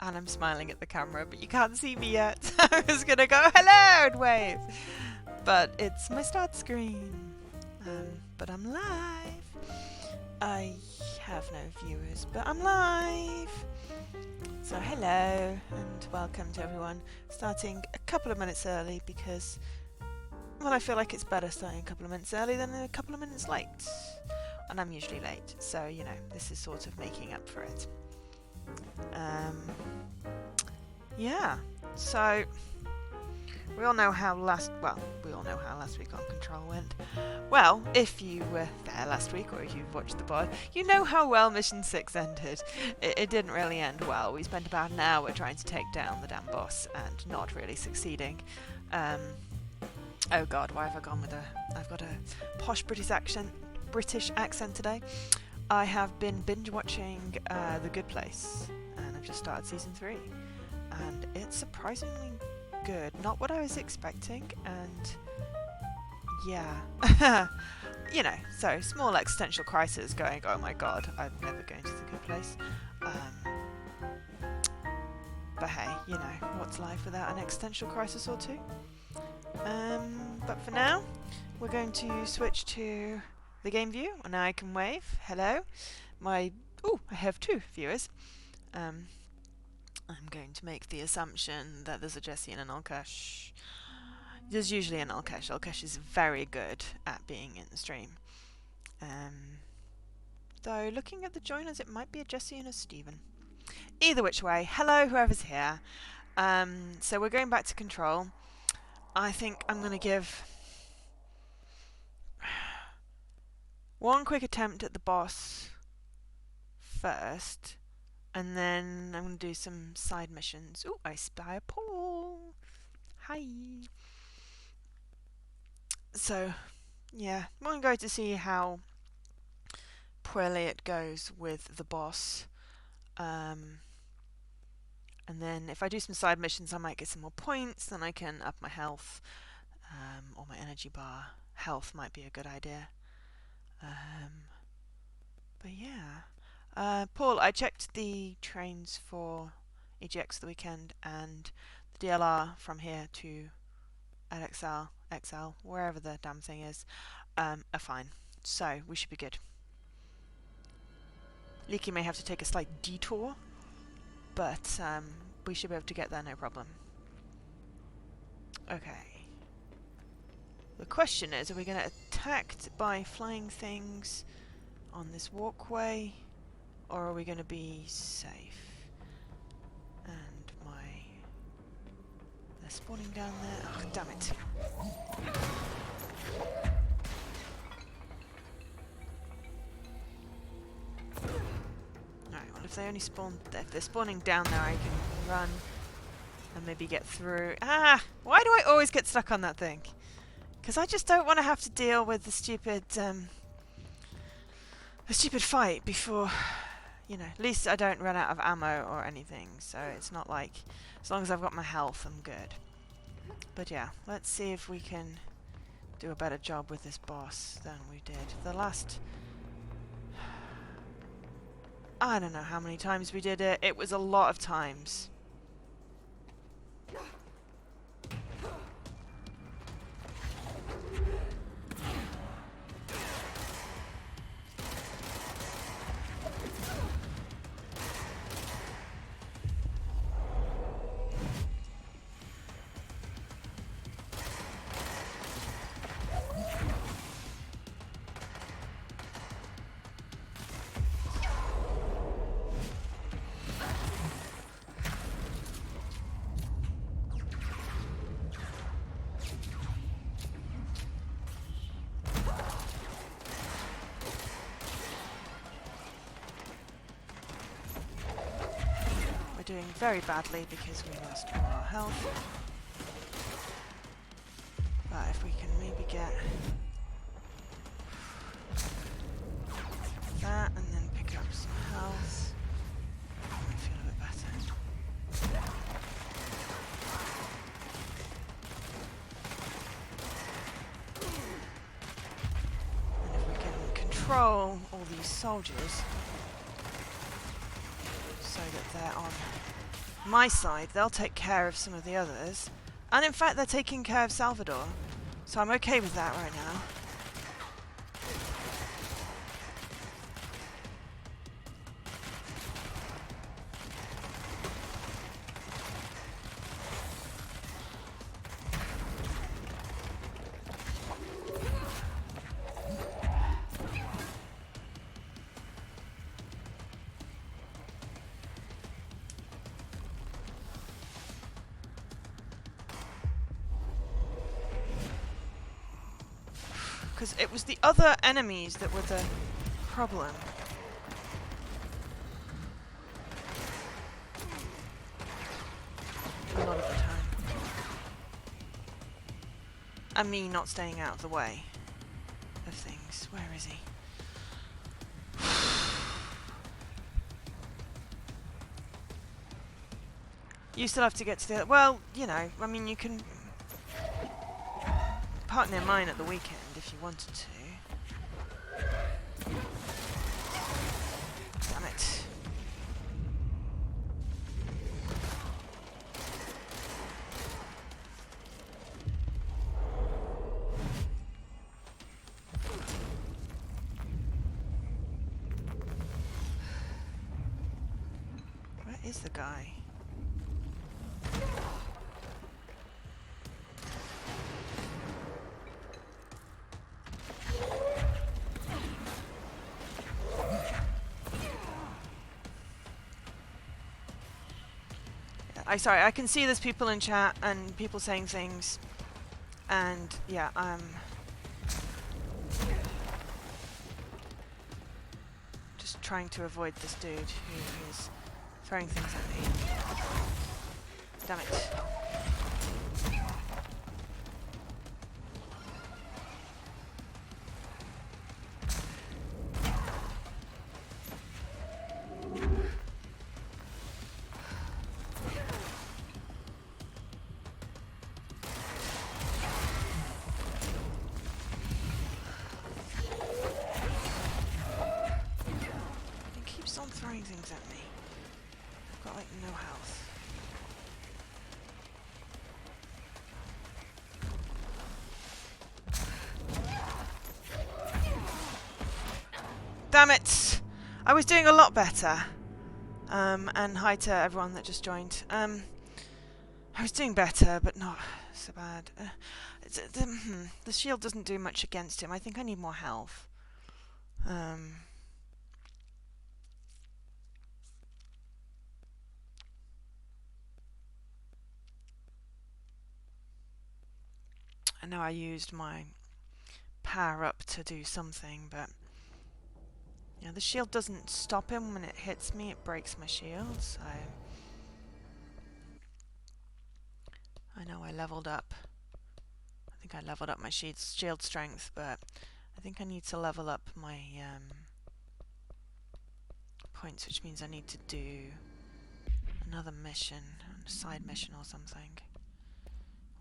And I'm smiling at the camera, but you can't see me yet. I was gonna go hello and wave. But it's my start screen. But I'm live. I have no viewers, but I'm live. So hello and welcome to everyone. Starting a couple of minutes early because, well, I feel like it's better starting a couple of minutes early than a couple of minutes late. And I'm usually late, so you know, this is sort of making up for it. Yeah, so we all know how last week on Control went. Well, if you were there last week or if you've watched the pod, you know how well Mission 6 ended. It didn't really end well. We spent about an hour trying to take down the damn boss and not really succeeding. Oh god, why have I gone with I've got a posh British accent today. I have been binge watching The Good Place, and I've just started season 3, and it's surprisingly good. Not what I was expecting, and yeah, you know, so small existential crisis going, oh my god, I'm never going to The Good Place. But hey, you know, what's life without an existential crisis or two? But for now, we're going to switch to the game view, and now I can wave. Hello. I have 2 viewers. I'm going to make the assumption that there's a Jesse and an Alkesh. There's usually an Alkesh. Alkesh is very good at being in the stream. Though looking at the joiners, it might be a Jesse and a Steven. Either which way, hello whoever's here. So we're going back to Control. I think I'm going to give one quick attempt at the boss first, and then I'm going to do some side missions. Ooh, I spy a Paul. Hi. So, yeah, I'm going to see how poorly it goes with the boss. And then if I do some side missions, I might get some more points, then I can up my health, or my energy bar. Health might be a good idea. But yeah. Paul, I checked the trains for EGX the weekend, and the DLR from here to XL, wherever the damn thing is, are fine. So, we should be good. Leaky may have to take a slight detour, but we should be able to get there no problem. Okay. The question is, are we going to attacked by flying things on this walkway, or are we going to be safe? And they're spawning down there. Oh, damn it. Alright, well if they only spawn, if they're spawning down there, I can run and maybe get through. Ah! Why do I always get stuck on that thing? Because I just don't want to have to deal with the stupid fight before, you know, at least I don't run out of ammo or anything, so it's not like, as long as I've got my health, I'm good. But yeah, let's see if we can do a better job with this boss than we did the last, I don't know how many times we did it. It was a lot of times. Doing very badly because we lost all our health. But if we can maybe get that and then pick up some health, I might feel a bit better. And if we can control all these soldiers so that they're on my side, they'll take care of some of the others. And in fact, they're taking care of Salvador. So I'm okay with that right now. Because it was the other enemies that were the problem. A lot of the time. And me not staying out of the way of things. Where is he? You still have to get to the... Well, you know, I mean, you can park near mine at the weekend if you wanted to. Damn it. Where is the guy? Sorry, I can see there's people in chat and people saying things, and yeah, just trying to avoid this dude who is throwing things at me. Damn it. Throwing things at me. I've got like no health. Damn it! I was doing a lot better. And hi to everyone that just joined. I was doing better, but not so bad. The shield doesn't do much against him. I think I need more health. I know I used my power up to do something, but yeah, the shield doesn't stop him when it hits me, it breaks my shield, so I know I leveled up. I think I leveled up my shield strength, but I think I need to level up my points, which means I need to do another mission, a side mission or something.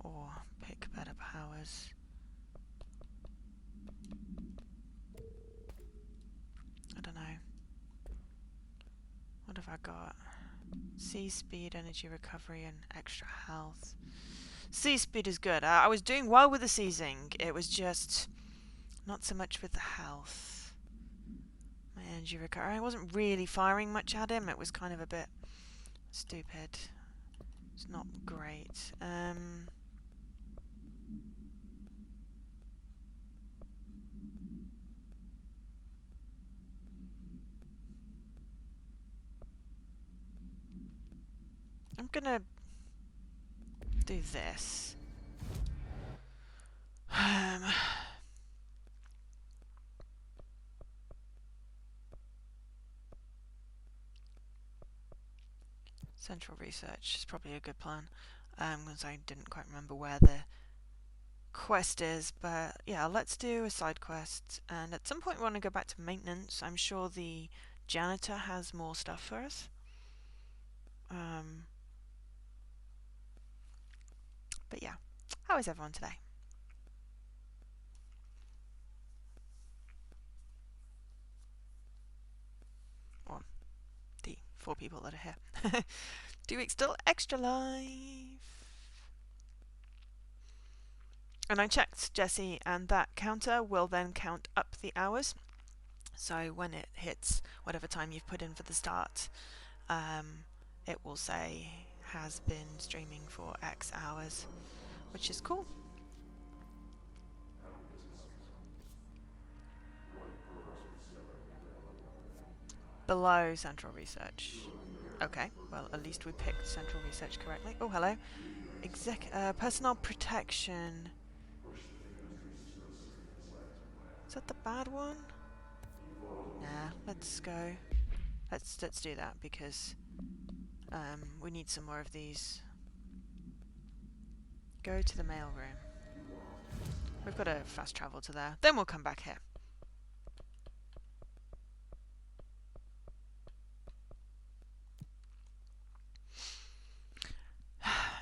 Or pick better powers. I don't know. What have I got? Sea speed, energy recovery, and extra health. Sea speed is good. I was doing well with the seizing. It was just not so much with the health. My energy recovery. I wasn't really firing much at him. It was kind of a bit stupid. It's not great. I'm gonna do this. Central research is probably a good plan, because I didn't quite remember where the quest is, but yeah, let's do a side quest, and at some point we want to go back to maintenance. I'm sure the janitor has more stuff for us. But yeah, how is everyone today? Or the 4 people that are here. 2 weeks till extra life. And I checked, Jesse, and that counter will then count up the hours. So when it hits whatever time you've put in for the start, it will say has been streaming for X hours, which is cool. Below Central Research. Okay, well, at least we picked Central Research correctly. Oh, hello. Personnel Protection. Is that the bad one? Nah, let's go. Let's do that because we need some more of these. Go to the mail room. We've got to fast travel to there. Then we'll come back here.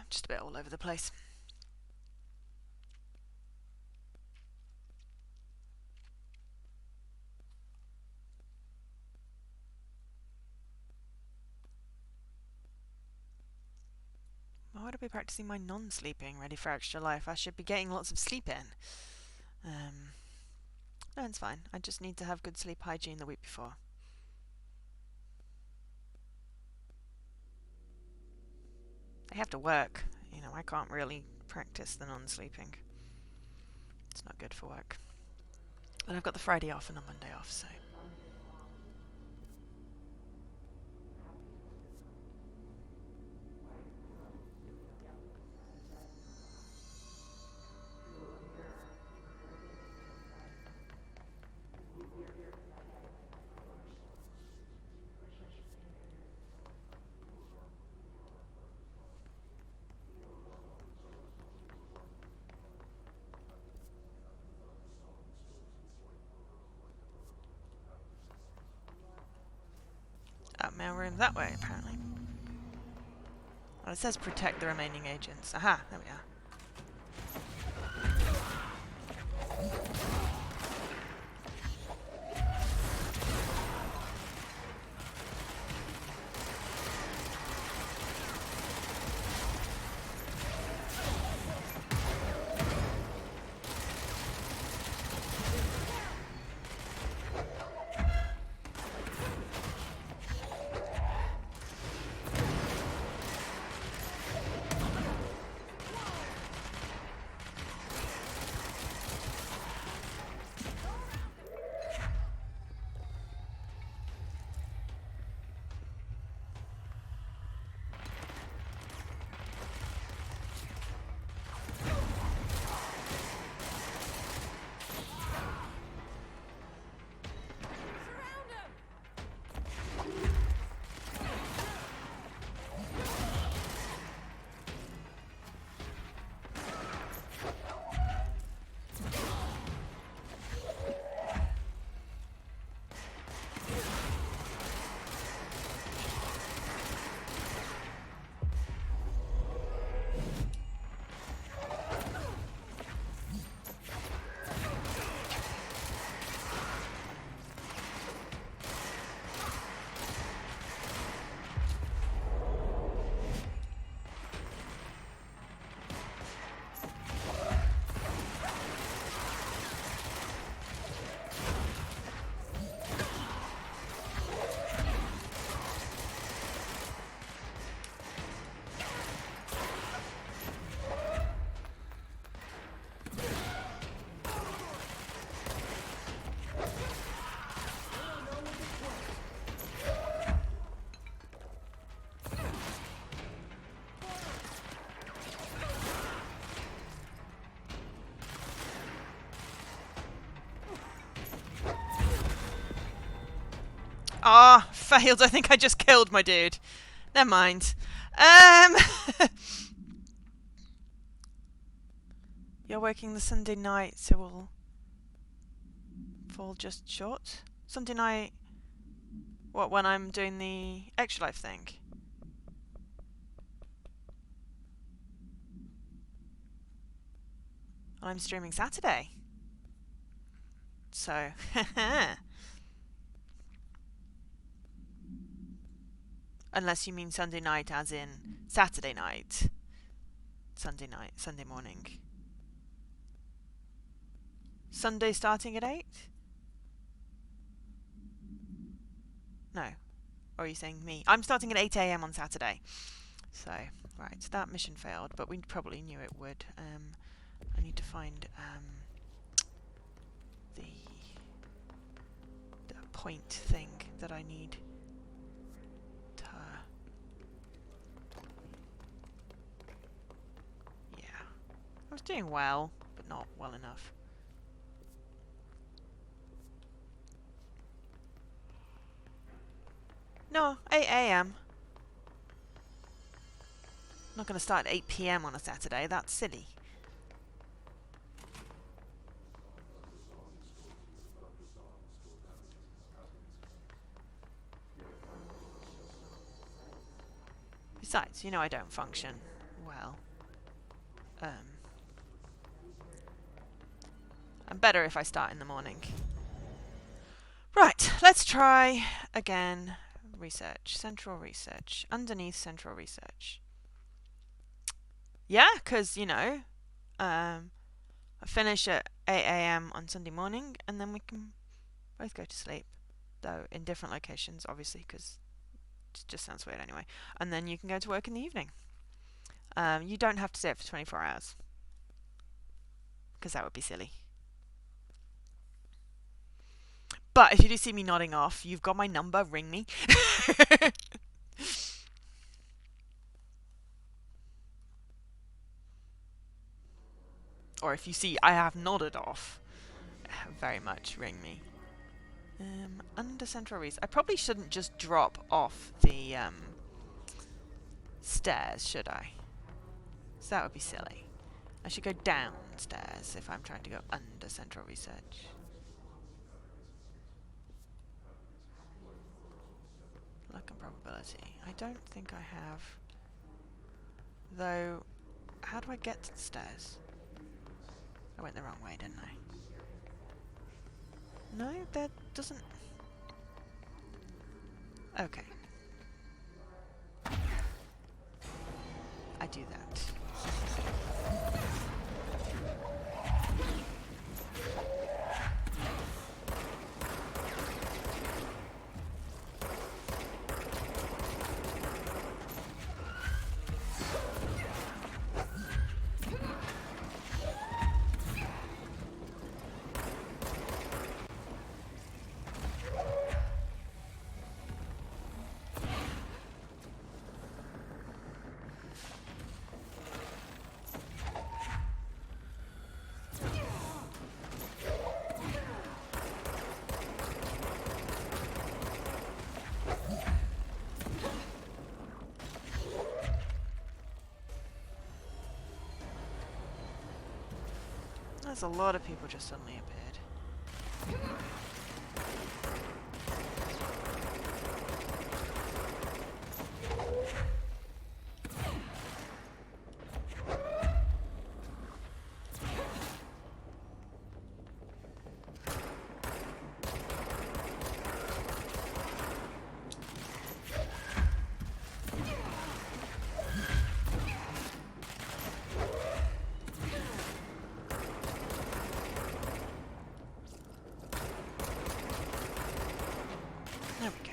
Just a bit all over the place. Why would I be practicing my non-sleeping ready for extra life? I should be getting lots of sleep in. No, it's fine. I just need to have good sleep hygiene the week before. I have to work. You know, I can't really practice the non-sleeping. It's not good for work. But I've got the Friday off and the Monday off, so... Mailroom that way, apparently. Well, it says protect the remaining agents. Aha, there we are. Ah, failed. I think I just killed my dude. Never mind. You're working the Sunday night, so we'll fall just short. Sunday night... What, when I'm doing the extra life thing? I'm streaming Saturday. So, Unless you mean Sunday night as in Saturday night. Sunday night, Sunday morning. Sunday starting at 8? No. Or are you saying me? I'm starting at 8 AM on Saturday. So, right, that mission failed, but we probably knew it would. I need to find the point thing that I need to... Yeah. I was doing well, but not well enough. No, 8 AM. I'm not going to start at 8 PM on a Saturday. That's silly. Besides, you know I don't function well. I'm better if I start in the morning. Right, let's try again. Research. Central research. Underneath central research. Yeah, because, you know, I finish at 8 AM on Sunday morning, and then we can both go to sleep. Though in different locations, obviously, because it just sounds weird anyway. And then you can go to work in the evening. You don't have to stay up for 24 hours. Because that would be silly. But if you do see me nodding off, you've got my number, ring me. Or if you see I have nodded off, very much ring me. Under central research. I probably shouldn't just drop off the stairs, should I? So that would be silly. I should go downstairs if I'm trying to go under central research. Luck and probability. I don't think I have. Though, how do I get to the stairs? I went the wrong way, didn't I? No, that doesn't... Okay. I do that. There's a lot of people just suddenly appeared. There we go.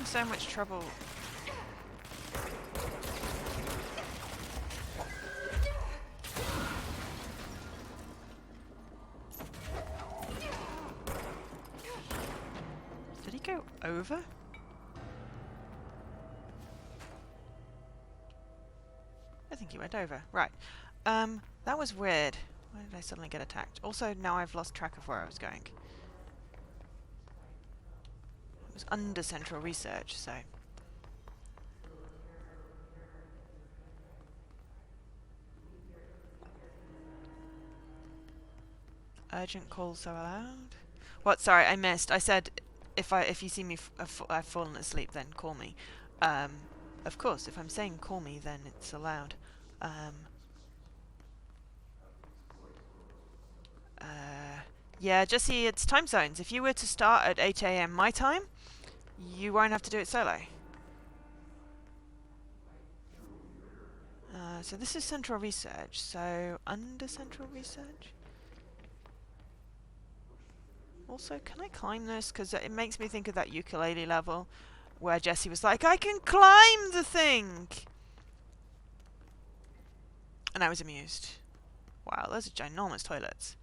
So much trouble. Did he go over? I think he went over. Right. That was weird. Why did I suddenly get attacked? Also, now I've lost track of where I was going. It was under central research, so... Urgent calls so loud. What? Sorry, I missed. I said if you see me I've fallen asleep, then call me. Um, of course, if I'm saying call me, then it's allowed. Um, yeah, Jesse, it's time zones. If you were to start at 8 a.m. my time, you won't have to do it solo. So this is central research. So under central research. Also, can I climb this? Because it makes me think of that ukulele level where Jesse was like, I can climb the thing! And I was amused. Wow, those are ginormous toilets.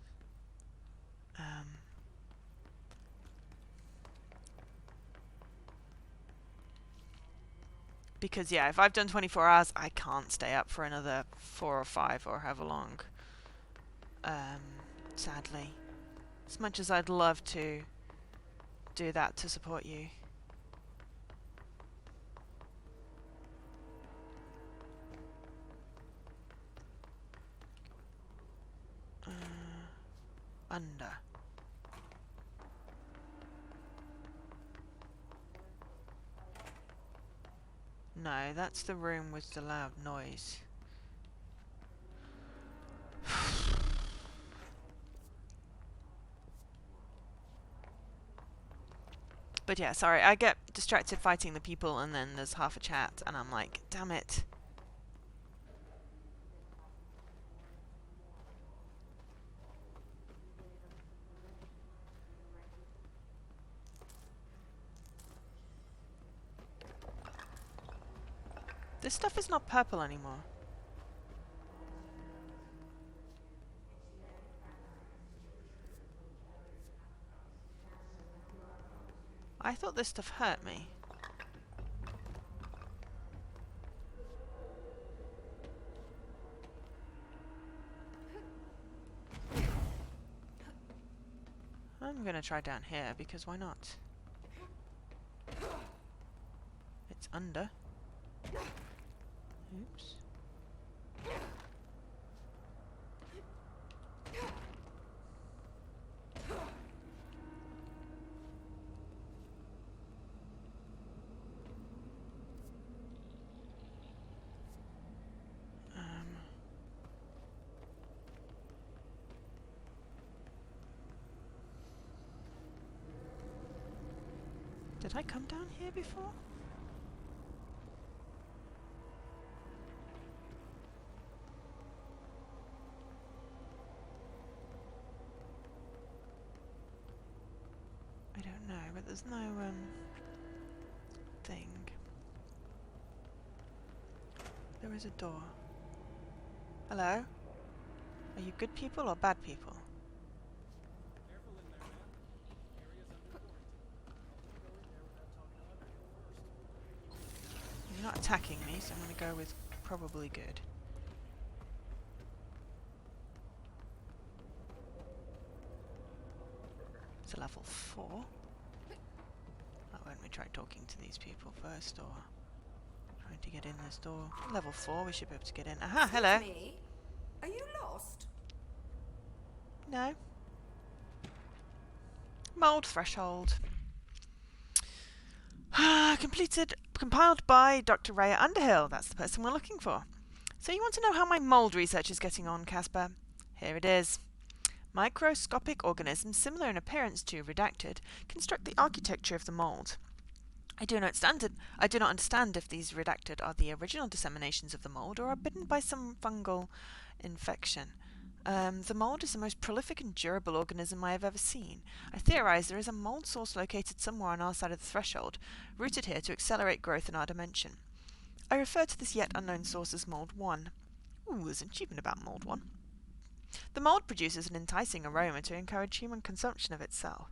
Because, yeah, if I've done 24 hours, I can't stay up for another 4 or 5 or however long. Sadly. As much as I'd love to do that to support you. Under. No, that's the room with the loud noise. But yeah, sorry, I get distracted fighting the people and then there's half a chat and I'm like, damn it. This stuff is not purple anymore. I thought this stuff hurt me. I'm gonna try down here because why not? It's under. Oops. Did I come down here before? I don't know, but there's no, thing. There is a door. Hello? Are you good people or bad people? You're not attacking me, so I'm going to go with probably good. It's a level 4. Oh, won't we try talking to these people first, or trying to get in this door? Level 4, we should be able to get in. Aha, hello! Me? Are you lost? No. Mold threshold. Compiled by Dr. Raya Underhill. That's the person we're looking for. So you want to know how my mold research is getting on, Casper? Here it is. Microscopic organisms similar in appearance to redacted construct the architecture of the mold. I do not understand if these redacted are the original disseminations of the mold or are bitten by some fungal infection. The mold is the most prolific and durable organism I have ever seen. I theorize there is a mold source located somewhere on our side of the threshold, rooted here to accelerate growth in our dimension. I refer to this yet unknown source as Mold 1. Ooh, there's an achievement about Mold 1. The mold produces an enticing aroma to encourage human consumption of itself.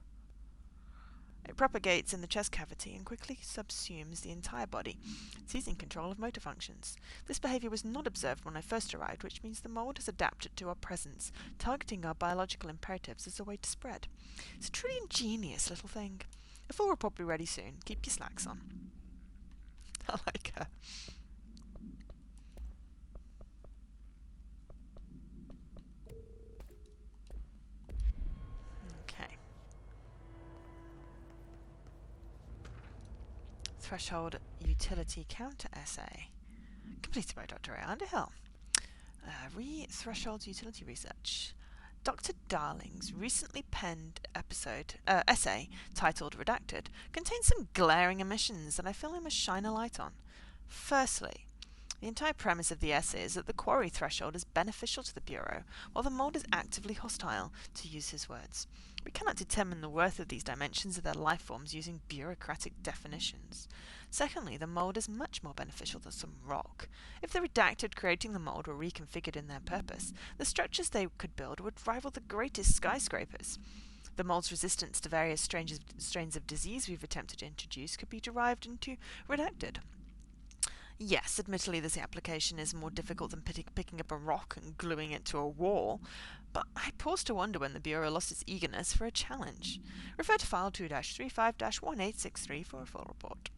It propagates in the chest cavity and quickly subsumes the entire body, seizing control of motor functions. This behavior was not observed when I first arrived, which means the mold has adapted to our presence, targeting our biological imperatives as a way to spread. It's a truly ingenious little thing. A full report will be ready soon. Keep your slacks on. I like her. Threshold Utility Counter Essay. Completed by Dr. Ray Underhill. Threshold Utility Research. Dr. Darling's recently penned essay, titled Redacted, contains some glaring omissions that I feel I must shine a light on. Firstly, the entire premise of the essay is that the quarry threshold is beneficial to the Bureau, while the mould is actively hostile, to use his words. We cannot determine the worth of these dimensions of their life forms using bureaucratic definitions. Secondly, the mould is much more beneficial than some rock. If the redacted creating the mould were reconfigured in their purpose, the structures they could build would rival the greatest skyscrapers. The mould's resistance to various strains of disease we've attempted to introduce could be derived into redacted. Yes, admittedly this application is more difficult than picking up a rock and gluing it to a wall, but I pause to wonder when the Bureau lost its eagerness for a challenge. Refer to file 2-35-1863 for a full report.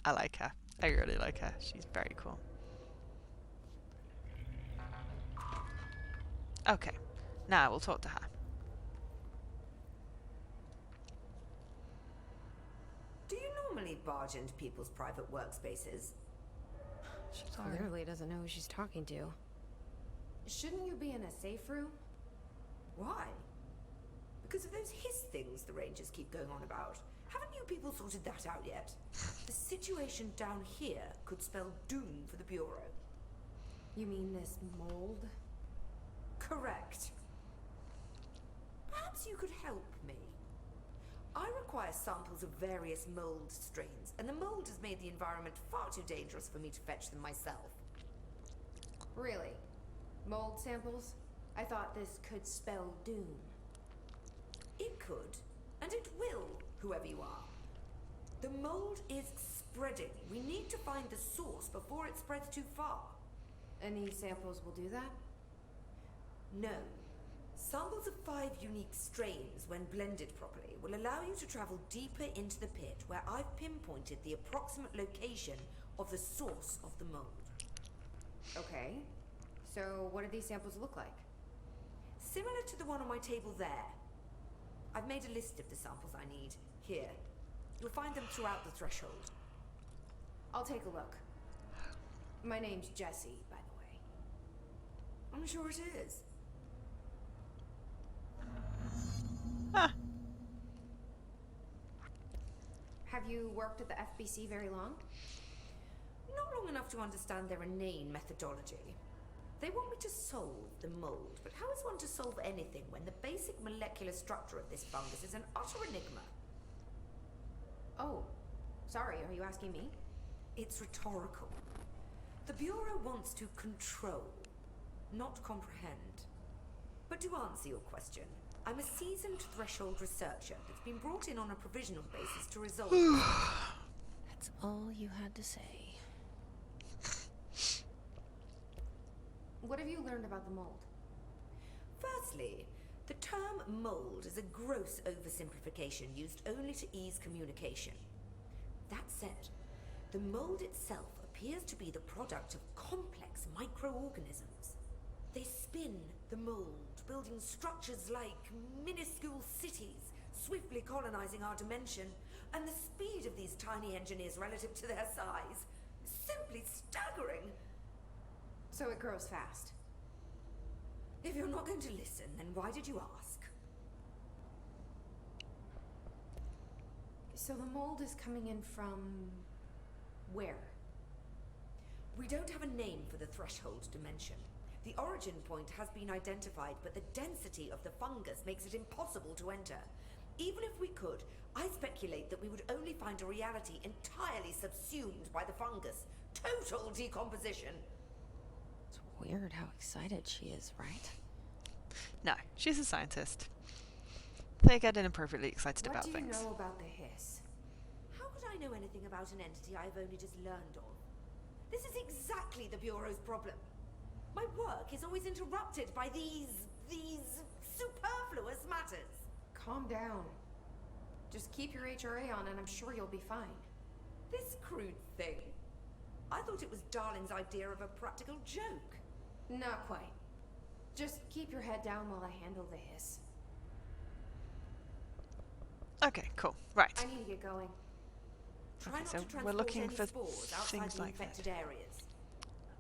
I like her. I really like her. She's very cool. Okay, now we'll talk to her. Do you normally barge into people's private workspaces? She clearly doesn't know who she's talking to. Shouldn't you be in a safe room? Why? Because of those hiss things the Rangers keep going on about. Haven't you people sorted that out yet? The situation down here could spell doom for the Bureau. You mean this mold? Correct. Perhaps you could help me. I require samples of various mold strains, and the mold has made the environment far too dangerous for me to fetch them myself. Really? Mold samples? I thought this could spell doom. It could, and it will, whoever you are. The mold is spreading. We need to find the source before it spreads too far. And these samples will do that? No. Samples of 5 unique strains, when blended properly, will allow you to travel deeper into the pit where I've pinpointed the approximate location of the source of the mold. Okay. So what do these samples look like? Similar to the one on my table there. I've made a list of the samples I need. Here. You'll find them throughout the threshold. I'll take a look. My name's Jessie, by the way. I'm sure it is. Ah. Have you worked at the FBC very long? Not long enough to understand their inane methodology. They want me to solve the mold, but how is one to solve anything when the basic molecular structure of this fungus is an utter enigma? Oh, sorry, are you asking me? It's rhetorical. The Bureau wants to control, not comprehend. But to answer your question, I'm a seasoned threshold researcher that's been brought in on a provisional basis to resolve. That's all you had to say. What have you learned about the mold? Firstly, the term mold is a gross oversimplification used only to ease communication. That said, the mold itself appears to be the product of complex microorganisms. They spin the mold, building structures like minuscule cities, swiftly colonizing our dimension, and the speed of these tiny engineers relative to their size is simply staggering. So it grows fast. If you're not going to listen, then why did you ask? So the mold is coming in from where? We don't have a name for the threshold dimension. The origin point has been identified, but the density of the fungus makes it impossible to enter. Even if we could, I speculate that we would only find a reality entirely subsumed by the fungus. Total decomposition. It's weird how excited she is, right? No, she's a scientist. They get inappropriately excited about things. What do you know about the hiss? How could I know anything about an entity I've only just learned of? This is exactly the Bureau's problem. My work is always interrupted by these superfluous matters. Calm down. Just keep your HRA on and I'm sure you'll be fine. This crude thing. I thought it was Darling's idea of a practical joke. Not quite. Just keep your head down while I handle the hiss. Okay, cool. Right. I need to get going. Try Okay, not so to we're transport looking any for spores outside things the like that. infected areas.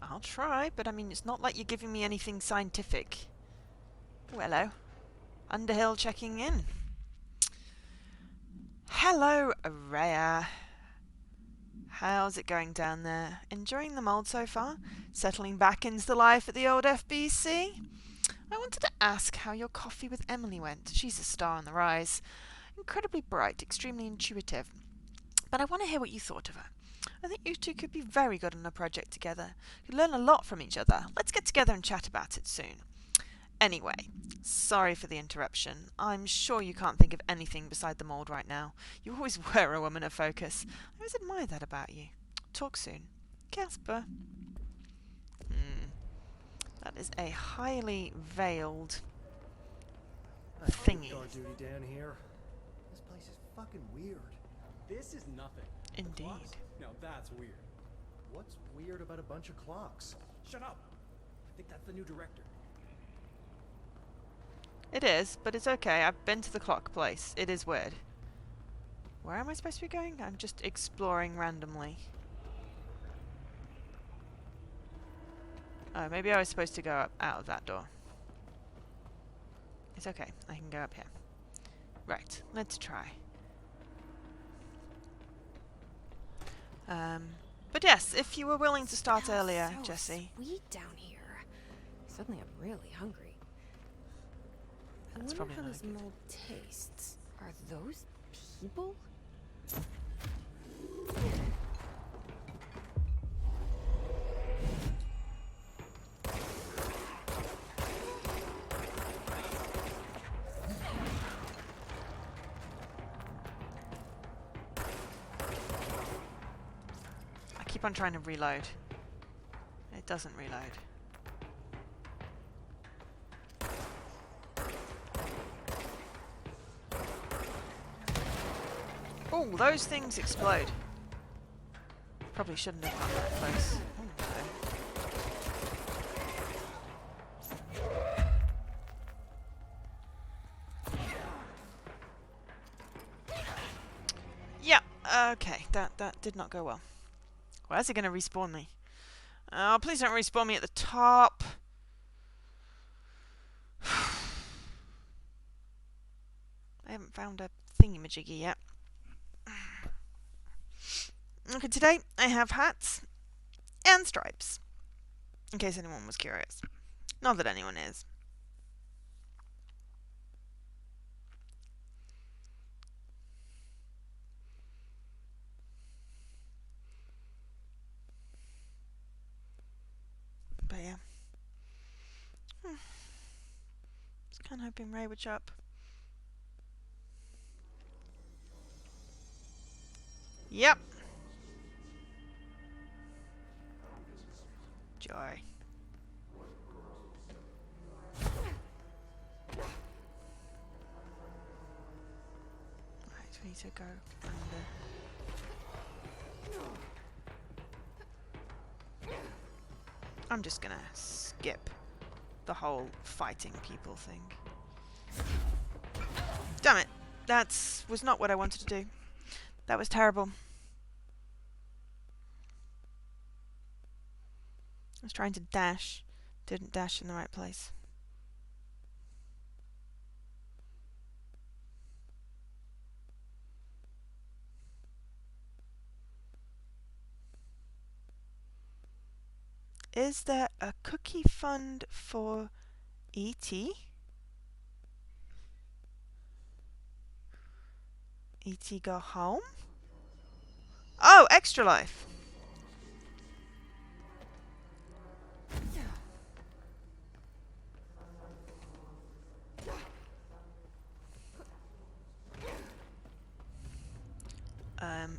I'll try, but I mean, it's not like you're giving me anything scientific. Oh, hello. Underhill checking in. Hello, Araya. How's it going down there? Enjoying the mold so far? Settling back into the life at the old FBC? I wanted to ask how your coffee with Emily went. She's a star on the rise. Incredibly bright, extremely intuitive. But I want to hear what you thought of her. I think you two could be very good on a project together. You'd learn a lot from each other. Let's get together and chat about it soon. Anyway, sorry for the interruption. I'm sure you can't think of anything beside the mould right now. You always were a woman of focus. I always admired that about you. Talk soon. Casper. That is a highly veiled thingy. Guard duty down here. This place is fucking weird. This is nothing. Indeed. Clocks? Now that's weird. What's weird about a bunch of clocks? Shut up. I think that's the new director. It is, but it's okay. I've been to the clock place. It is weird. Where am I supposed to be going? I'm just exploring randomly. Oh, maybe I was supposed to go up out of that door. It's okay. I can go up here. Right. Let's try. But yes, if you were willing to start Smells earlier, so Jessie. Sweet down here. Suddenly, I'm really hungry. That's I wonder probably how not this good. mold tastes. Are those people? I keep on trying to reload. It doesn't reload. Oh, those things explode. Probably shouldn't have gone that close. Yeah, okay, that did not go well. Where's it going to respawn me? Oh, please don't respawn me at the top. I haven't found a thingy-majiggy yet. Okay, today I have hats and stripes. In case anyone was curious. Not that anyone is. But yeah. Just kind of hoping Ray would show up. Yep. Joy. Right, we need to go under. I'm just gonna skip the whole fighting people thing. Damn it! That was not what I wanted to do. That was terrible. I was trying to dash. Didn't dash in the right place. Is there a cookie fund for E.T.? E.T. go home? Oh, Extra Life.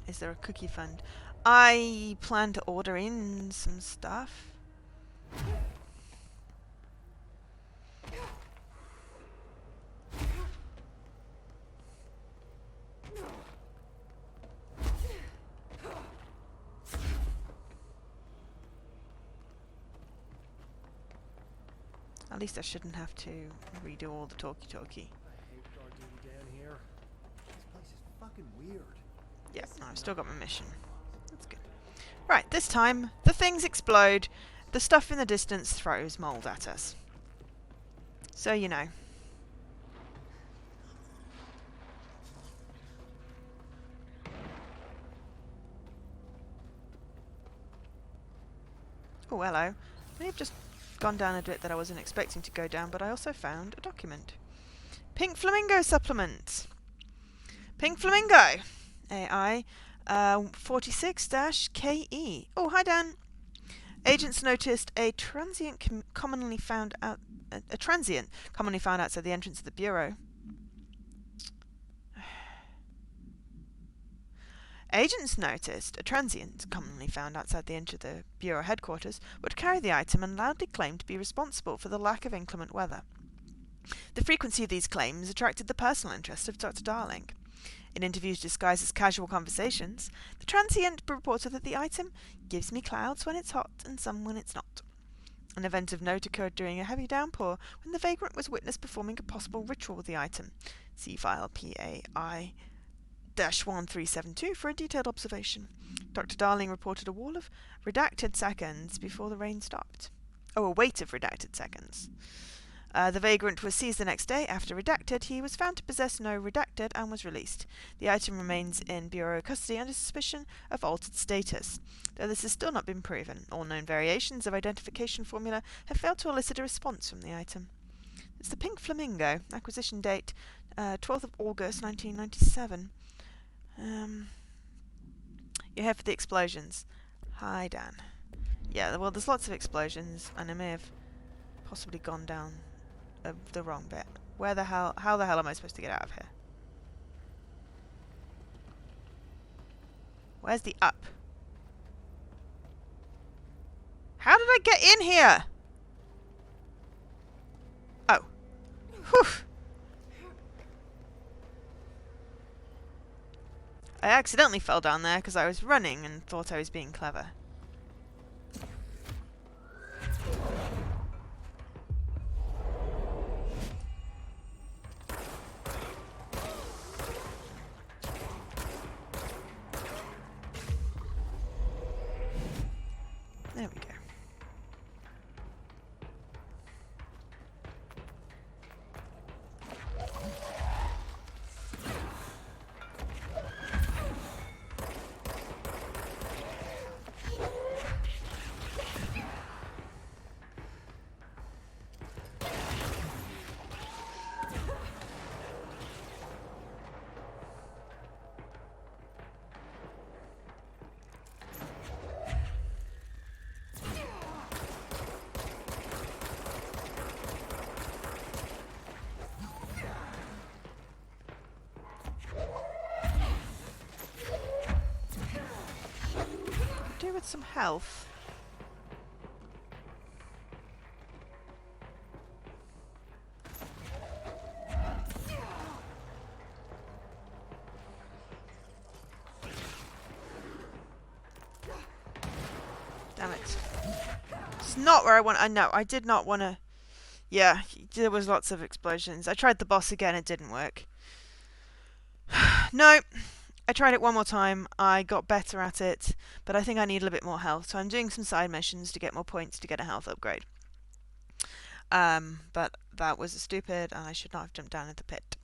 Is there a cookie fund? I plan to order in some stuff. At least I shouldn't have to redo all the talkie-talkie. I hate guard duty down here. This place is fucking weird. Yeah, I've still got my mission. That's good. Right, this time, the things explode. The stuff in the distance throws mold at us. So you know. Oh, hello. I have just gone down a bit that I wasn't expecting to go down, but I also found a document. Pink Flamingo Supplement. Pink Flamingo. AI 46-KE. Oh, hi Dan. Agents noticed a transient commonly found outside the entrance of the bureau. Agents noticed a transient, commonly found outside the entrance of the Bureau headquarters, would carry the item and loudly claim to be responsible for the lack of inclement weather. The frequency of these claims attracted the personal interest of Dr. Darling. In interviews disguised as casual conversations, the transient reported that the item gives me clouds when it's hot and some when it's not. An event of note occurred during a heavy downpour when the vagrant was witnessed performing a possible ritual with the item. See file PAI-1372 for a detailed observation. Dr. Darling reported a wall of redacted seconds before the rain stopped. Oh, a wait of redacted seconds. The vagrant was seized the next day. After redacted, he was found to possess no redacted and was released. The item remains in Bureau custody under suspicion of altered status, though this has still not been proven. All known variations of identification formula have failed to elicit a response from the item. It's the Pink Flamingo. Acquisition date 12th of August 1997. You're here for the explosions. Hi, Dan. Yeah, well, there's lots of explosions, and I may have possibly gone down the wrong bit. How the hell am I supposed to get out of here? Where's the up? How did I get in here? Oh. Whew. I accidentally fell down there because I was running and thought I was being clever. There we go. With some health. Damn it. It's not where I want. I know. I did not want to. Yeah, there was lots of explosions. I tried the boss again. It didn't work. No. I tried it one more time, I got better at it, but I think I need a little bit more health, so I'm doing some side missions to get more points to get a health upgrade. But that was stupid, and I should not have jumped down in the pit.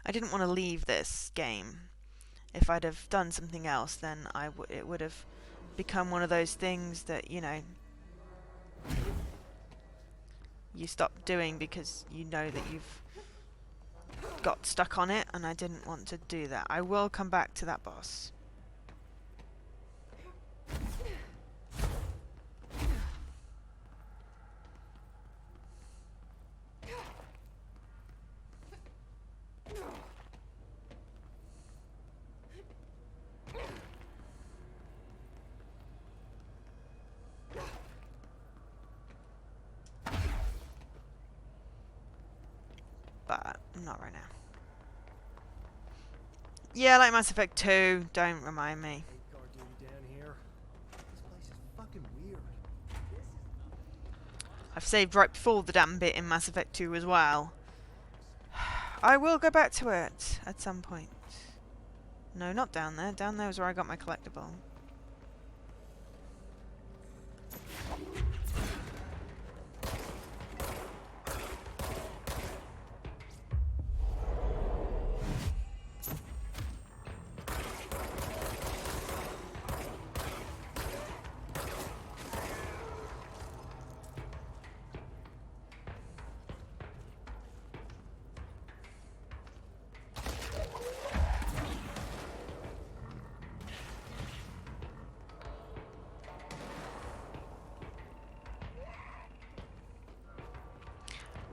I didn't want to leave this game. If I'd have done something else, then it would have become one of those things that, you know, you stop doing because you know that you've got stuck on it, and I didn't want to do that. I will come back to that boss. But not right now. Yeah, like Mass Effect 2. Don't remind me. Guard duty down here. This place is fucking weird. I've saved right before the damn bit in Mass Effect 2 as well. I will go back to it at some point. No, not down there. Down there is where I got my collectible.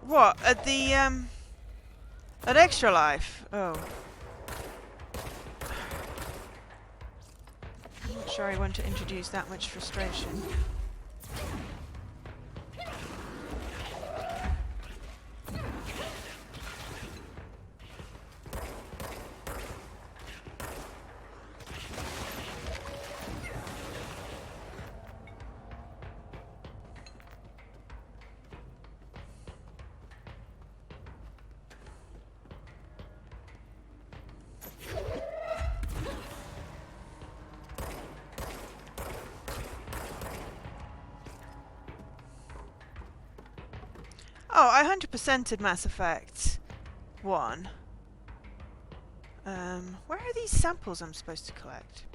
What? At the, at Extra Life? Oh. I'm not sure I want to introduce that much frustration. Oh, I 100%ed Mass Effect 1. Where are these samples I'm supposed to collect?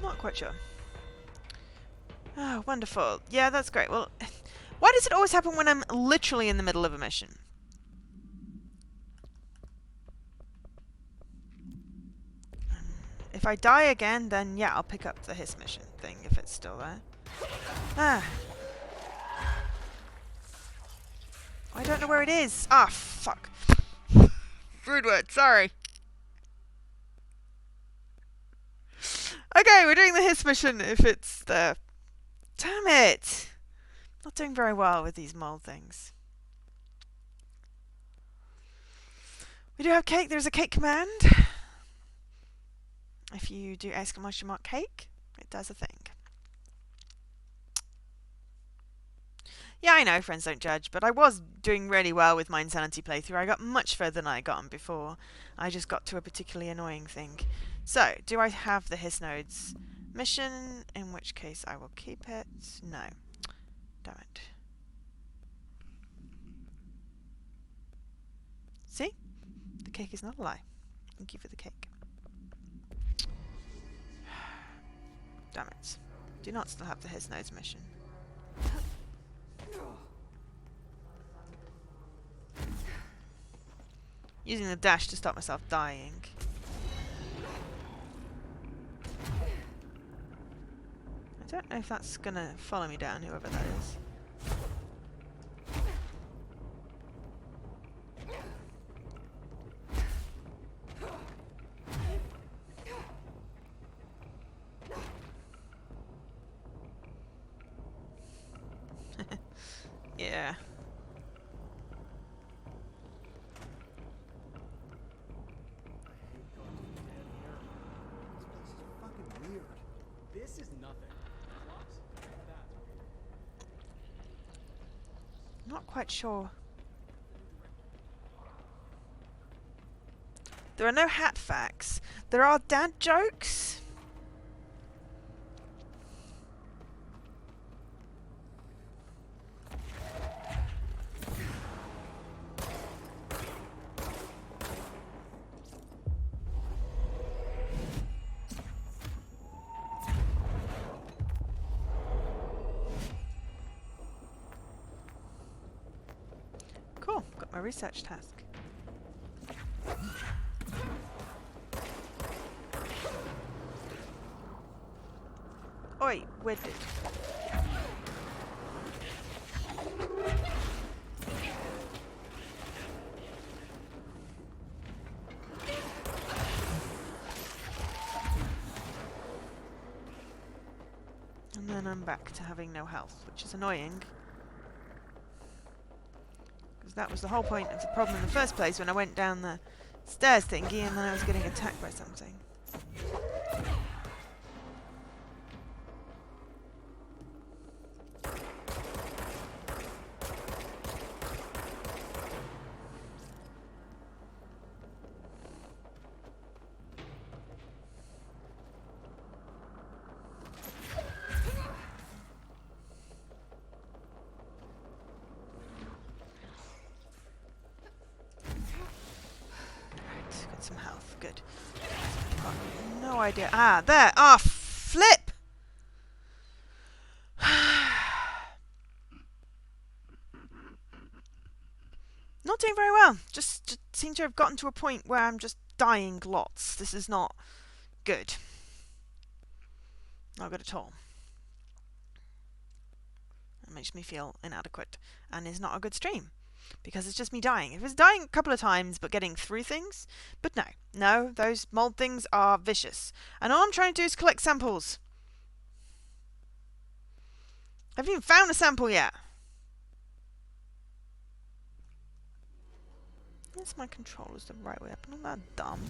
Not quite sure. Oh, wonderful. Yeah, that's great. Well, why does it always happen when I'm literally in the middle of a mission? If I die again, then yeah, I'll pick up the hiss mission thing if it's still there. Ah. I don't know where it is. Ah, fuck. Rude word, sorry. Okay, we're doing the hiss mission if it's there. Damn it! Not doing very well with these mold things. We do have cake. There's a cake command. If you do exclamation mark cake, it does a thing. Yeah, I know, friends don't judge, but I was doing really well with my Insanity playthrough. I got much further than I got on before. I just got to a particularly annoying thing. So, do I have the hiss nodes mission? In which case I will keep it. No. Damn it. See? The cake is not a lie. Thank you for the cake. Damn it. Do not still have the hiss nodes mission. Using the dash to stop myself dying. I don't know if that's gonna follow me down, whoever that is. Yeah. This is nothing. Clocks? That's weird. Not quite sure. There are no hat facts. There are dad jokes. Cool, got my research task. Oi, where did? I'm back to having no health, which is annoying. Because that was the whole point of the problem in the first place when I went down the stairs thingy and then I was getting attacked by something. Got some health, good. Got no idea. Ah, there! Ah, flip! Not doing very well. Just seem to have gotten to a point where I'm just dying lots. This is not good. Not good at all. It makes me feel inadequate and is not a good stream. Because it's just me dying. If it's dying a couple of times but getting through things, but no, those mold things are vicious. And all I'm trying to do is collect samples. I haven't even found a sample yet. Yes, my controller's the right way up. I'm not that dumb.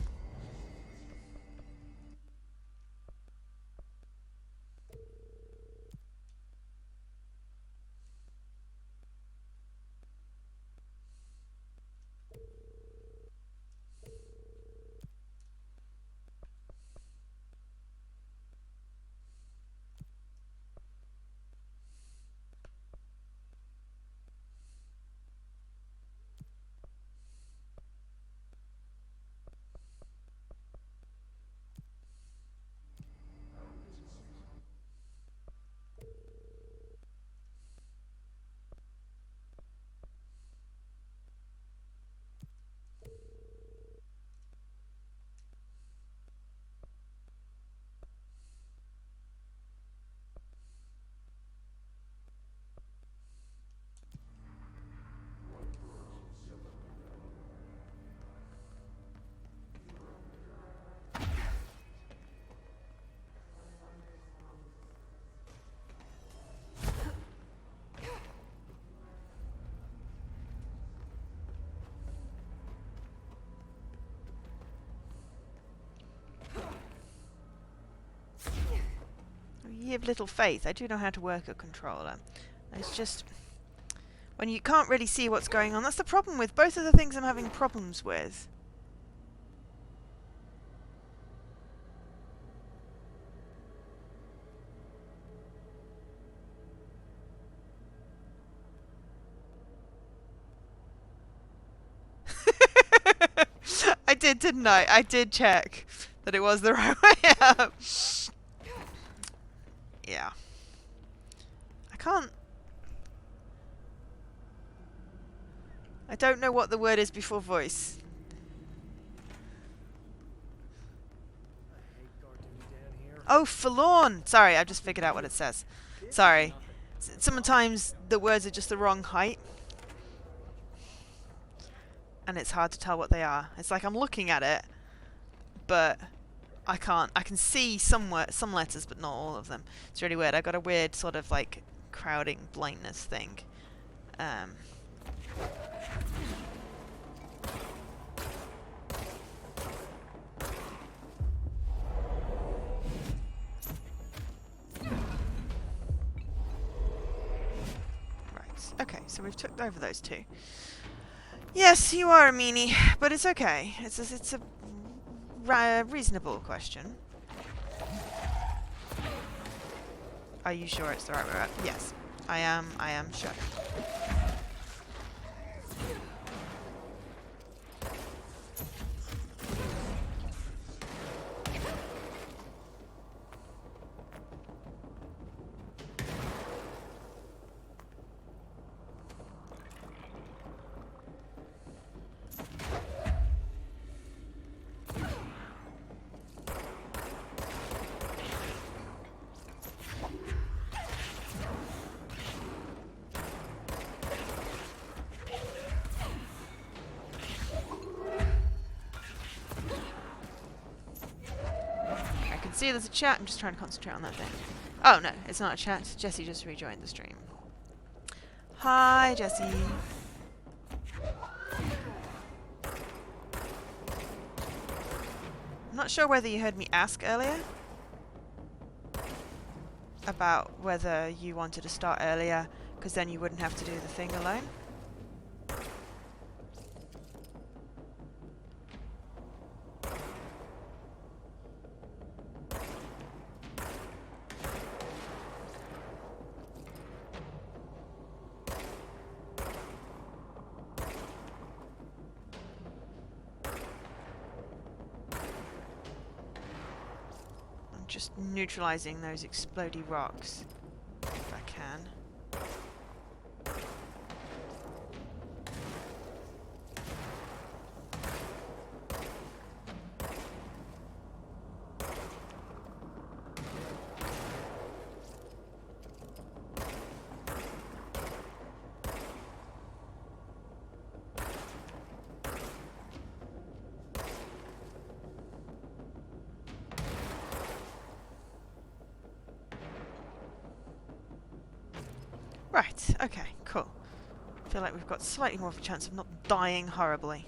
Ye of little faith. I do know how to work a controller. It's just when you can't really see what's going on. That's the problem with both of the things I'm having problems with. I did, didn't I? I did check that it was the right way up. Yeah. I don't know what the word is before voice. Oh, forlorn! Sorry, I've just figured out what it says. Sorry. Sometimes the words are just the wrong height. And it's hard to tell what they are. It's like I'm looking at it, but I can't. I can see some letters, but not all of them. It's really weird. I got a weird sort of like crowding blindness thing. Right. Okay. So we've took over those two. Yes, you are a meanie, but it's okay. It's a reasonable question. Are you sure it's the right way up? Yes, I am sure. See, there's a chat. I'm just trying to concentrate on that thing. Oh no, it's not a chat. Jesse just rejoined the stream. Hi, Jesse. I'm not sure whether you heard me ask earlier about whether you wanted to start earlier, because then you wouldn't have to do the thing alone. Just neutralizing those explodey rocks if I can. Right, okay, cool. I feel like we've got slightly more of a chance of not dying horribly.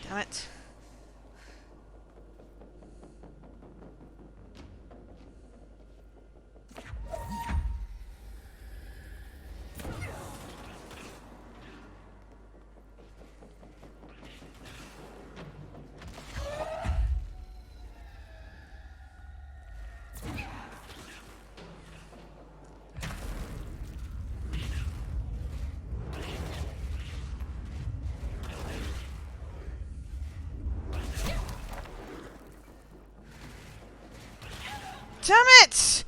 Damn it. Damn it!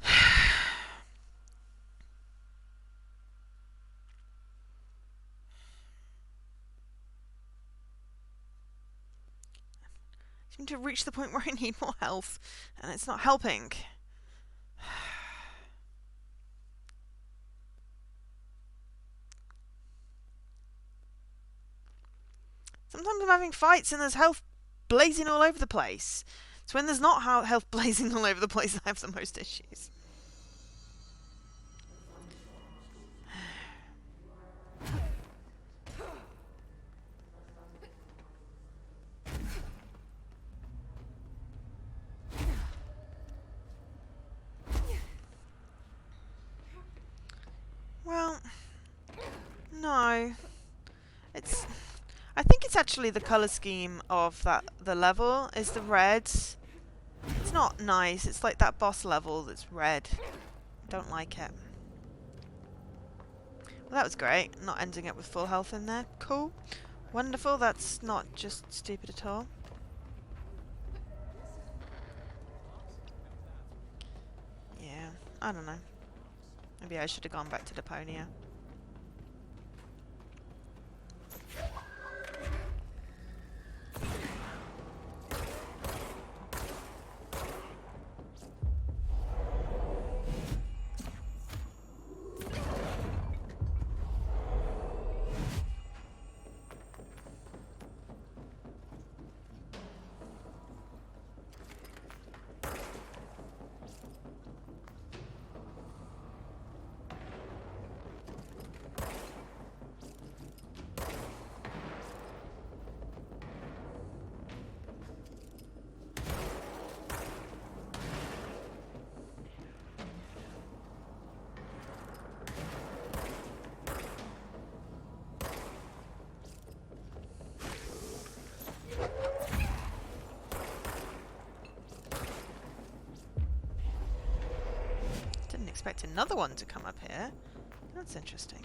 I seem to have reached the point where I need more health, and it's not helping. Sometimes I'm having fights and there's health blazing all over the place. It's when there's not health blazing all over the place that I have the most issues. Well, no. I think it's actually the colour scheme of the level is the red. It's not nice. It's like that boss level that's red. Don't like it. Well, that was great. Not ending up with full health in there. Cool. Wonderful. That's not just stupid at all. Yeah, I don't know. Maybe I should have gone back to Deponia. Expect another one to come up here. That's interesting.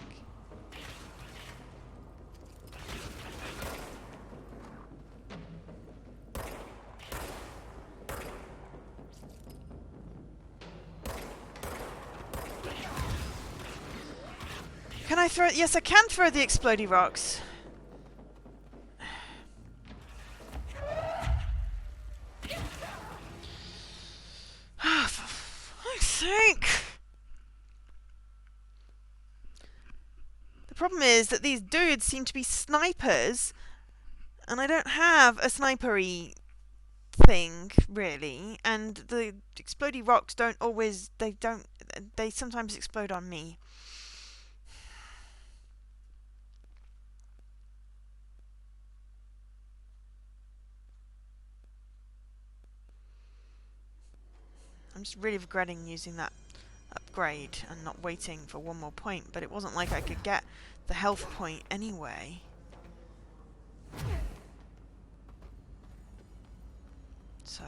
Can I throw it? Yes, I can throw the explodey rocks. Ah, for fuck's sake. The problem is that these dudes seem to be snipers, and I don't have a snipery thing, really, and the explodey rocks don't always, they sometimes explode on me. I'm just really regretting using that upgrade and not waiting for one more point, but it wasn't like I could get the health point anyway. So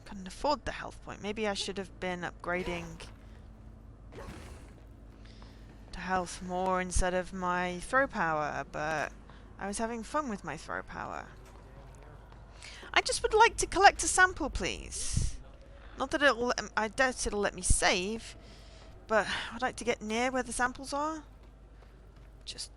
couldn't afford the health point. Maybe I should have been upgrading to health more instead of my throw power, but I was having fun with my throw power. I just would like to collect a sample, please. Not that it'll, I doubt it'll let me save, but I'd like to get near where the samples are. Just...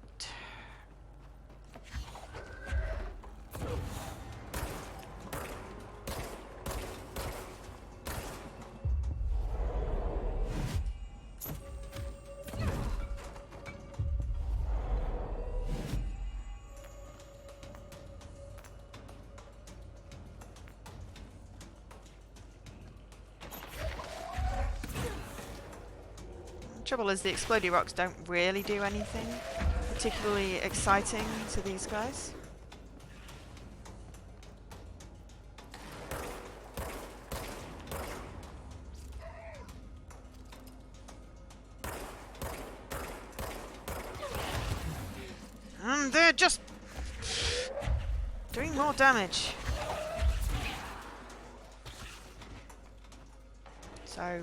Trouble is the explodey rocks don't really do anything particularly exciting to these guys. And they're just doing more damage. So,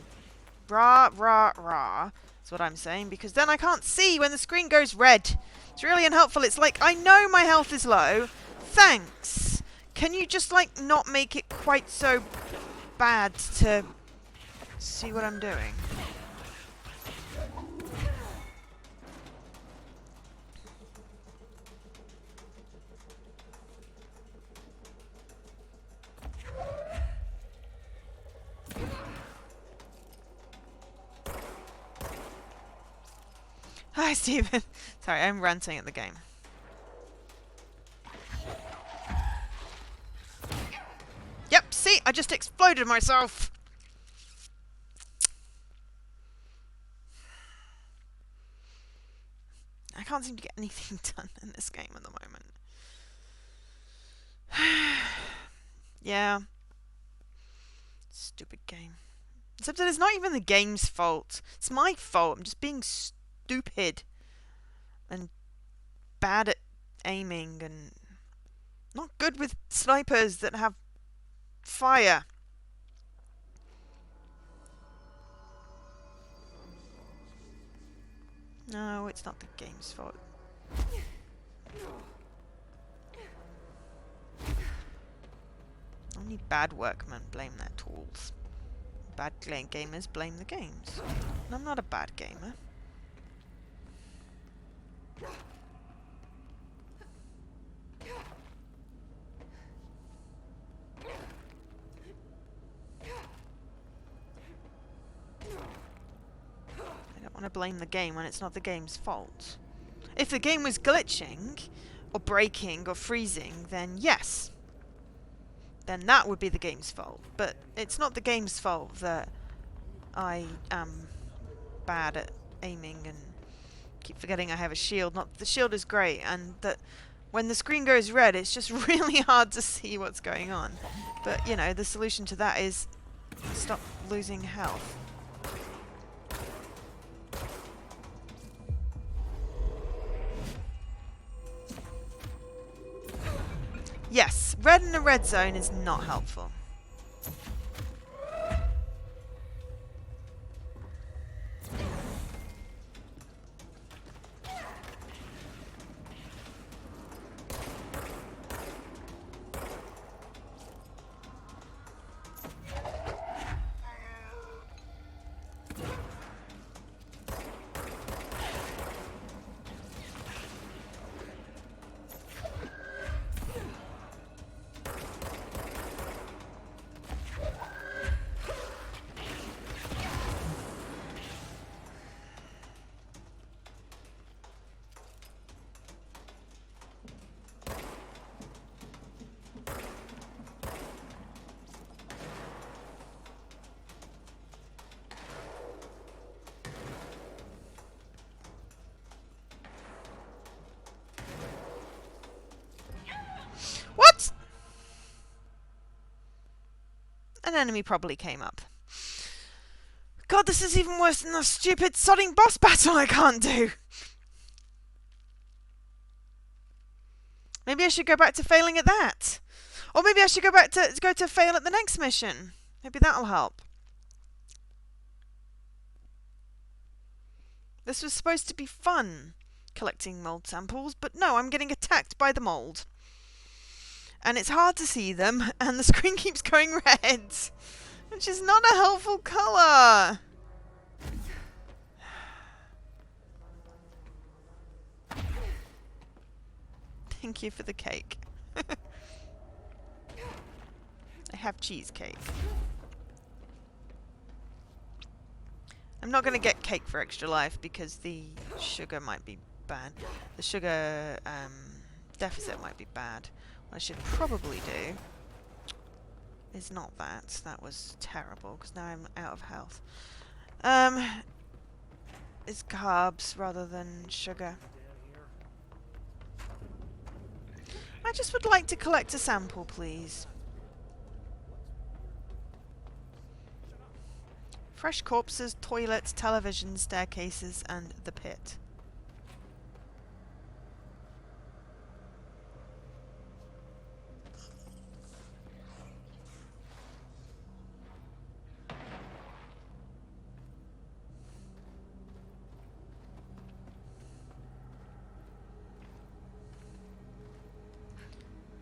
rah, rah, rah. That's what I'm saying, because then I can't see when the screen goes red. It's really unhelpful. It's like, I know my health is low. Thanks. Can you just, like, not make it quite so bad to see what I'm doing? Hi, Stephen. Sorry, I'm ranting at the game. Yep, see? I just exploded myself. I can't seem to get anything done in this game at the moment. Yeah. Stupid game. Except that it's not even the game's fault. It's my fault. I'm just being stupid and bad at aiming and not good with snipers that have fire. No, it's not the game's fault. Only bad workmen blame their tools. Bad gamers blame the games. And I'm not a bad gamer. I don't want to blame the game when it's not the game's fault. If the game was glitching, or breaking, or freezing, then yes. Then that would be the game's fault. But it's not the game's fault that I am bad at aiming and keep forgetting I have a shield. The shield is great, and that when the screen goes red, it's just really hard to see what's going on. But, you know, the solution to that is stop losing health. Yes, red in a red zone is not helpful. An enemy probably came up. God, this is even worse than the stupid sodding boss battle I can't do. Maybe I should go back to failing at that. Or maybe I should go back to fail at the next mission. Maybe that'll help. This was supposed to be fun, collecting mold samples, but no, I'm getting attacked by the mold. And it's hard to see them, and the screen keeps going red, which is not a helpful colour. Thank you for the cake. I have cheesecake. I'm not going to get cake for extra life because the sugar might be bad. The sugar deficit might be bad. What I should probably do is not that. That was terrible because now I'm out of health. Is carbs rather than sugar. I just would like to collect a sample, please. Fresh corpses, toilets, televisions, staircases, and the pit.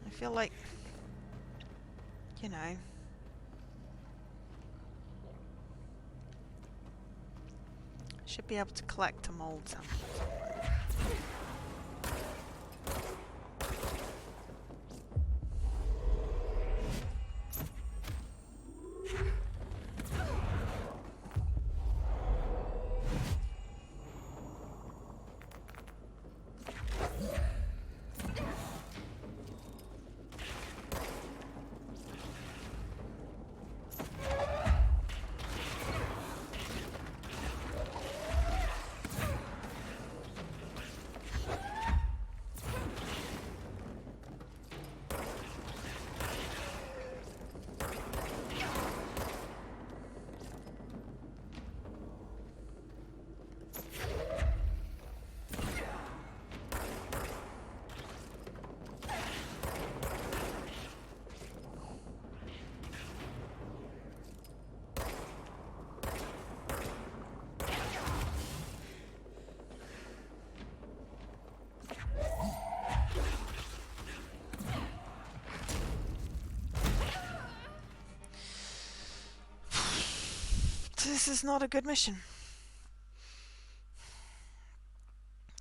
I feel like, you know, should be able to collect a mold sample somewhere. This is not a good mission.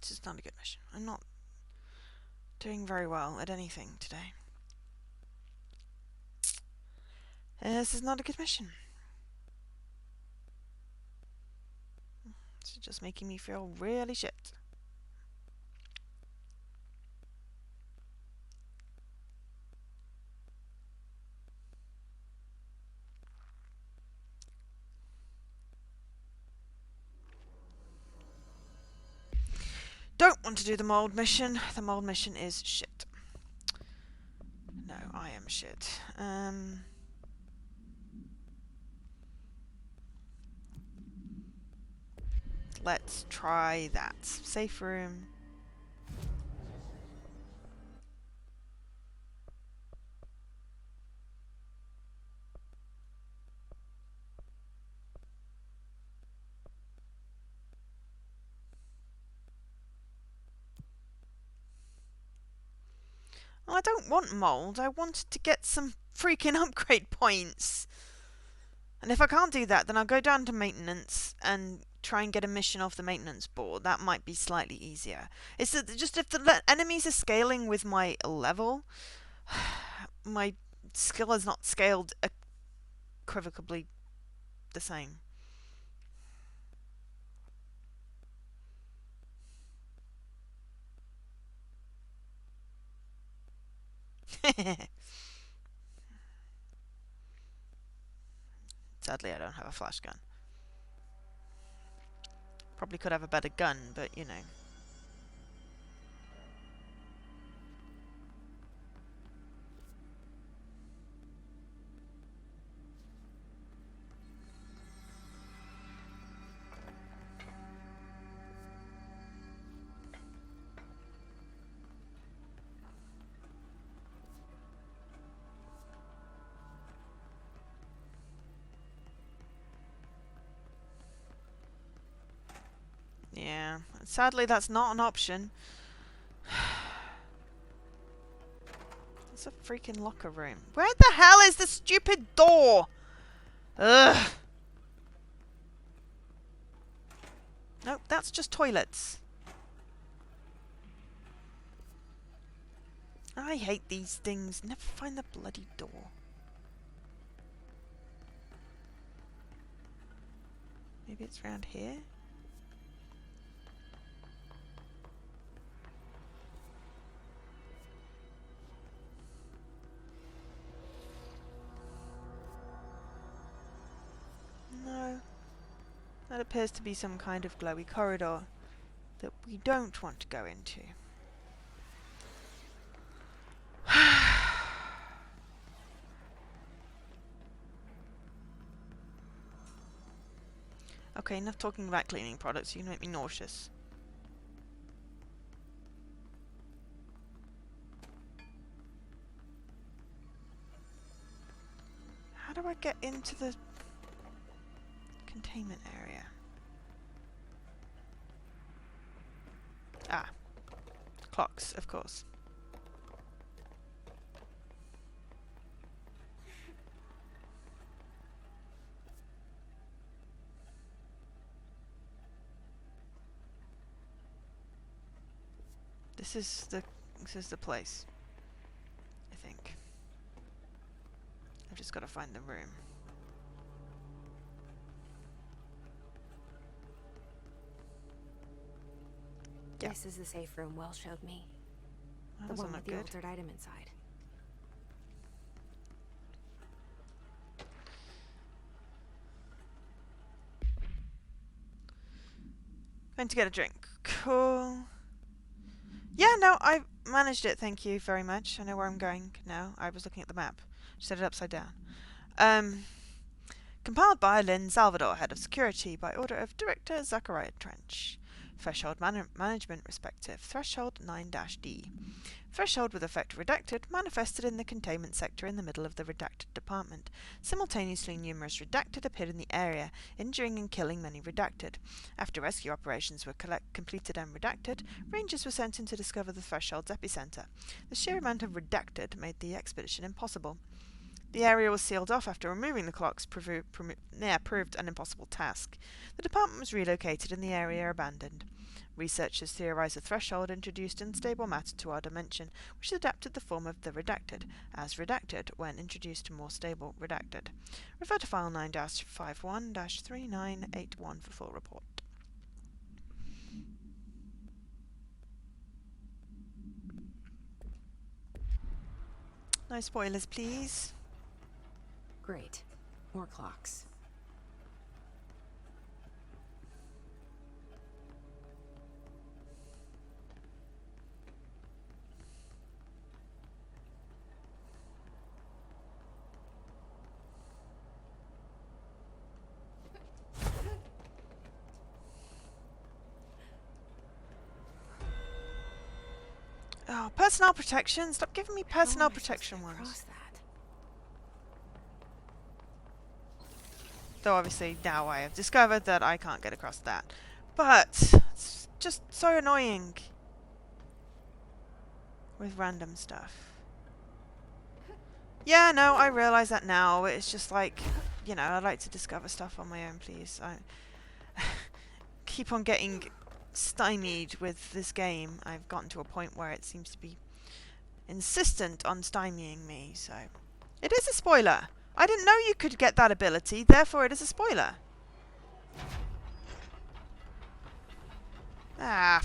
This is not a good mission. I'm not doing very well at anything today. This is not a good mission. This is just making me feel really shit. Don't want to do the mold mission. The mold mission is shit. No, I am shit. Let's try that. Safe room. Well, I don't want mold. I wanted to get some freaking upgrade points. And if I can't do that, then I'll go down to maintenance and try and get a mission off the maintenance board. That might be slightly easier. It's just if the enemies are scaling with my level, my skill is not scaled equivocably the same. Sadly, I don't have a flash gun. Probably could have a better gun, but you know. Sadly, that's not an option. It's a freaking locker room. Where the hell is the stupid door? Ugh. Nope, that's just toilets. I hate these things. Never find the bloody door. Maybe it's around here? No. That appears to be some kind of glowy corridor that we don't want to go into. Okay, enough talking about cleaning products. You can make me nauseous. How do I get into the containment area? Ah. Clocks, of course. This is the place. I think. I've just got to find the room. Yeah. This is the safe room Will showed me. That The doesn't one look with the good. altered item inside. Going to get a drink. Cool. Yeah, no, I managed it. Thank you very much. I know where I'm going now. I was looking at the map. Just set it upside down. Compiled by Lynn Salvador, Head of Security, by order of Director Zachariah Trench. Threshold Management Respective. Threshold 9-D. Threshold with effect redacted, manifested in the containment sector in the middle of the redacted department. Simultaneously, numerous redacted appeared in the area, injuring and killing many redacted. After rescue operations were completed and redacted, rangers were sent in to discover the threshold's epicenter. The sheer amount of redacted made the expedition impossible. The area was sealed off after removing the clocks proved an impossible task. The department was relocated and the area abandoned. Researchers theorized the threshold introduced unstable matter to our dimension, which adapted the form of the redacted, as redacted, when introduced to more stable redacted. Refer to file 9-51-3981 for full report. No spoilers, please. Great. More clocks. Oh, personnel protection. Stop giving me personnel How am I supposed to protection get ones. across that? Though obviously now I have discovered that I can't get across that. But it's just so annoying with random stuff. Yeah, no, I realise that now. It's just like, you know, I like to discover stuff on my own, please. I keep on getting stymied with this game. I've gotten to a point where it seems to be insistent on stymieing me, so... It is a spoiler! I didn't know you could get that ability, therefore it is a spoiler. Ah,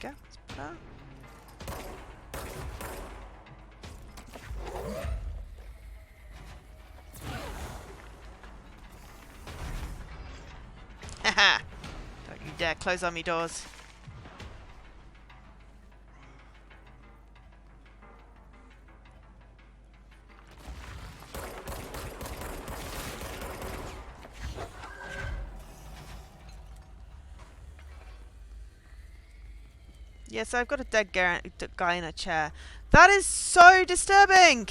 go. Let's put on. Haha! Don't you dare close on me doors. Yes, I've got a dead guy in a chair. That is so disturbing!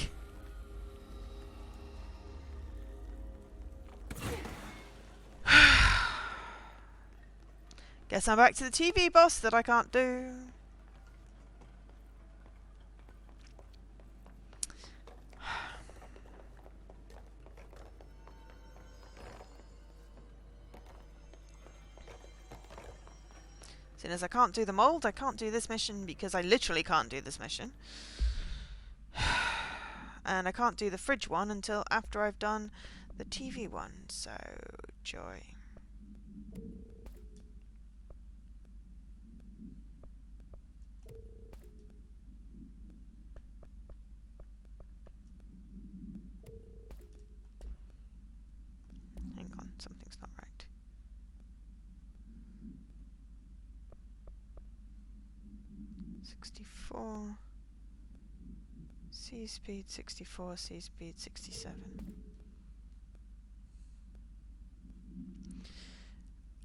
Guess I'm back to the TV boss that I can't do. Seeing as I can't do the mold, I can't do this mission because I literally can't do this mission. And I can't do the fridge one until after I've done the TV one, so joy. Hang on, something's not right. C speed 64, C speed 67.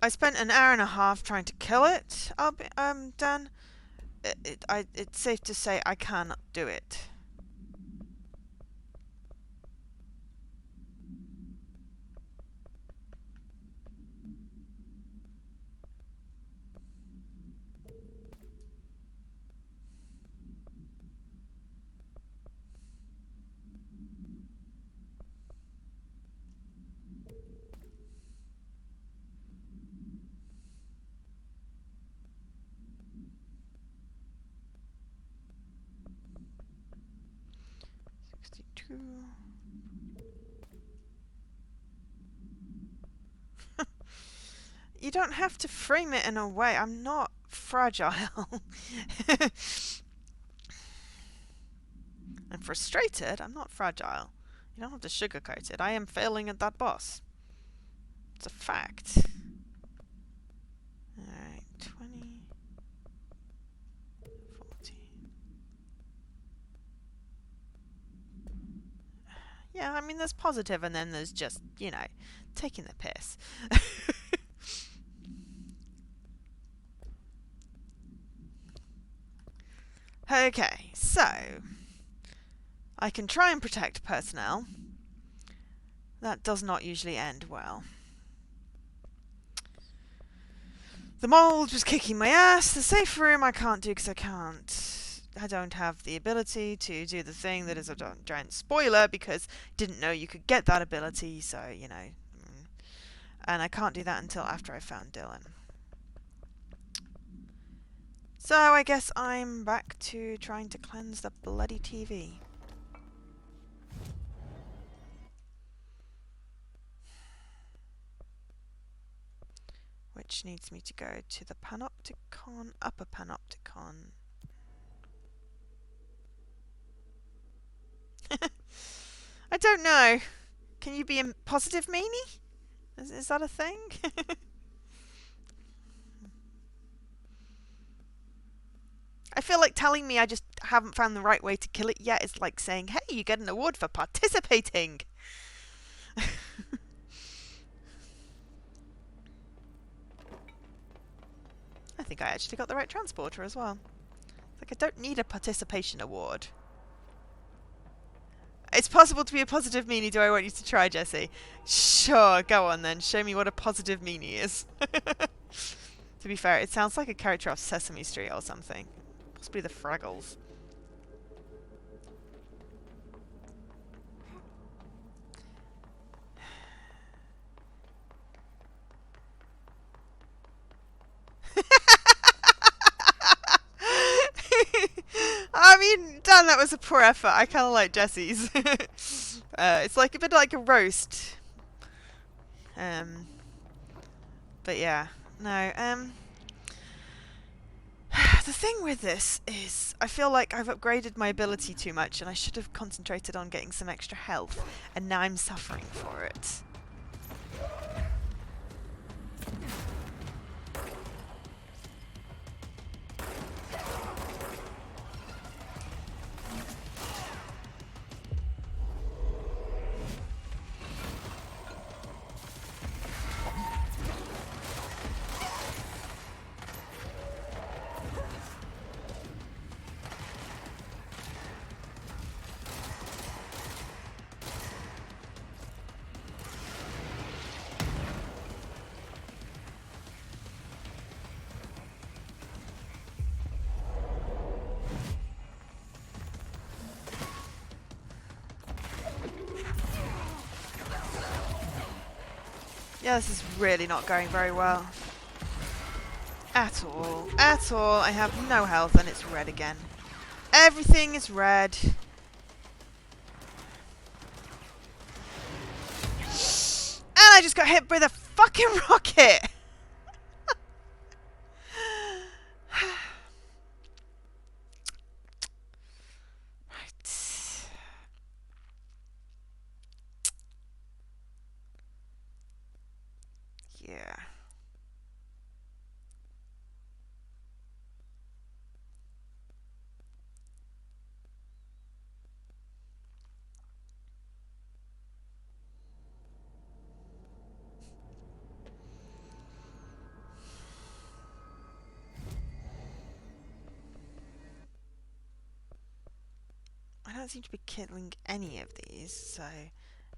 I spent an hour and a half trying to kill it, Dan. It's safe to say I cannot do it. You don't have to frame it in a way. I'm not fragile. I'm frustrated. I'm not fragile. You don't have to sugarcoat it. I am failing at that boss. It's a fact. Alright, 20, 40. Yeah, I mean, there's positive and then there's just, you know, taking the piss. Okay, so I can try and protect personnel. That does not usually end well. The mold was kicking my ass. The safe room I can't do because I don't have the ability to do the thing that is a giant spoiler because I didn't know you could get that ability, so, you know. And I can't do that until after I found Dylan. So I guess I'm back to trying to cleanse the bloody TV. Which needs me to go to the panopticon, upper panopticon. I don't know. Can you be a positive meanie? Is that a thing? I feel like telling me I just haven't found the right way to kill it yet is like saying, hey, you get an award for participating. I think I actually got the right transporter as well. Like, I don't need a participation award. It's possible to be a positive meanie. Do I want you to try, Jesse? Sure, go on then. Show me what a positive meanie is. To be fair, it sounds like a character off Sesame Street or something. Possibly the Fraggles. I mean, Dan, that was a poor effort. I kind of like Jesse's. It's like a bit like a roast. But yeah, no. The thing with this is, I feel like I've upgraded my ability too much, and I should have concentrated on getting some extra health, and now I'm suffering for it. Yeah, this is really not going very well. At all. At all. I have no health and it's red again. Everything is red. And I just got hit by the fucking rocket! Right. Yeah. I don't seem to be killing any of these, so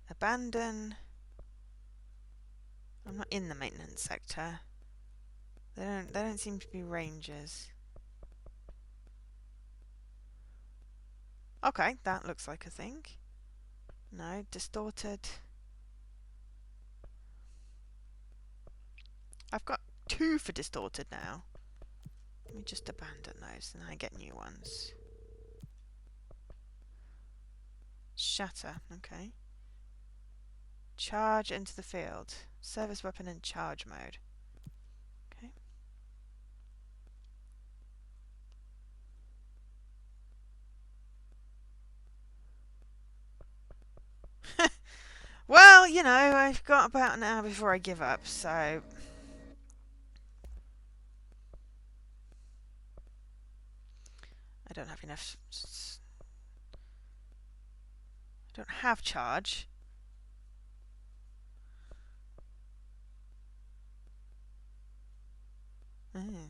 abandon. I'm not in the maintenance sector. They don't seem to be rangers. Okay, that looks like a thing. No, distorted. I've got 2 for distorted now. Let me just abandon those and I get new ones. Shatter, okay. Charge into the field. Service weapon in charge mode. Okay. Well, you know, I've got about an hour before I give up, so I don't have enough. I don't have charge. Mm.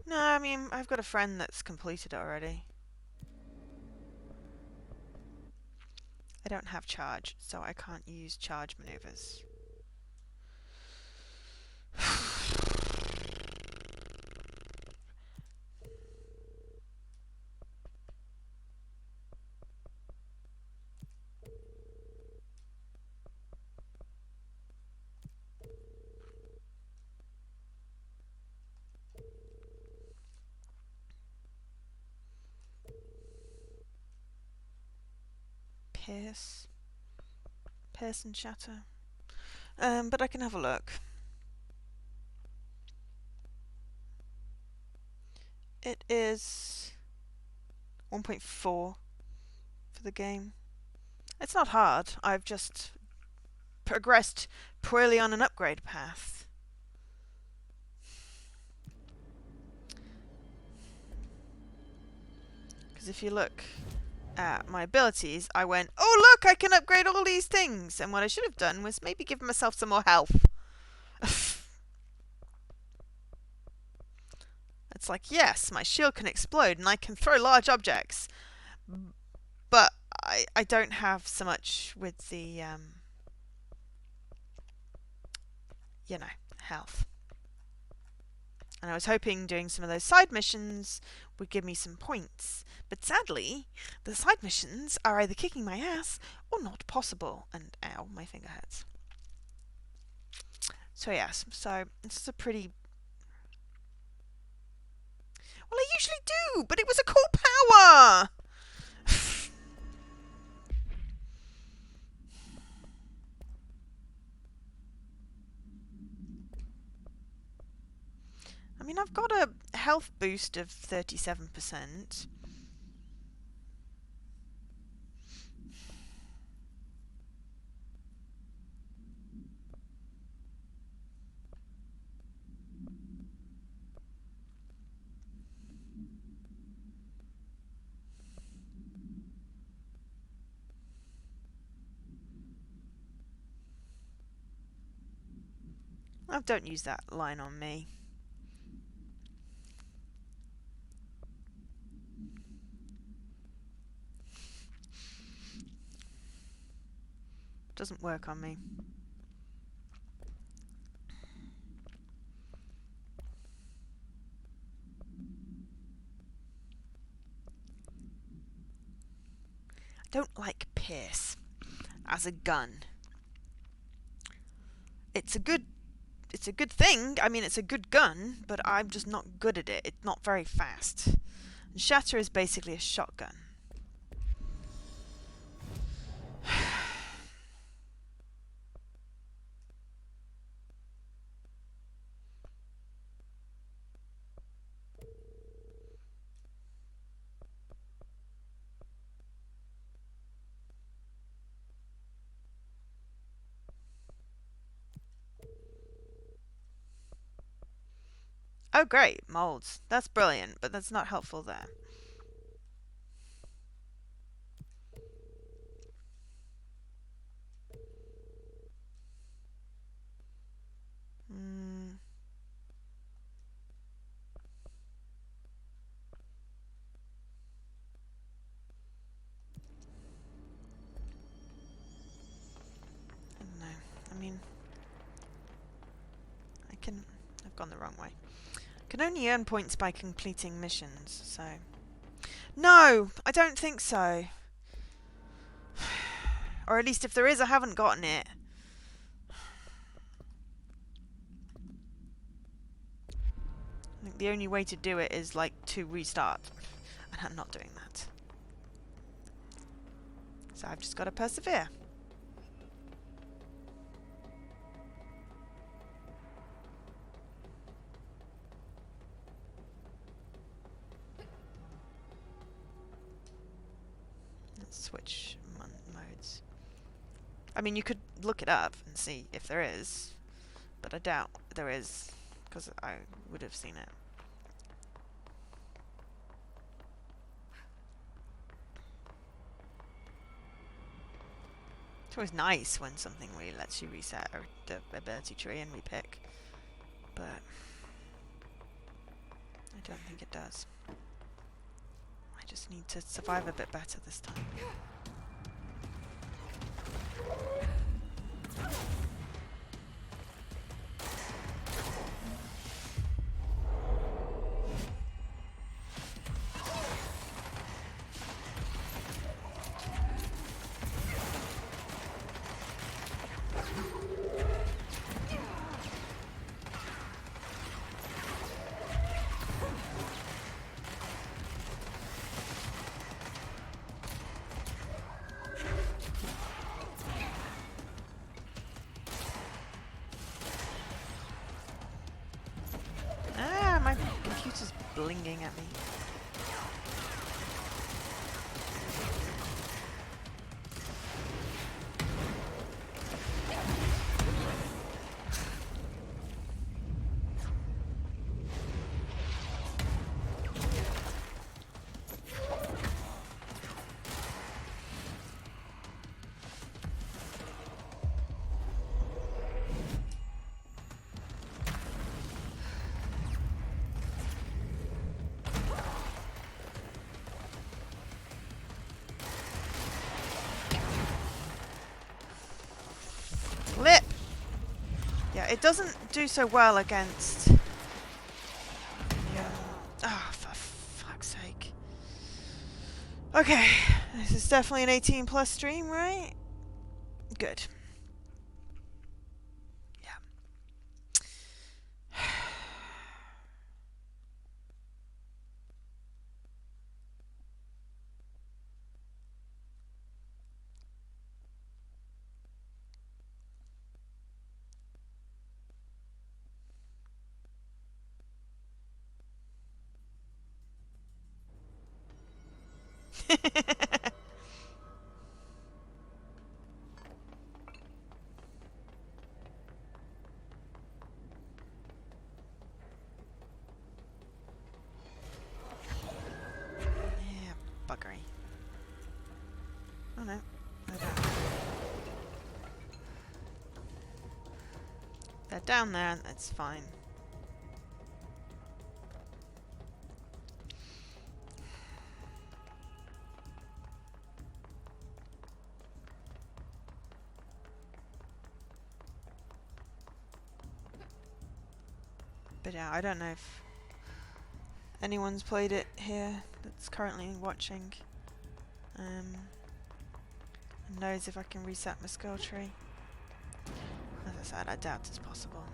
No, I mean, I've got a friend that's completed it already. I don't have charge, so I can't use charge maneuvers. Pierce and shatter. But I can have a look. It is 1.4 for the game. It's not hard. I've just progressed poorly on an upgrade path. Because if you look at my abilities, I went, oh look, I can upgrade all these things. And what I should have done was maybe give myself some more health. It's like, yes, my shield can explode and I can throw large objects. But I don't have so much with the, you know, health. And I was hoping doing some of those side missions would give me some points. But sadly, the side missions are either kicking my ass or not possible. And ow, my finger hurts. So yes, so this is a pretty... Well, I usually do, but it was a cool power! I mean, I've got a health boost of 37%. Oh, don't use that line on me. Doesn't work on me. don't like Pierce as a gun. It's a good thing. I mean, it's a good gun, but I'm just not good at it. It's not very fast. And Shatter is basically a shotgun. Oh great, molds. That's brilliant, but that's not helpful there. I don't know. I mean, I've gone the wrong way. Can only earn points by completing missions, so... No! I don't think so. Or at least if there is, I haven't gotten it. I think the only way to do it is, like, to restart. And I'm not doing that. So I've just got to persevere. Let's switch modes. I mean, you could look it up and see if there is, but I doubt there is, because I would have seen it. It's always nice when something really lets you reset the ability tree and repick, but I don't think it does. I just need to survive a bit better this time. My computer's blinging at me. Lip! Yeah, it doesn't do so well against... Yeah. Ah, oh, for fuck's sake. Okay, this is definitely an 18 plus stream, right? Good. Yeah, buggery. Oh no, they're down. They're down there, that's fine. But yeah, I don't know if anyone's played it here that's currently watching. And knows if I can reset my skill tree. As I said, I doubt it's possible.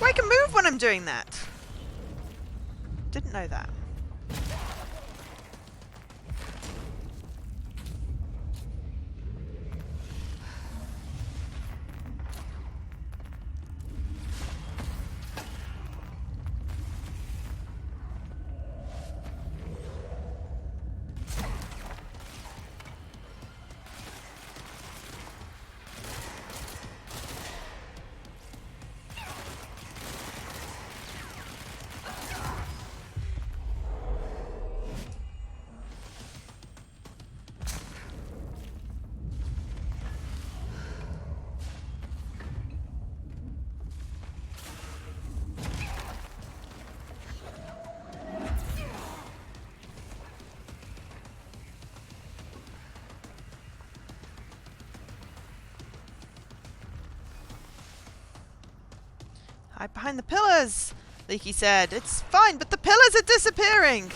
I can move when I'm doing that. Didn't know that. Hide behind the pillars, Leaky said. It's fine, but the pillars are disappearing.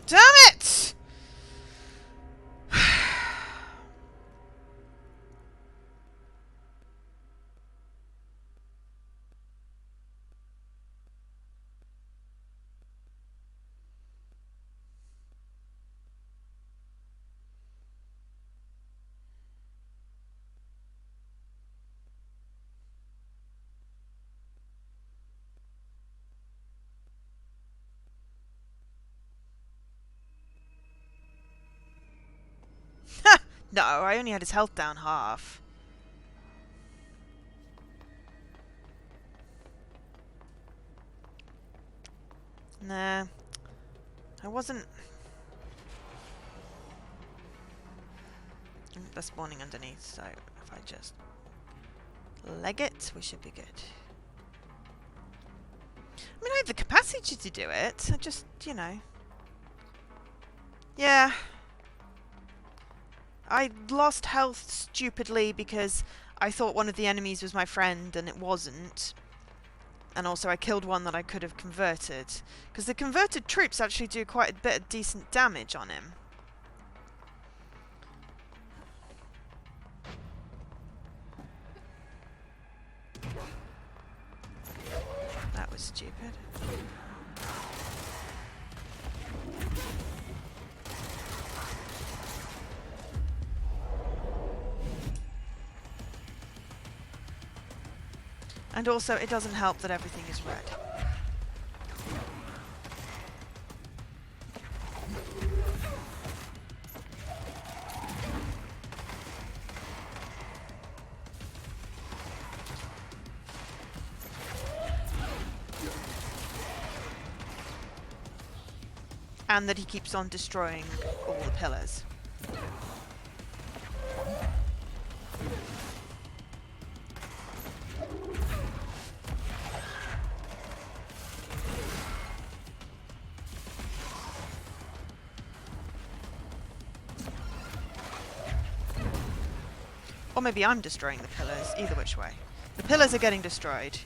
Damn it! No, I only had his health down half. Nah. I wasn't... They're spawning underneath, so if I just leg it. We should be good. I mean, I have the capacity to do it. I just, you know. Yeah. I lost health stupidly because I thought one of the enemies was my friend and it wasn't. And also I killed one that I could have converted. Because the converted troops actually do quite a bit of decent damage on him. That was stupid. And also, it doesn't help that everything is red. And that he keeps on destroying all the pillars. Or maybe I'm destroying the pillars, either which way. The pillars are getting destroyed.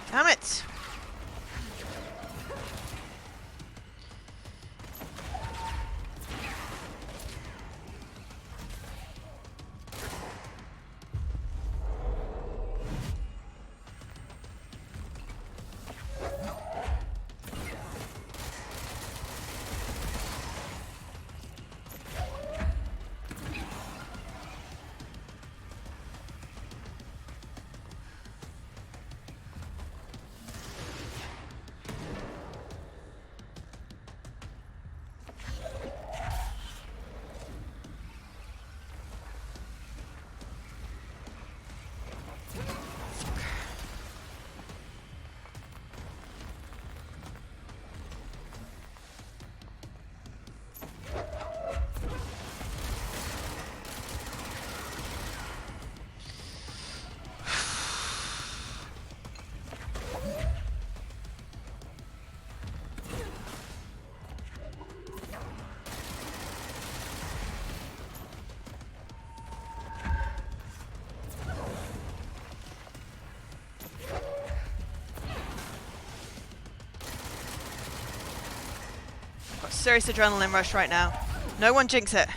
Damn it! Got a serious adrenaline rush right now. No one jinx it.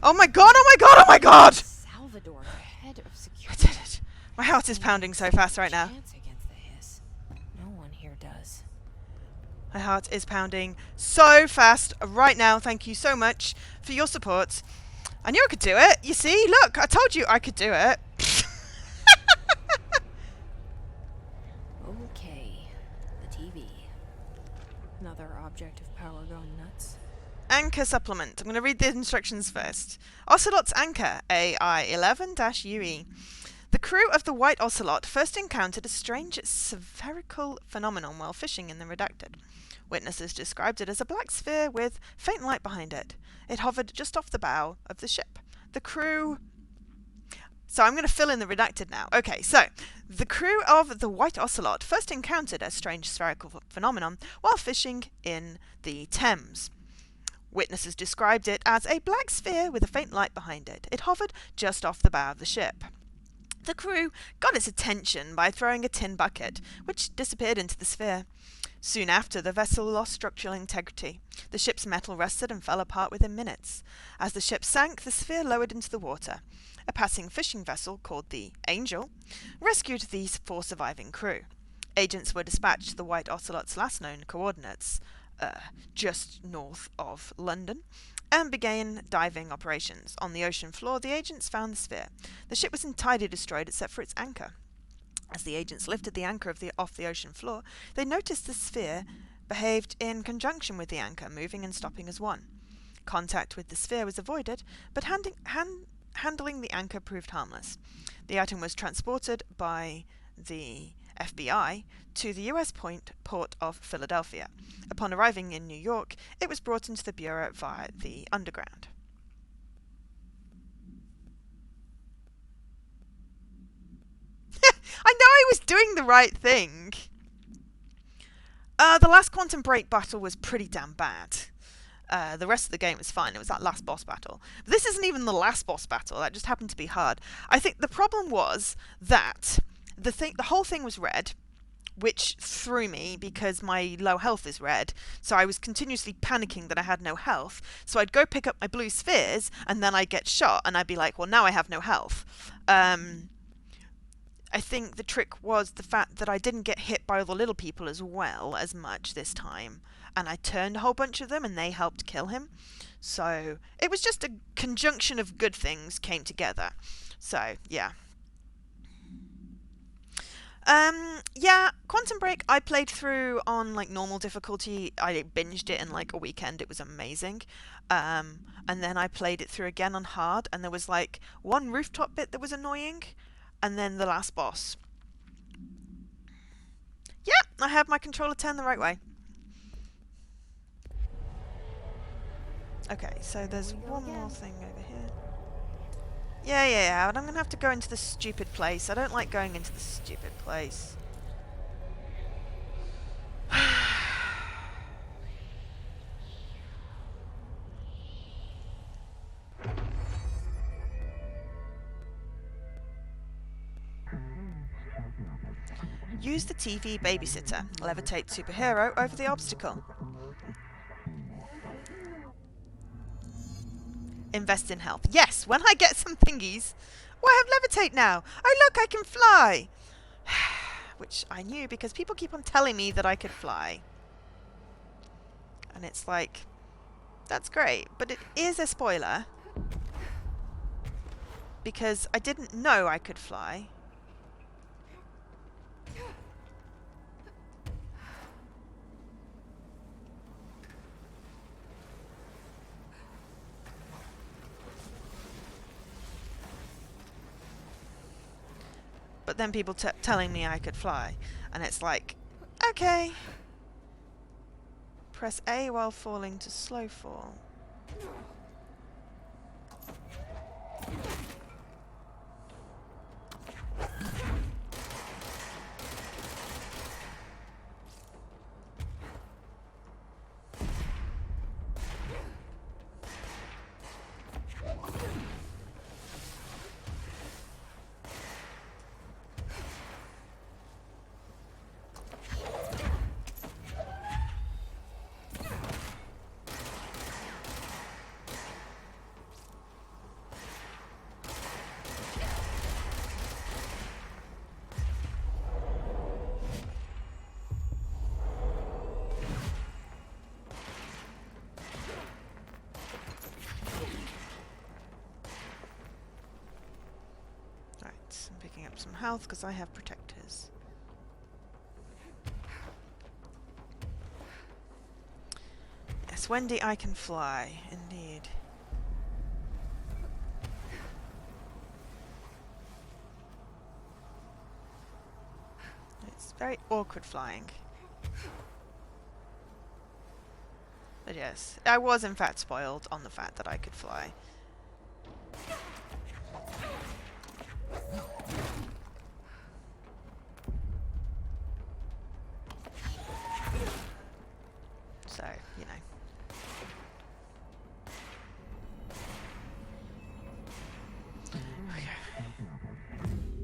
Oh my god, oh my god, oh my god! Salvador, head of I security. did it. My heart is pounding so fast right now. Chance against the hiss. No one here does. My heart is pounding so fast right now. Thank you so much for your support. I knew I could do it. You see, look, I told you I could do it. Okay, the TV. Another object of power going nuts. Anchor supplement. I'm going to read the instructions first. Ocelot's anchor, AI11-UE. The crew of the White Ocelot first encountered a strange spherical phenomenon while fishing in the Redacted. Witnesses described it as a black sphere with faint light behind it. It hovered just off the bow of the ship. The crew... So I'm going to fill in the Redacted now. Okay, so the crew of the White Ocelot first encountered a strange spherical phenomenon while fishing in the Thames. Witnesses described it as a black sphere with a faint light behind it. It hovered just off the bow of the ship. The crew got its attention by throwing a tin bucket, which disappeared into the sphere. Soon after, the vessel lost structural integrity. The ship's metal rusted and fell apart within minutes. As the ship sank, the sphere lowered into the water. A passing fishing vessel, called the Angel, rescued these 4 surviving crew. Agents were dispatched to the White Ocelot's last known coordinates, just north of London, and began diving operations. On the ocean floor, the agents found the sphere. The ship was entirely destroyed except for its anchor. As the agents lifted the anchor off the ocean floor, they noticed the sphere behaved in conjunction with the anchor, moving and stopping as one. Contact with the sphere was avoided, but handling the anchor proved harmless. The item was transported by the FBI to the U.S. port of Philadelphia. Upon arriving in New York, it was brought into the Bureau via the Underground. I know I was doing the right thing. The last Quantum Break battle was pretty damn bad. The rest of the game was fine. It was that last boss battle. But this isn't even the last boss battle. That just happened to be hard. I think the problem was that the whole thing was red, which threw me because my low health is red. So I was continuously panicking that I had no health. So I'd go pick up my blue spheres, and then I'd get shot, and I'd be like, well, now I have no health. I think the trick was the fact that I didn't get hit by all the little people as much this time. And I turned a whole bunch of them and they helped kill him. So it was just a conjunction of good things came together. So, yeah. Yeah, Quantum Break I played through on like normal difficulty. I binged it in like a weekend. It was amazing. And then I played it through again on hard, and there was like one rooftop bit that was annoying. And then the last boss. Yeah, I have my controller turned the right way. Okay, so there's one more thing over here. Yeah, but I'm going to have to go into this stupid place. I don't like going into this stupid place. Use the TV babysitter. Levitate superhero over the obstacle. Invest in health. Yes, when I get some thingies. Oh, I have levitate now. Oh, look, I can fly. Which I knew because people keep on telling me that I could fly. And it's like, that's great. But it is a spoiler. Because I didn't know I could fly. But then people telling me I could fly. And it's like, okay. Press A while falling to slow fall. I'm picking up some health because I have protectors. Yes, Wendy, I can fly, indeed. very awkward flying. But yes, I was in fact spoiled on the fact that I could fly. So, you know.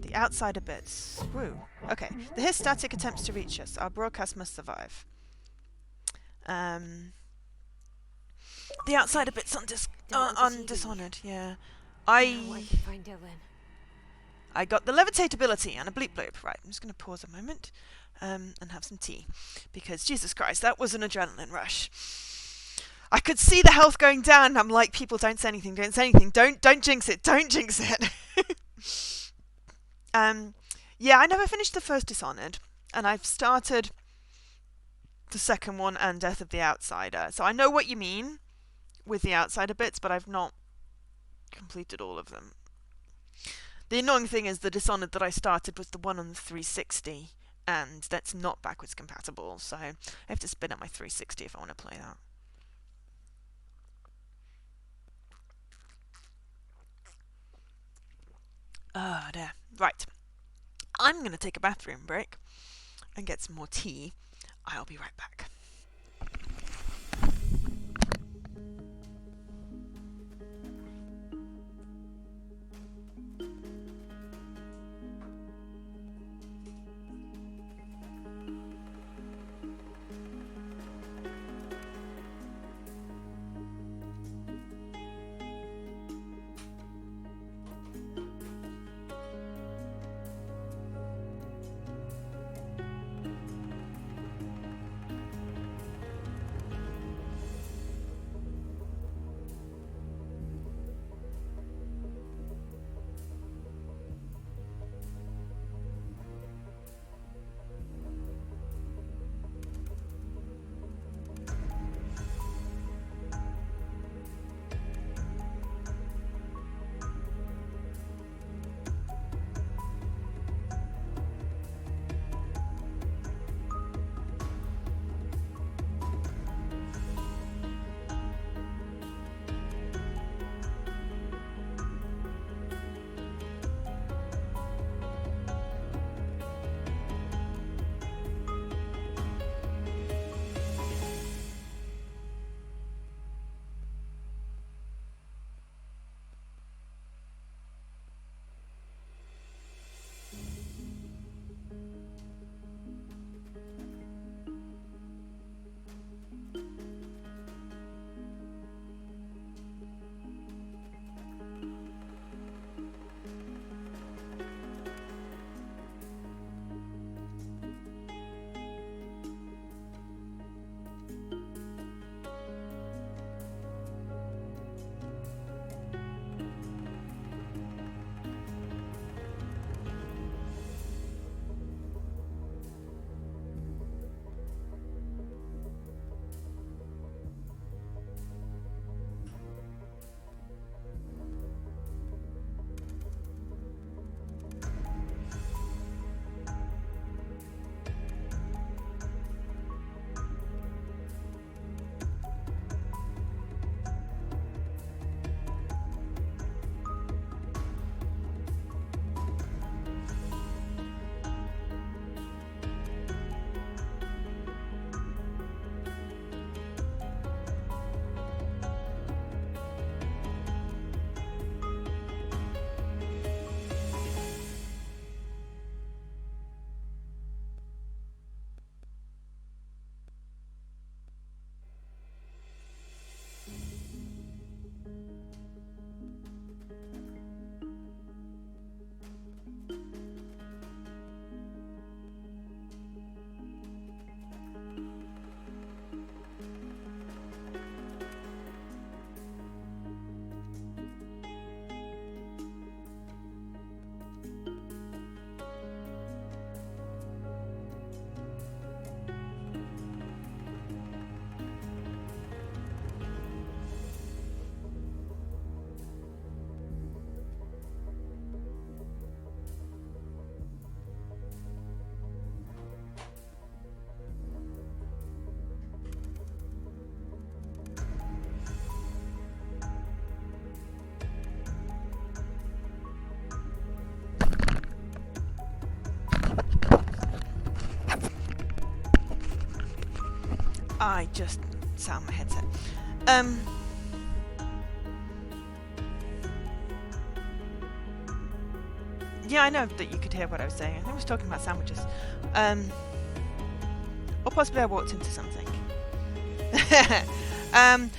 The outsider bits. Woo. Okay. The his static attempts to reach us. Our broadcast must survive. The outsider bits on Dishonored, yeah. Now I can find Dylan. I got the levitate ability and a bleep bloop. Right, I'm just going to pause a moment and have some tea. Because, Jesus Christ, that was an adrenaline rush. I could see the health going down, and I'm like, people, don't say anything, don't say anything. Don't jinx it, don't jinx it. Yeah, I never finished the first Dishonored. And I've started the second one and Death of the Outsider. So I know what you mean with the outsider bits, but I've not completed all of them. The annoying thing is the Dishonored that I started was the one on the 360, and that's not backwards compatible, so I have to spin up my 360 if I want to play that. There. Right. I'm going to take a bathroom break and get some more tea. I'll be right back. I just sat on my headset. Yeah, I know that you could hear what I was saying. I think I was talking about sandwiches. Or possibly I walked into something.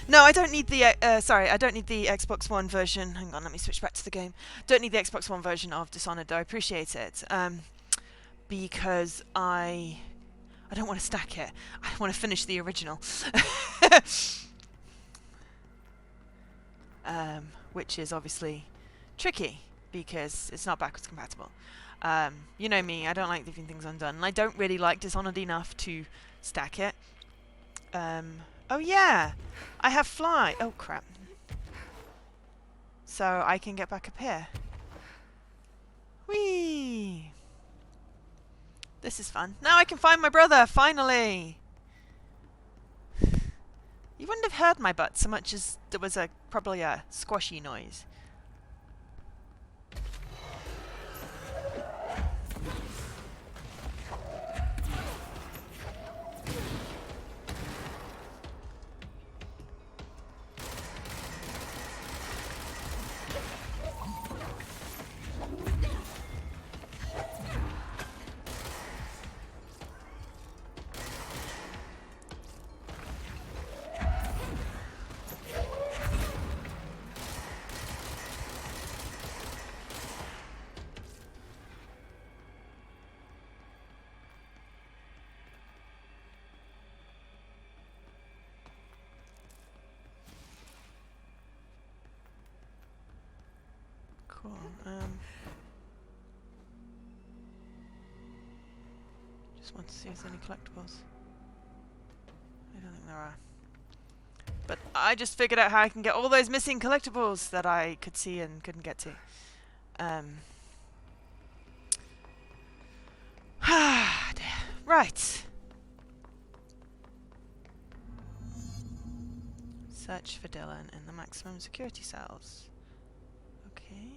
No, I don't need the, I don't need the Xbox One version. Hang on, let me switch back to the game. Don't need the Xbox One version of Dishonored, though I appreciate it. Because I don't want to stack it. I want to finish the original. Which is obviously tricky, because it's not backwards compatible. You know me, I don't like leaving things undone, and I don't really like Dishonored enough to stack it. Oh yeah! I have fly! Oh crap. So I can get back up here. Whee! This is fun. Now I can find my brother, finally! You wouldn't have heard my butt so much as there was probably a squashy noise. Cool. Just want to see if there's any collectibles. I don't think there are. But I just figured out how I can get all those missing collectibles that I could see and couldn't get to. Right. Search for Dylan in the maximum security cells. Okay.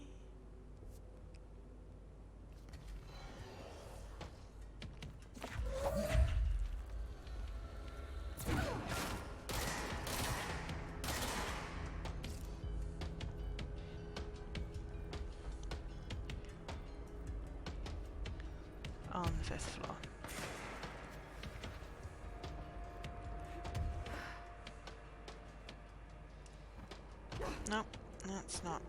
On the 5th floor. Nope, that's not.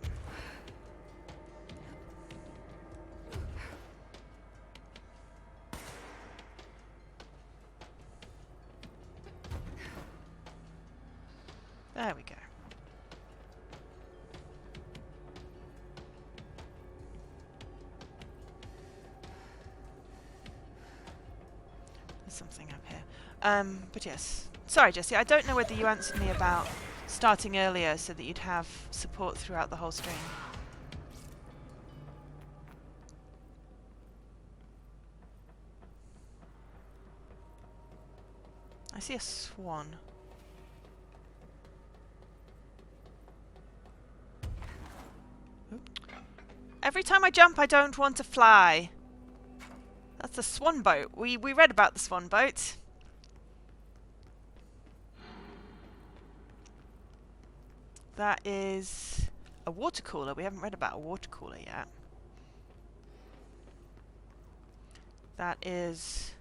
There we go. There's something up here. But yes. Sorry, Jesse, I don't know whether you answered me about starting earlier so that you'd have support throughout the whole stream. I see a swan. Oop. Every time I jump, I don't want to fly. That's the swan boat. We read about the swan boat. That is a water cooler. We haven't read about a water cooler yet. That is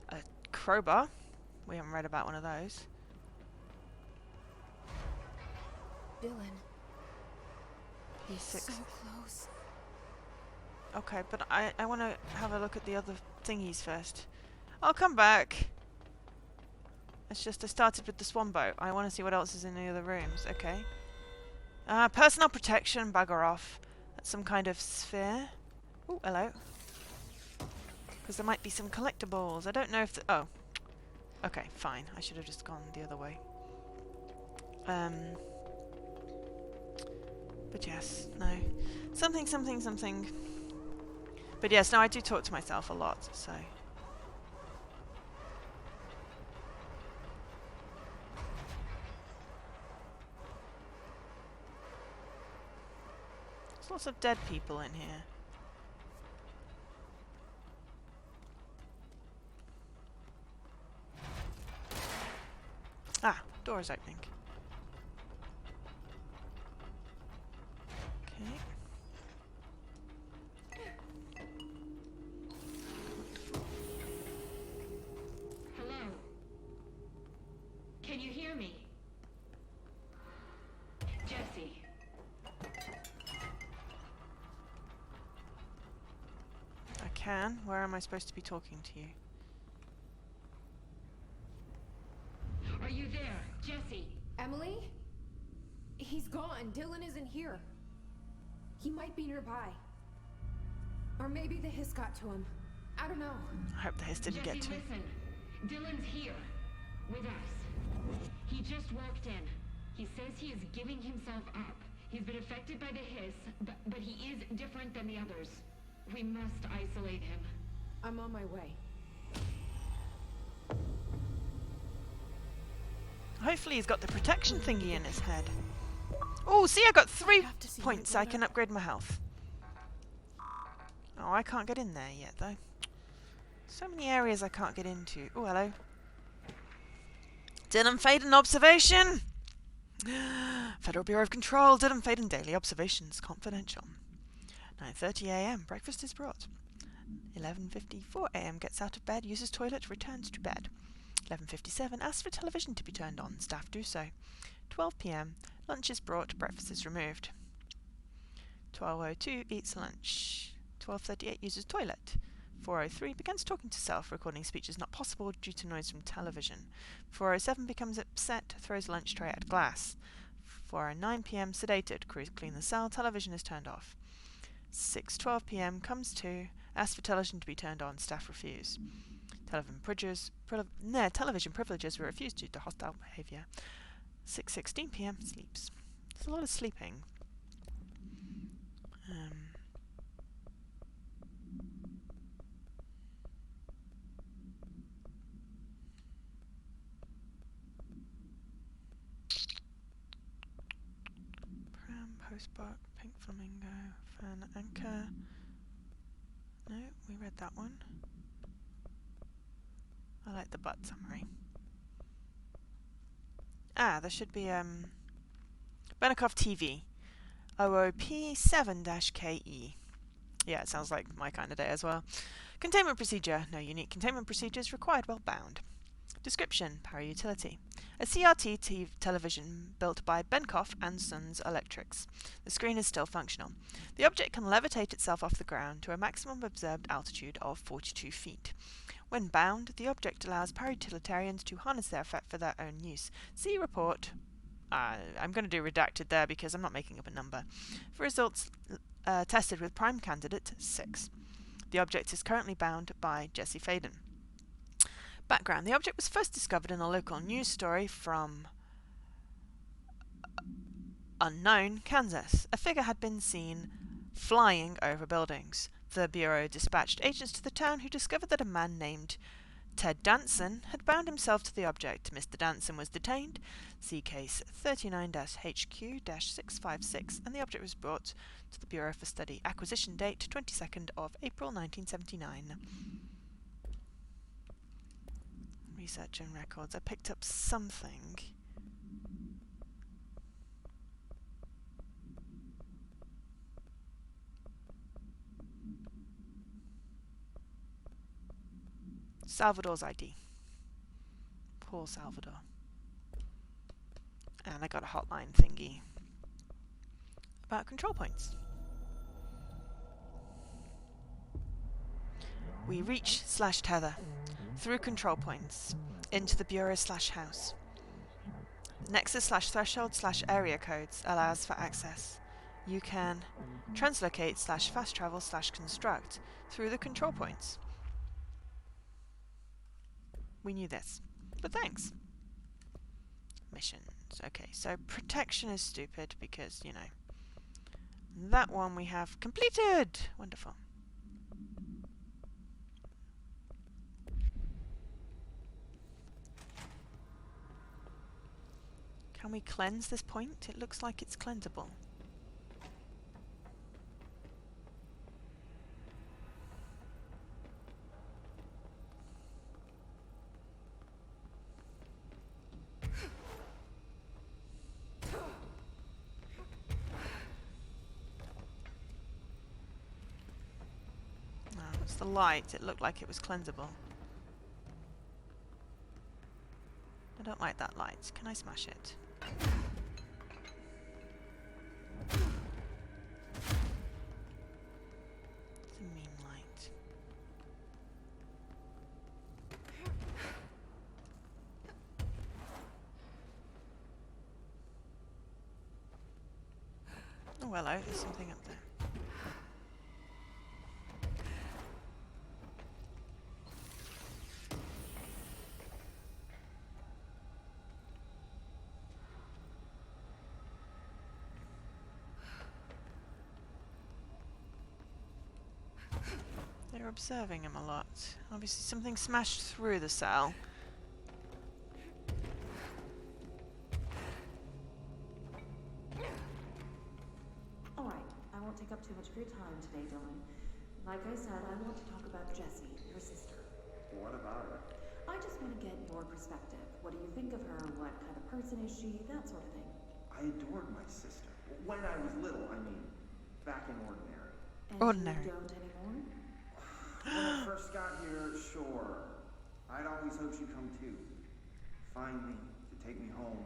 a crowbar. We haven't read about one of those. Dylan. He's 6. So close. Okay, but I want to have a look at the other thingies first. I'll come back. It's just I started with the swan boat. I want to see what else is in the other rooms. Okay. Personal protection. Bugger off. That's some kind of sphere. Oh, hello. Because there might be some collectibles. I don't know if the... Oh. Okay, fine. I should have just gone the other way. But yes, no. Something, something, something. But yes, no, I do talk to myself a lot, so... There's lots of dead people in here. Ah, door is opening. Okay. Hello? Can you hear me? Jesse. I can. Where am I supposed to be talking to you? Are you there? Jesse? Emily? He's gone. Dylan isn't here. He might be nearby. Or maybe the hiss got to him. I don't know. I hope the hiss didn't Jesse, get to him. listen. Dylan's here. With us. He just walked in. He says he is giving himself up. He's been affected by the hiss, but he is different than the others. We must isolate him. I'm on my way. Hopefully he's got the protection thingy in his head. Oh, see, I got 3 have to see points. it, I can upgrade my health. Oh, I can't get in there yet, though. So many areas I can't get into. Oh, hello. Dylan Faden observation! Federal Bureau of Control, Dylan Faden daily observations, confidential. 9:30 a.m. Breakfast is brought. 11:54 a.m. Gets out of bed, uses toilet, returns to bed. 11:57 asks for television to be turned on. Staff do so. 12 p.m. Lunch is brought, breakfast is removed. 12:02 eats lunch. 12:38 uses toilet. 4:03 begins talking to self. Recording speech is not possible due to noise from television. 4:07 becomes upset, throws lunch tray at glass. 4:09 p.m. sedated. Crews clean the cell. Television is turned off. 6:12 p.m. comes to. Asks for television to be turned on. Staff refuse. Television privileges were refused due to hostile behaviour. 6:16 p.m. sleeps. There's a lot of sleeping. Pram, postbox, pink flamingo, fan anchor. No, we read that one. I like the butt summary. Ah, there should be Benikoff TV. OOP7-KE. Yeah, it sounds like my kind of day as well. Containment procedure. No unique containment procedures required while bound. Description. Power utility. A CRT television built by Benkoff and Sons Electrics. The screen is still functional. The object can levitate itself off the ground to a maximum observed altitude of 42 feet. When bound, the object allows para-utilitarians to harness their effect for their own use. See report. I'm going to do redacted there because I'm not making up a number. For results tested with prime candidate 6. The object is currently bound by Jesse Faden. Background. The object was first discovered in a local news story from unknown Kansas. A figure had been seen flying over buildings. The Bureau dispatched agents to the town who discovered that a man named Ted Danson had bound himself to the object. Mr. Danson was detained. See case 39-HQ-656, and the object was brought to the Bureau for study. Acquisition date 22nd of April 1979. Research and records. I picked up something. Salvador's ID. Poor Salvador. And I got a hotline thingy about control points. We reach / tether through control points into the bureau / house. Nexus / threshold / area codes allows for access. You can translocate / fast travel / construct through the control points. We knew this, but thanks. Missions. Okay, so protection is stupid because, you know, that one we have completed. Wonderful. Can we cleanse this point? It looks like it's cleansable. the light, it looked like it was cleansable. I don't like that light. Can I smash it? It's a mean light. Oh, hello. There's something up there. They're observing him a lot. Obviously something smashed through the cell. Alright, I won't take up too much of your time today, Dylan. Like I said, I want to talk about Jessie, your sister. What about her? I just want to get your perspective. What do you think of her? What kind of person is she? That sort of thing. I adored my sister. When I was little, I mean, back in Ordinary. And Ordinary. you don't anymore? When I first got here, sure. I'd always hoped she'd come too. Find me, to take me home.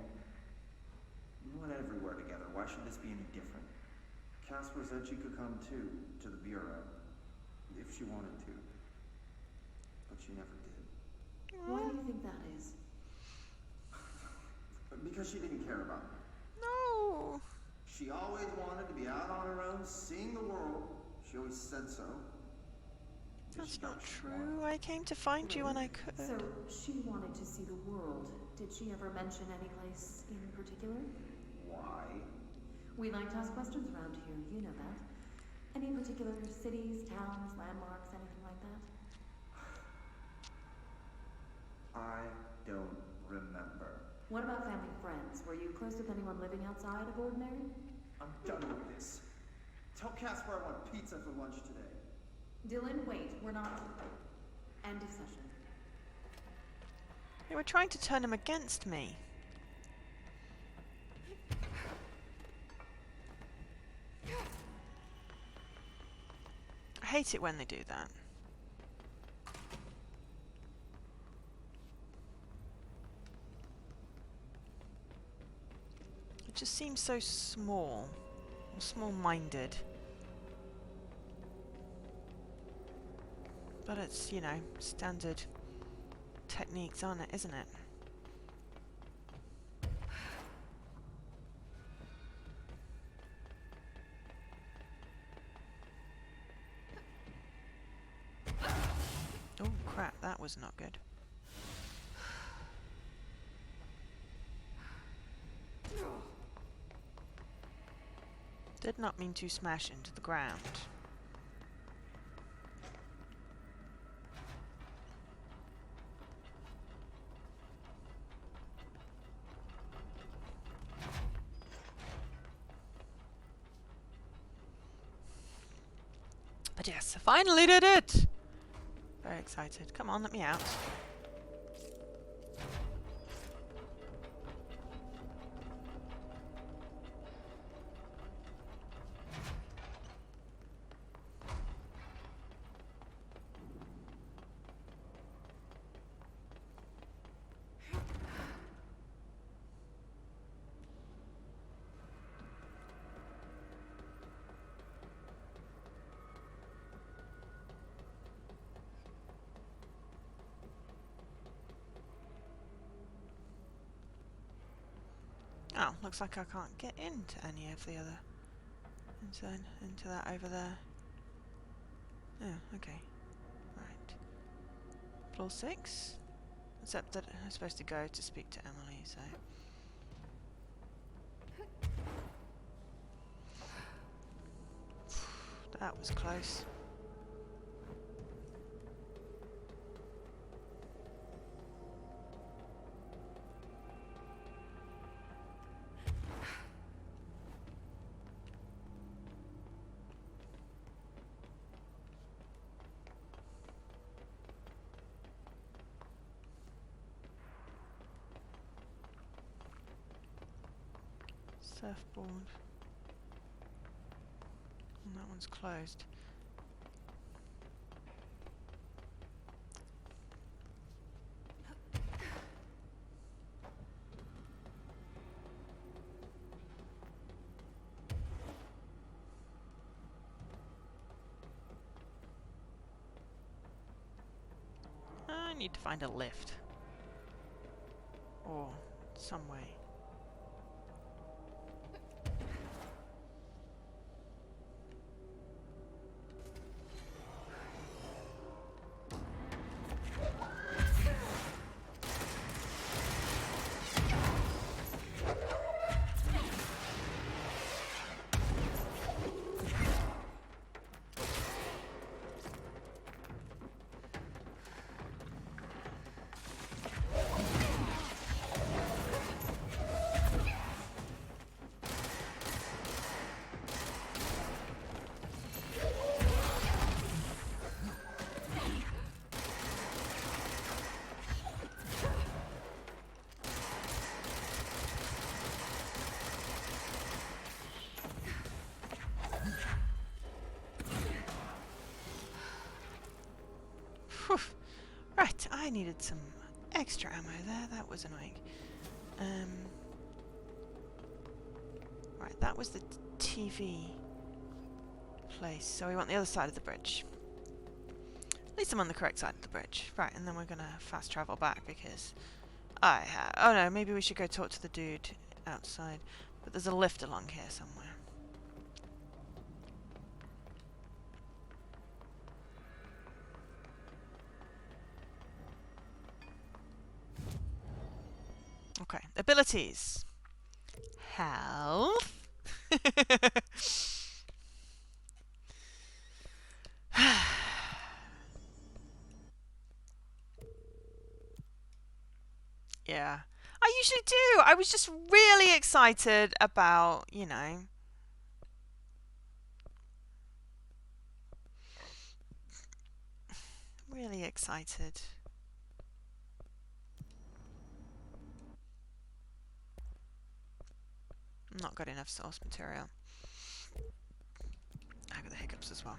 We went everywhere together. Why should this be any different? Casper said she could come too, to the Bureau. If she wanted to. But she never did. Why do you think that is? Because she didn't care about me. No! She always wanted to be out on her own, seeing the world. She always said so. That's not true. I came to find you when I could. So, she wanted to see the world. Did she ever mention any place in particular? Why? We like to ask questions around here, you know that. Any particular cities, towns, landmarks, anything like that? I don't remember. What about family and friends? Were you close with anyone living outside of Ordinary? I'm done with this. Tell Casper I want pizza for lunch today. Dylan, wait, we're not... End of session. They were trying to turn him against me. I hate it when they do that. It just seems so small, or small-minded. But it's, you know, standard techniques on it, isn't it? Oh crap, that was not good. Did not mean to smash into the ground. But yes, I finally did it! Very excited. Come on, let me out. Oh, looks like I can't get into any of the other... into that over there. Oh, okay. Right. Floor 6? Except that I'm supposed to go to speak to Emily, so... That was close. Surfboard. And that one's closed. need to find a lift. Or some way. Phew. Right, I needed some extra ammo there. That was annoying. Right, that was the TV place. So we want the other side of the bridge. At least I'm on the correct side of the bridge. Right, and then we're gonna fast travel back because I have... Oh no, maybe we should go talk to the dude outside. But there's a lift along here somewhere. Okay, abilities. Health. Yeah. I usually do. I was just really excited about, you know. Really excited. Not got enough source material. I got the hiccups as well.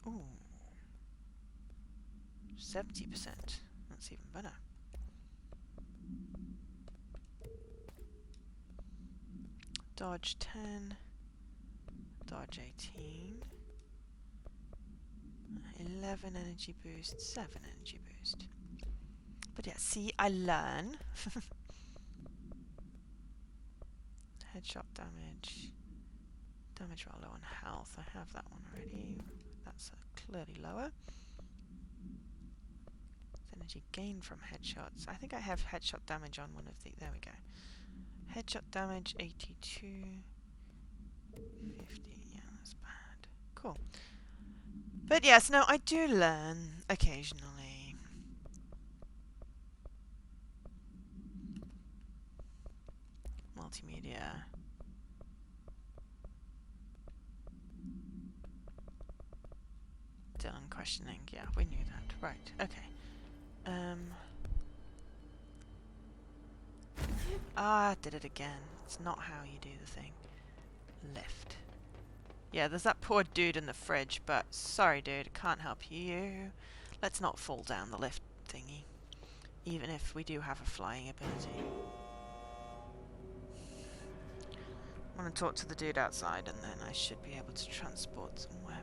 Ooh. 70%. That's even better. Dodge 10. Dodge 18. 11 energy boost. 7 energy boost. But yeah, see, I learn. Headshot damage. Damage roll low on health. I have that one already. That's clearly lower. Energy gain from headshots. I think I have headshot damage on one of the... There we go. Headshot damage 82. 50. Yeah, that's bad. Cool. But yes, no, I do learn occasionally. Multimedia. Dylan questioning. Yeah, we knew that. Right, okay. Did it again. It's not how you do the thing. Lift. Yeah, there's that poor dude in the fridge, but sorry dude, can't help you. Let's not fall down the lift thingy. Even if we do have a flying ability. I'm gonna talk to the dude outside and then I should be able to transport somewhere.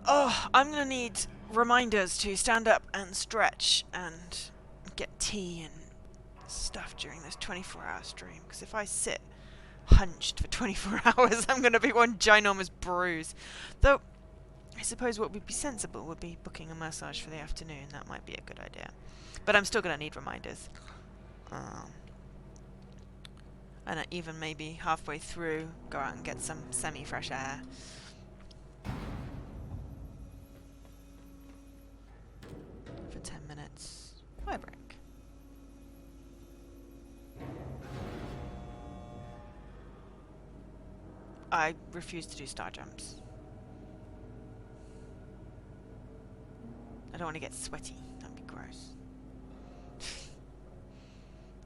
Oh, I'm gonna need reminders to stand up and stretch and get tea and stuff during this 24-hour stream, because if I sit hunched for 24 hours I'm gonna be one ginormous bruise. Though I suppose what would be sensible would be booking a massage for the afternoon. That might be a good idea, but I'm still gonna need reminders. And even maybe halfway through go out and get some semi-fresh air. For 10 minutes. Why break? I refuse to do star jumps. I don't want to get sweaty. That'd be gross.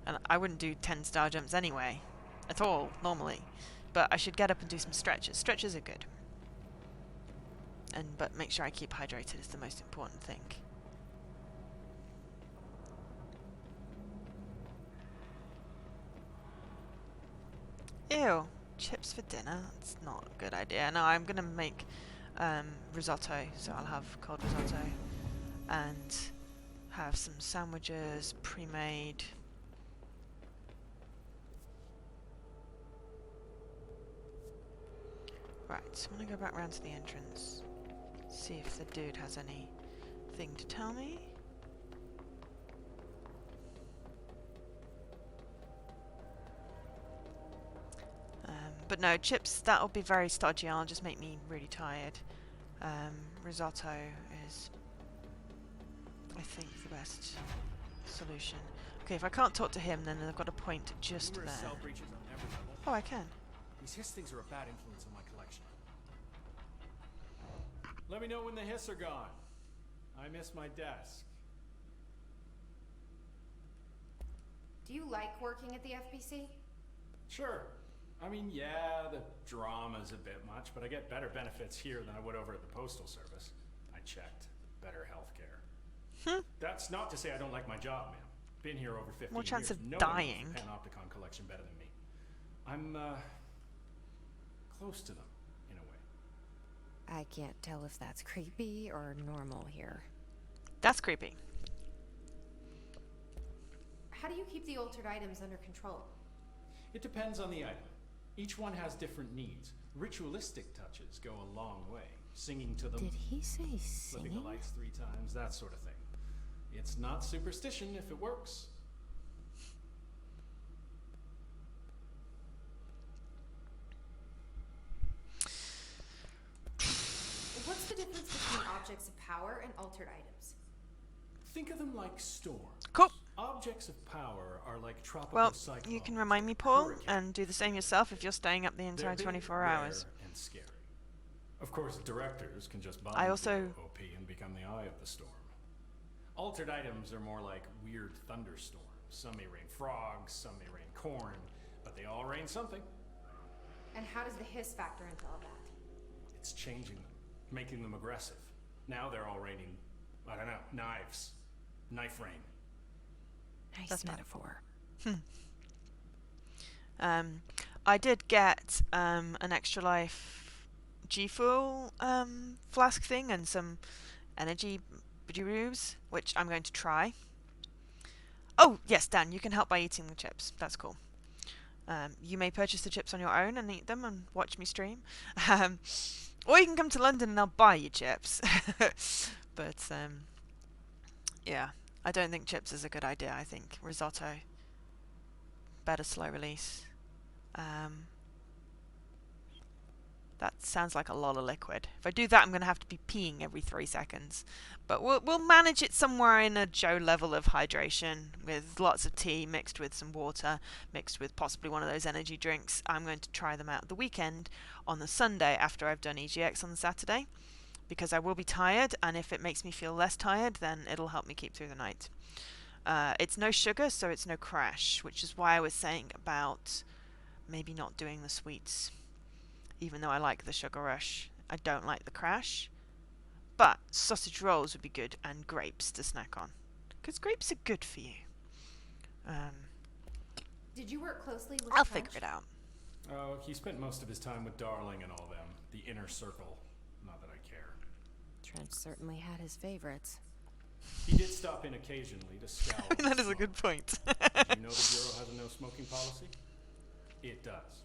And I wouldn't do 10 star jumps anyway. At all, normally. But I should get up and do some stretches. Stretches are good. But make sure I keep hydrated is the most important thing. Ew. chips for dinner? It's not a good idea. No, I'm gonna make risotto, so I'll have cold risotto and have some sandwiches pre-made. Right, so I'm gonna go back round to the entrance, see if the dude has anything to tell me. But no, chips, that'll be very stodgy, I'll just make me really tired. Risotto is, I think, the best solution. Okay, if I can't talk to him, then I've got a point just there. Cell breaches on every level. Oh, I can. These hiss things are a bad influence on my collection. Let me know when the hiss are gone. I miss my desk. Do you like working at the FBC? Sure. I mean, yeah, the drama's a bit much, but I get better benefits here than I would over at the Postal Service. I checked. Better healthcare. That's not to say I don't like my job, man. Been here over 15 More chance years. of No dying. one knows the Panopticon collection better than me. I'm, close to them, in a way. I can't tell if that's creepy or normal here. That's creepy. How do you keep the altered items under control? It depends on the item. Each one has different needs. Ritualistic touches go a long way. Singing to them, Did he say flipping the singing? lights 3 times, that sort of thing. It's not superstition if it works. What's the difference between objects of power and altered items? Think of them like storms. Cool. Objects of power are like tropical Well, cyclones. you can remind me, or Paul, hurricanes. and do the same yourself if you're staying up the They're entire big, 24 hours. rare, and scary. Of course, directors can just bomb I also- the OP and become the eye of the storm. Altered items are more like weird thunderstorms. Some may rain frogs, some may rain corn, but they all rain something. And how does the hiss factor into all that? It's changing them, making them aggressive. Now they're all raining, I don't know, knives. Knife rain. Nice That's metaphor. I did get an extra life G Fuel flask thing and some energy brews, which I'm going to try. Oh, yes, Dan, you can help by eating the chips. That's cool. You may purchase the chips on your own and eat them and watch me stream. Or you can come to London and I'll buy you chips. But, yeah, I don't think chips is a good idea. I think risotto, better slow release. That sounds like a lot of liquid. If I do that, I'm going to have to be peeing every 3 seconds. But we'll manage it somewhere in a Joe level of hydration with lots of tea mixed with some water, mixed with possibly one of those energy drinks. I'm going to try them out the weekend on the Sunday after I've done EGX on the Saturday, because I will be tired, and if it makes me feel less tired, then it'll help me keep through the night. It's no sugar, so it's no crash, which is why I was saying about maybe not doing the sweets. Even though I like the sugar rush, I don't like the crash. But sausage rolls would be good, and grapes to snack on, because grapes are good for you. Did you work closely with I'll Trench? figure it out. Oh, he spent most of his time with Darling and all them. The inner circle. Not that I care. Trench certainly had his favorites. He did stop in occasionally to scowl. I mean, that is a and good point. smoke. Did you know the Bureau has a no smoking policy? It does.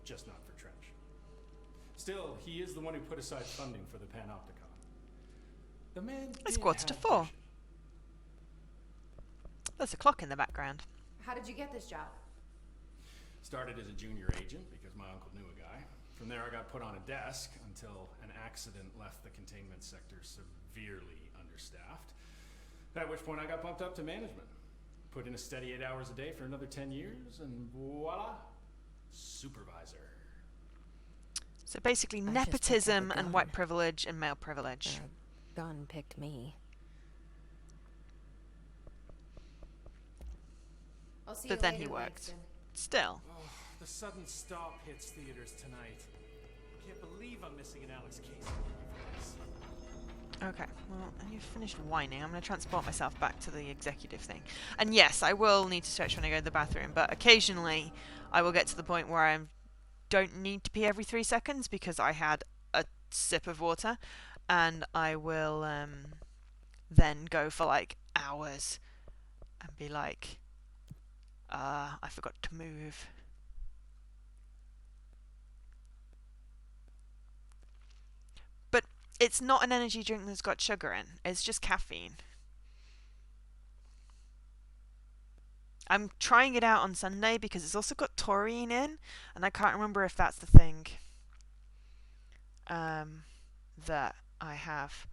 Just not for Trench. Still, he is the one who put aside funding for the Panopticon. The man It's did 1:45. have vision. There's a clock in the background. How did you get this job? Started as a junior agent because my uncle knew a guy. From there I got put on a desk until an accident left the containment sector severely understaffed. At which point I got bumped up to management. Put in a steady 8 hours a day for another 10 years and voila, supervisor. So basically I just picked up a nepotism and gun. white privilege and male privilege. The gun picked me. I'll see But you then later, he worked. Langston. Still. Oh, the sudden stop hits theaters tonight. Can't believe I'm missing an Alex Casey. Okay, well, and you've finished whining. I'm going to transport myself back to the executive thing. And yes, I will need to stretch when I go to the bathroom, but occasionally I will get to the point where I'm don't need to pee every 3 seconds because I had a sip of water, and I will then go for like hours and be like, I forgot to move. But it's not an energy drink that's got sugar in, it's just caffeine. I'm trying it out on Sunday because it's also got taurine in, and I can't remember if that's the thing that I have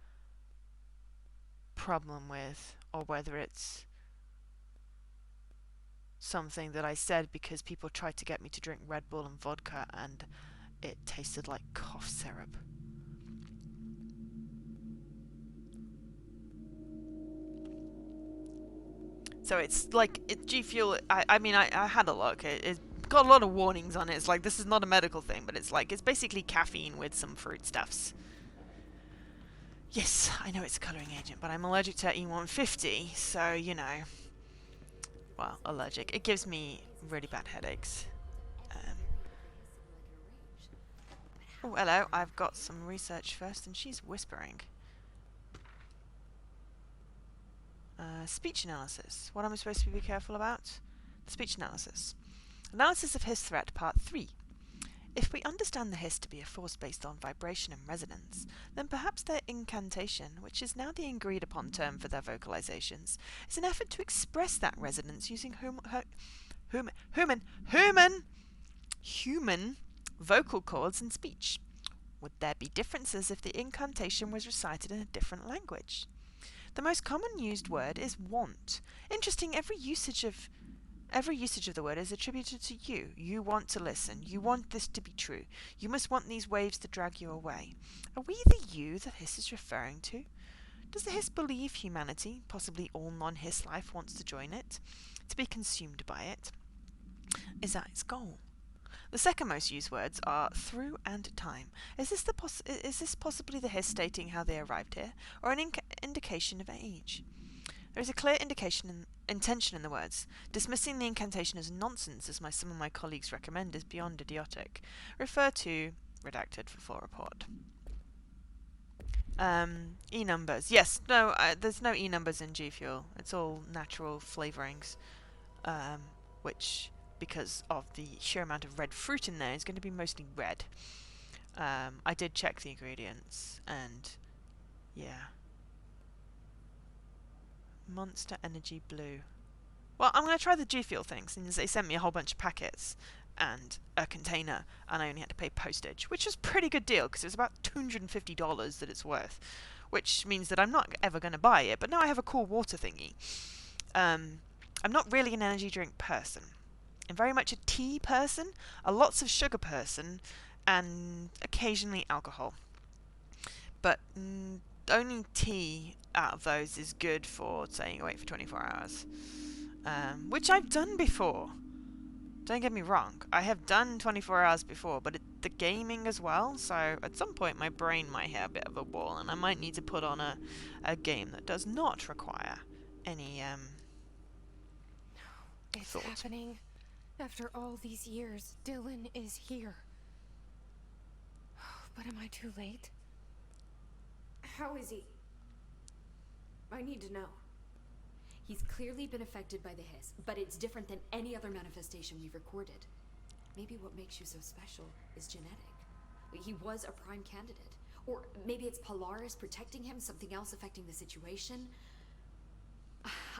problem with, or whether it's something that I said because people tried to get me to drink Red Bull and vodka and it tasted like cough syrup. So it's like G Fuel. I mean, I had a look. It's got a lot of warnings on it. It's like, this is not a medical thing, but it's like, it's basically caffeine with some fruit stuffs. Yes, I know it's a colouring agent, but I'm allergic to E150, so, you know. Well, allergic. It gives me really bad headaches. Oh, hello. I've got some research first, and she's whispering. Speech analysis. What am I supposed to be careful about? Speech analysis. Analysis of hiss threat, part 3. If we understand the hiss to be a force based on vibration and resonance, then perhaps their incantation, which is now the agreed upon term for their vocalizations, is an effort to express that resonance using human vocal cords and speech. Would there be differences if the incantation was recited in a different language? The most common used word is want. Interesting, every usage of the word is attributed to you. You want to listen. You want this to be true. You must want these waves to drag you away. Are we the you that hiss is referring to? Does the hiss believe humanity, possibly all non-hiss life, wants to join it, to be consumed by it? Is that its goal? The second most used words are through and time. Is this possibly the hiss stating how they arrived here, or an indication of age? There is a clear intention in the words. Dismissing the incantation as nonsense, as some of my colleagues recommend, is beyond idiotic. Refer to redacted for full report. E-numbers. Yes, no, there's no E-numbers in G Fuel. It's all natural flavourings, which, because of the sheer amount of red fruit in there, is going to be mostly red. I did check the ingredients, and yeah. Monster Energy Blue. Well, I'm going to try the G Fuel thing, since they sent me a whole bunch of packets and a container, and I only had to pay postage, which was a pretty good deal, because it was about $250 that it's worth, which means that I'm not ever going to buy it, but now I have a cool water thingy. I'm not really an energy drink person. I'm very much a tea person, a lots of sugar person, and occasionally alcohol. But only tea out of those is good for staying awake for 24 hours. Which I've done before. Don't get me wrong, I have done 24 hours before, but the gaming as well, so at some point my brain might hit a bit of a wall, and I might need to put on a game that does not require any It's thought. happening. After all these years, Dylan is here. But am I too late? How is he? I need to know. He's clearly been affected by the hiss, but it's different than any other manifestation we've recorded. Maybe what makes you so special is genetic. He was a prime candidate. Or maybe it's Polaris protecting him, something else affecting the situation.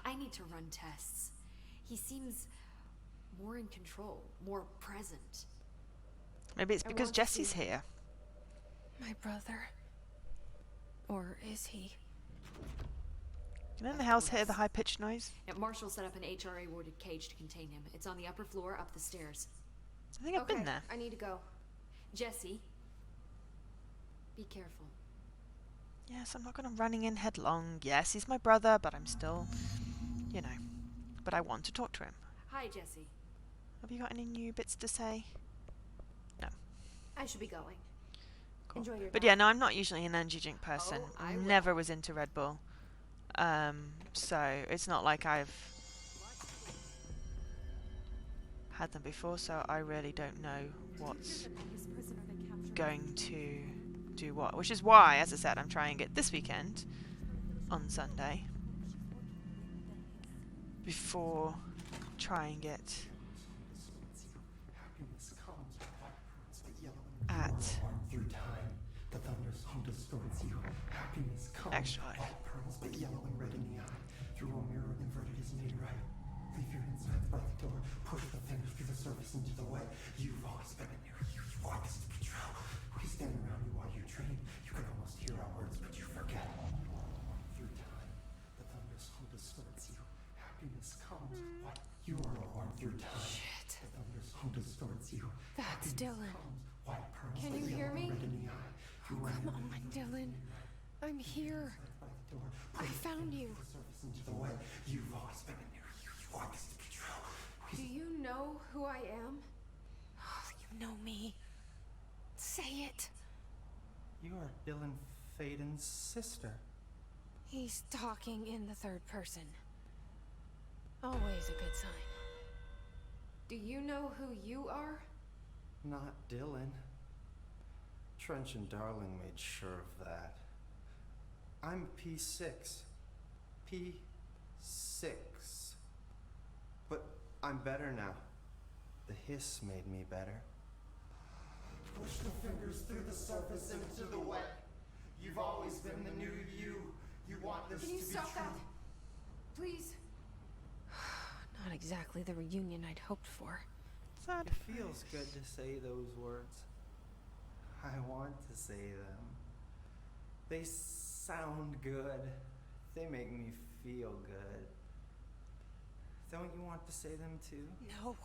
I need to run tests. He seems more in control, more present. Maybe it's because Jesse's here. My brother. Or is he? Can anyone in the house hear the high-pitched noise? Now, Marshall set up an HRA-warded cage to contain him. It's on the upper floor, up the stairs. I think I've been there. I need to go. Jesse, be careful. Yes, I'm not going to running in headlong. Yes, he's my brother, but I'm still, you know. But I want to talk to him. Hi, Jesse. Have you got any new bits to say? No. I should be going. Cool. Enjoy your But nap. yeah, no, I'm not usually an energy drink person. Oh, I will. Never was into Red Bull. So it's not like I've had them before, so I really don't know what's going to do what. Which is why, as I said, I'm trying it this weekend on Sunday before trying it at Extra Life. Pearls, but yellow and red in the eye. Through a mirror inverted is made right. Leave your insides by the door. Push the fingers through the surface into the way. You've always been in there. You want us to be true. We stand around you while you dream. You can almost hear our words, but you forget. Through time, the thunder's home distorts you. Happiness comes. What? You are a worm through time. Shit. The thunder's home distorts you. That's Dylan. White pearls, Can but you hear yellow me? and red in the eye. Oh, come on, Dylan. I'm here. I found you. You've always been in there. You want this to be true. Do you know who I am? Oh, you know me. Say it. You are Dylan Faden's sister. He's talking in the third person. Always a good sign. Do you know who you are? Not Dylan. Trench and Darling made sure of that. I'm P6. P6. But I'm better now. The hiss made me better. Push the fingers through the surface into the wet. You've always been the new you. You want this Can you to be stop true. that? Please. Not exactly the reunion I'd hoped for. Sad. It feels good to say those words. I want to say them. They sound good. They make me feel good. Don't you want to say them too? No.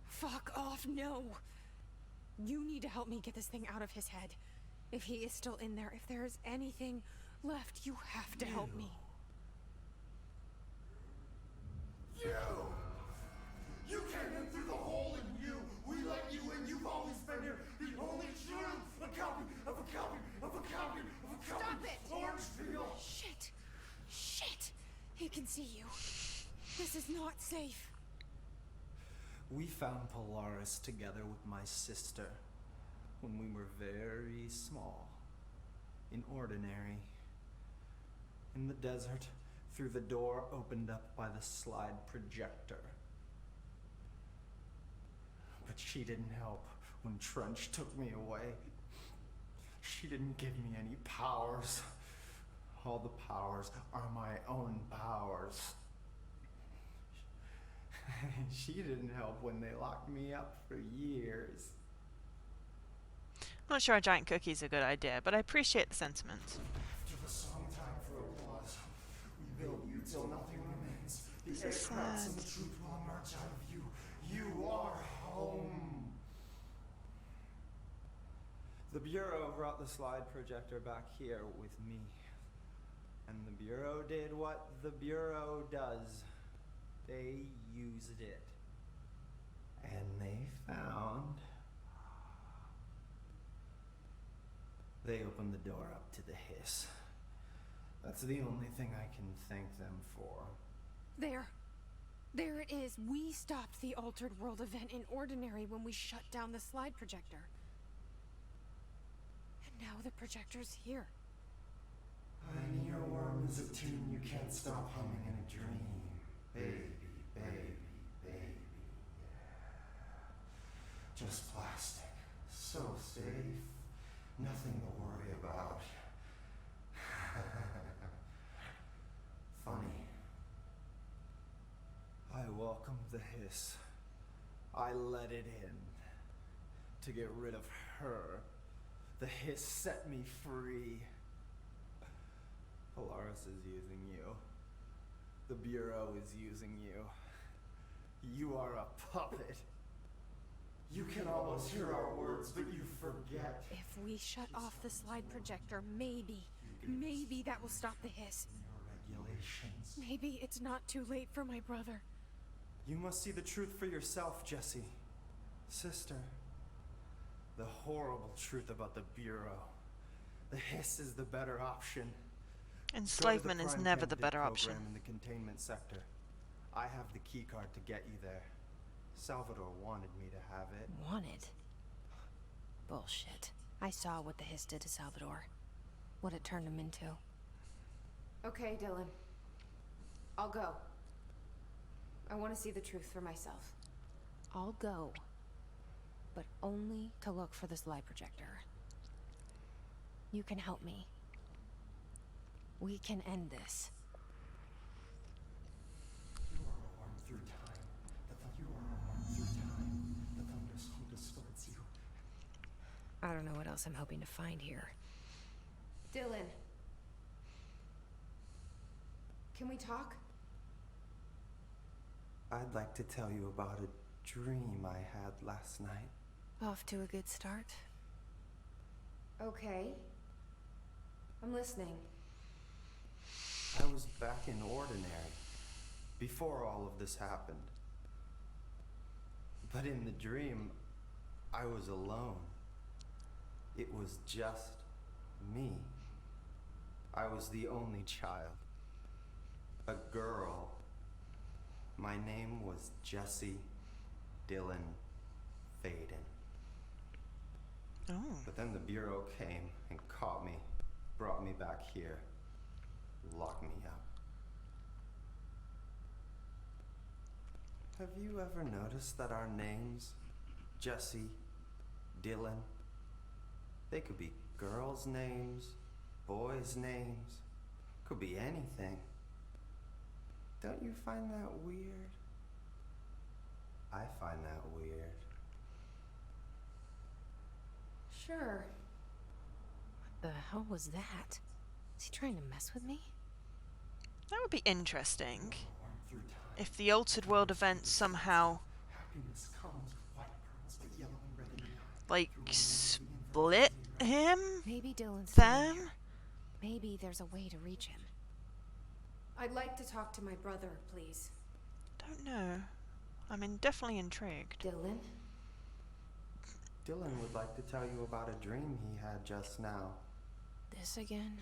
Fuck off, no. You need to help me get this thing out of his head. If he is still in there, if there is anything left, you have to help me. You came in through the hole in you. We let you in. You've always been here. The only truth. A copy of a copy of a copy of a copy. Stop it! Orange peel. Shit. Shit. He can see you. This is not safe. We found Polaris together with my sister when we were very small, in Ordinary, in the desert, through the door opened up by the slide projector. But she didn't help when Trench took me away. She didn't give me any powers. All the powers are my own powers. She didn't help when they locked me up for years. I'm not sure a giant cookie's a good idea, but I appreciate the sentiment. After the song time for applause, we build you till nothing remains. The This air is cracks and sad. the truth will emerge out of you. You are home. The Bureau brought the slide projector back here with me. And the Bureau did what the Bureau does. They used it. And they found... They opened the door up to the hiss. That's the only thing I can thank them for. There. There it is. We stopped the Altered World event in Ordinary when we shut down the slide projector. And now the projector's here. An earworm is a tune you can't stop humming in a dream. Baby, baby, baby, yeah. Just plastic. So safe. Nothing to worry about. Funny. I welcomed the hiss. I let it in. To get rid of her. The hiss set me free. Polaris is using you. The Bureau is using you. You are a puppet. You can almost hear our words, but you forget. If we shut off the slide projector, maybe that will stop the hiss. Your regulations. Maybe it's not too late for my brother. You must see the truth for yourself, Jessie. Sister. The horrible truth about the Bureau. The hiss is the better option. Enslavement is never the better option. In the containment sector. I have the key card to get you there. Salvador wanted me to have it. Wanted? Bullshit. I saw what the hiss did to Salvador. What it turned him into. Okay, Dylan. I'll go. I want to see the truth for myself. I'll go. But only to look for this light projector. You can help me. We can end this. You are a worm through time. You are a worm through time. The thunderstorm distorts you. I don't know what else I'm hoping to find here. Dylan. Can we talk? I'd like to tell you about a dream I had last night. Off to a good start. Okay. I'm listening. I was back in Ordinary, before all of this happened. But in the dream, I was alone. It was just me. I was the only child. A girl. My name was Jesse Dylan Faden. Oh. But then the Bureau came and caught me, brought me back here, locked me up. Have you ever noticed that our names, Jesse, Dylan, they could be girls' names, boys' names, could be anything. Don't you find that weird? I find that weird. Sure. What the hell was that? Is he trying to mess with me? That would be interesting. If the altered world event somehow, like, split him? Maybe Dylan's Them? here. Maybe there's a way to reach him. I'd like to talk to my brother, please. Don't know. Definitely intrigued. Dylan? Dylan would like to tell you about a dream he had just now. This again?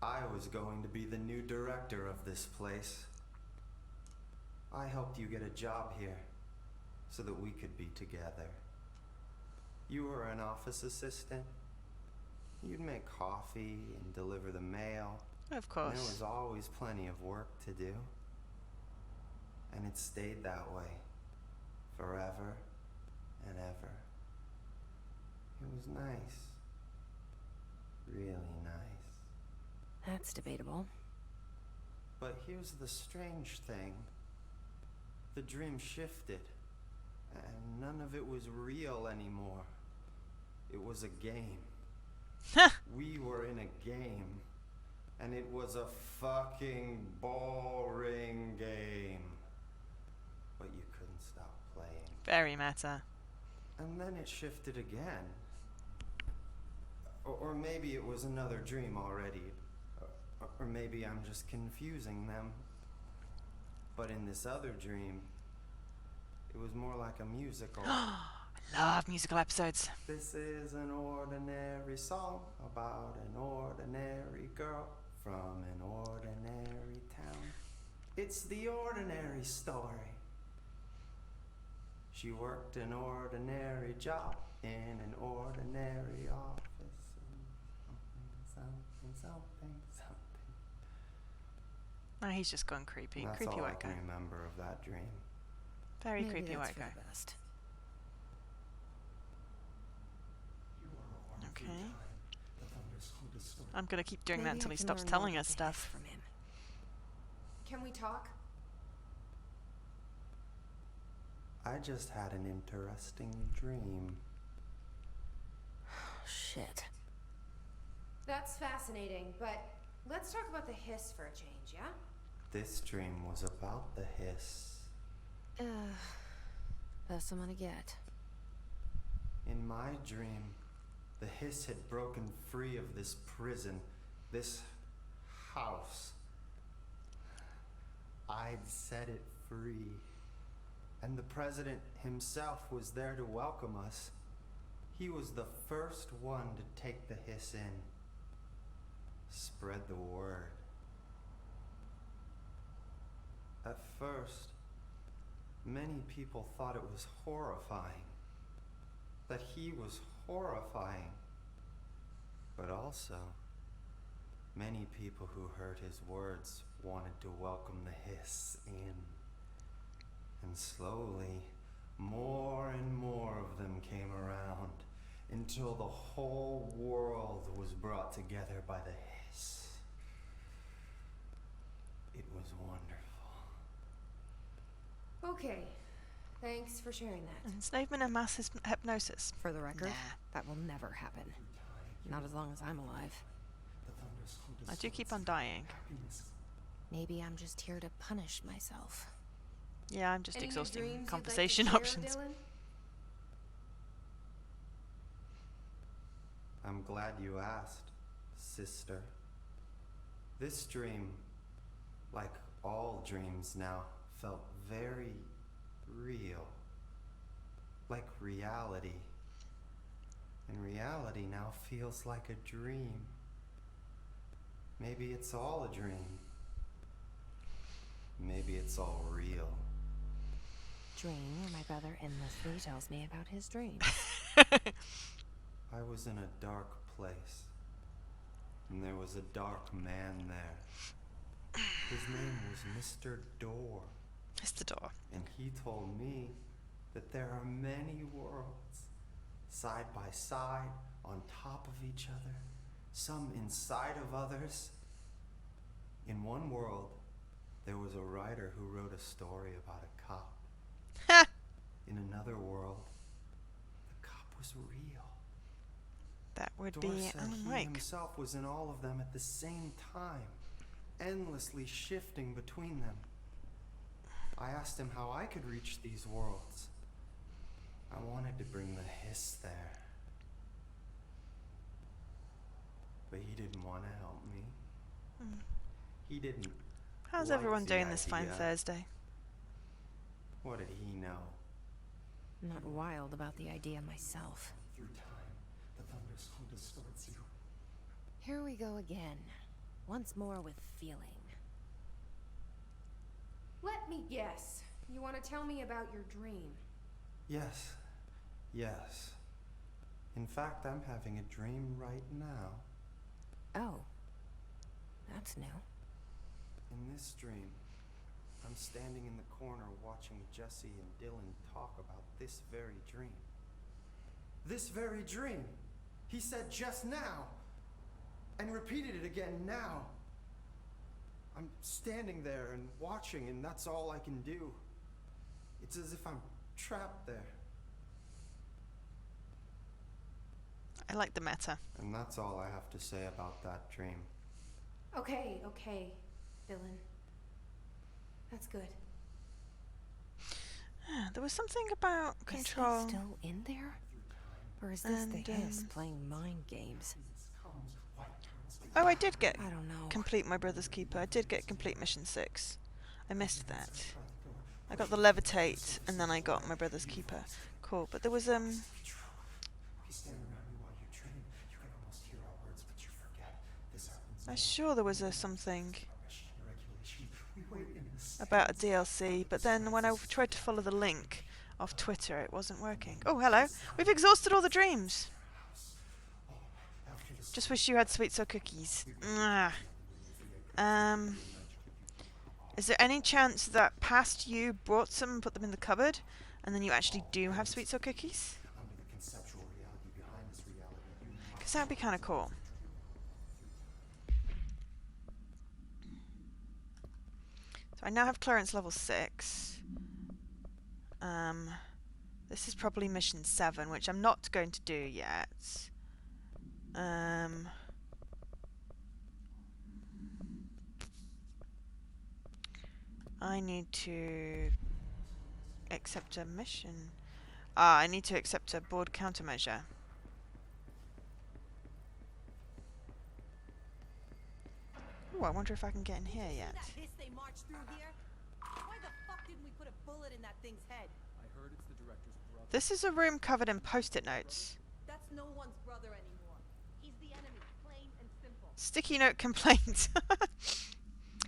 I was going to be the new director of this place. I helped you get a job here, so that we could be together. You were an office assistant. You'd make coffee and deliver the mail. Of And course. there was always plenty of work to do. And it stayed that way, forever and ever. It was nice. Really nice. That's debatable. But here's the strange thing. The dream shifted, and none of it was real anymore. It was a game. We were in a game, and it was a fucking boring game. But you couldn't stop playing. Very meta. And then it shifted again. Or maybe it was another dream already. Or maybe I'm just confusing them. But in this other dream, it was more like a musical. I love musical episodes. This is an ordinary song about an ordinary girl from an ordinary town. It's the ordinary story. She worked an ordinary job in an ordinary office. Something. Oh, he's just gone creepy. That's Creepy all I white guy. can remember of that dream. Very Maybe creepy that's white for guy. the best. Okay. I'm gonna keep doing that Maybe until I he can stops learn telling more us about the hiss stuff. from him. Can we talk? I just had an interesting dream. Shit. That's fascinating, but let's talk about the hiss for a change, yeah? This dream was about the hiss. Best I'm gonna get. In my dream, the hiss had broken free of this prison, this house. I'd set it free. And the president himself was there to welcome us. He was the first one to take the hiss in. Spread the word. At first, Many people thought it was horrifying. That he was horrifying. But also, many people who heard his words wanted to welcome the hiss in. And slowly, more and more of them came around until the whole world was brought together by the hiss. It was wonderful. Okay. Thanks for sharing that. Enslavement and mass hypnosis. For the record, Nah. that will never happen. Not as long as I'm alive. I do keep on dying. Maybe I'm just here to punish myself. Yeah, I'm just Any new exhausting dreams you'd like to conversation share, options. Dylan? I'm glad you asked, sister. This dream, like all dreams now, felt very real. Like reality. And reality now feels like a dream. Maybe it's all a dream. Maybe it's all real. Dream where my brother endlessly tells me about his dreams. I was in a dark place, and there was a dark man there. His name was Mr. Door. Mr. Door. And he told me that there are many worlds, side by side, on top of each other, some inside of others. In one world, there was a writer who wrote a story about a cop. In another world, the cop was real. That would Door be said Alan he Wake. himself was in all of them at the same time, endlessly shifting between them. I asked him how I could reach these worlds. I wanted to bring the hiss there. But he didn't want to help me. He didn't. How's like everyone the doing this fine idea. Thursday? What did he know? I'm not wild about the idea myself. Through time, the thunderstorm distorts you. Here we go again. Once more with feeling. Let me guess. You want to tell me about your dream? Yes. Yes. In fact, I'm having a dream right now. Oh. That's new. In this dream, I'm standing in the corner watching Jesse and Dylan talk about this very dream. This very dream! He said just now! And repeated it again now! I'm standing there and watching, and that's all I can do. It's as if I'm trapped there. I like the meta. And that's all I have to say about that dream. Okay, Dylan. That's good. There was something about control. Is he still in there? Or is this the And, hiss playing mind games? Oh, I did get I don't know. complete my brother's keeper. I did get complete mission 6. I missed that. I got the levitate, and then I got my brother's keeper. Cool, but there was We stand around you while you dream. You can almost hear our words, but you forget. This happens. I'm sure there was something Permission and regulation. We wait in this. about a DLC, but then when I tried to follow the link off Twitter, it wasn't working. Oh, hello. We've exhausted all the dreams. Just wish you had sweet sour cookies. Mwah. Is there any chance that past you brought some and put them in the cupboard, and then you actually do have sweet sour cookies? Under the conceptual reality behind this reality, you Because that'd be kind of cool. So I now have clearance level 6. This is probably mission 7, which I'm not going to do yet. I need to accept a mission. I need to accept a board countermeasure. Ooh, I wonder if I can get in here yet. That hiss they marched through here? Why the fuck didn't we put a bullet in that thing's head? I heard it's the director's brother. This is a room covered in post-it notes. That's no one's brother anymore. He's the enemy, plain and simple. Sticky note complaint.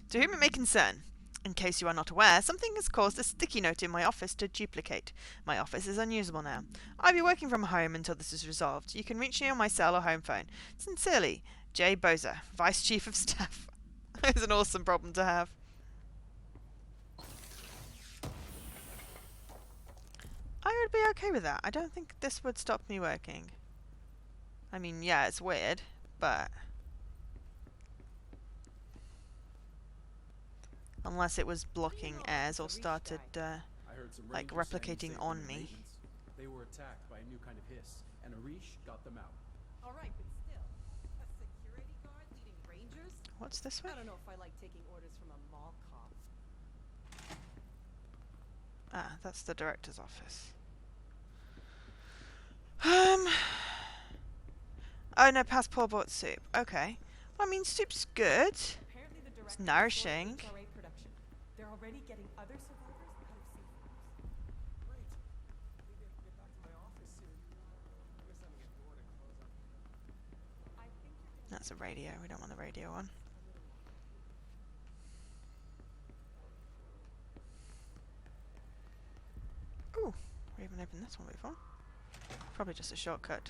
To whom it may concern. In case you are not aware, something has caused a sticky note in my office to duplicate. My office is unusable now. I'll be working from home until this is resolved. You can reach me on my cell or home phone. Sincerely, J. Bozer, Vice Chief of Staff. It's an awesome problem to have. I would be okay with that. I don't think this would stop me working. I mean, yeah, it's weird, but... unless it was blocking airs or started, like, replicating on me. They were attacked by a new kind of hiss, and Arish got them out. All right, but still, a security guard leading rangers? What's this way? I don't know if I like taking orders from a mall cop. Ah, that's the director's office. Oh no, passport bought soup. Okay. Well, I mean, soup's good. Apparently the It's director nourishing. HRA production. They're already getting other survivors out of safe rooms. Great. Maybe I can get back to my office soon. I guess having a door to close up. I think you can That's a radio. We don't want the radio on. Ooh, we haven't opened this one before. Probably just a shortcut.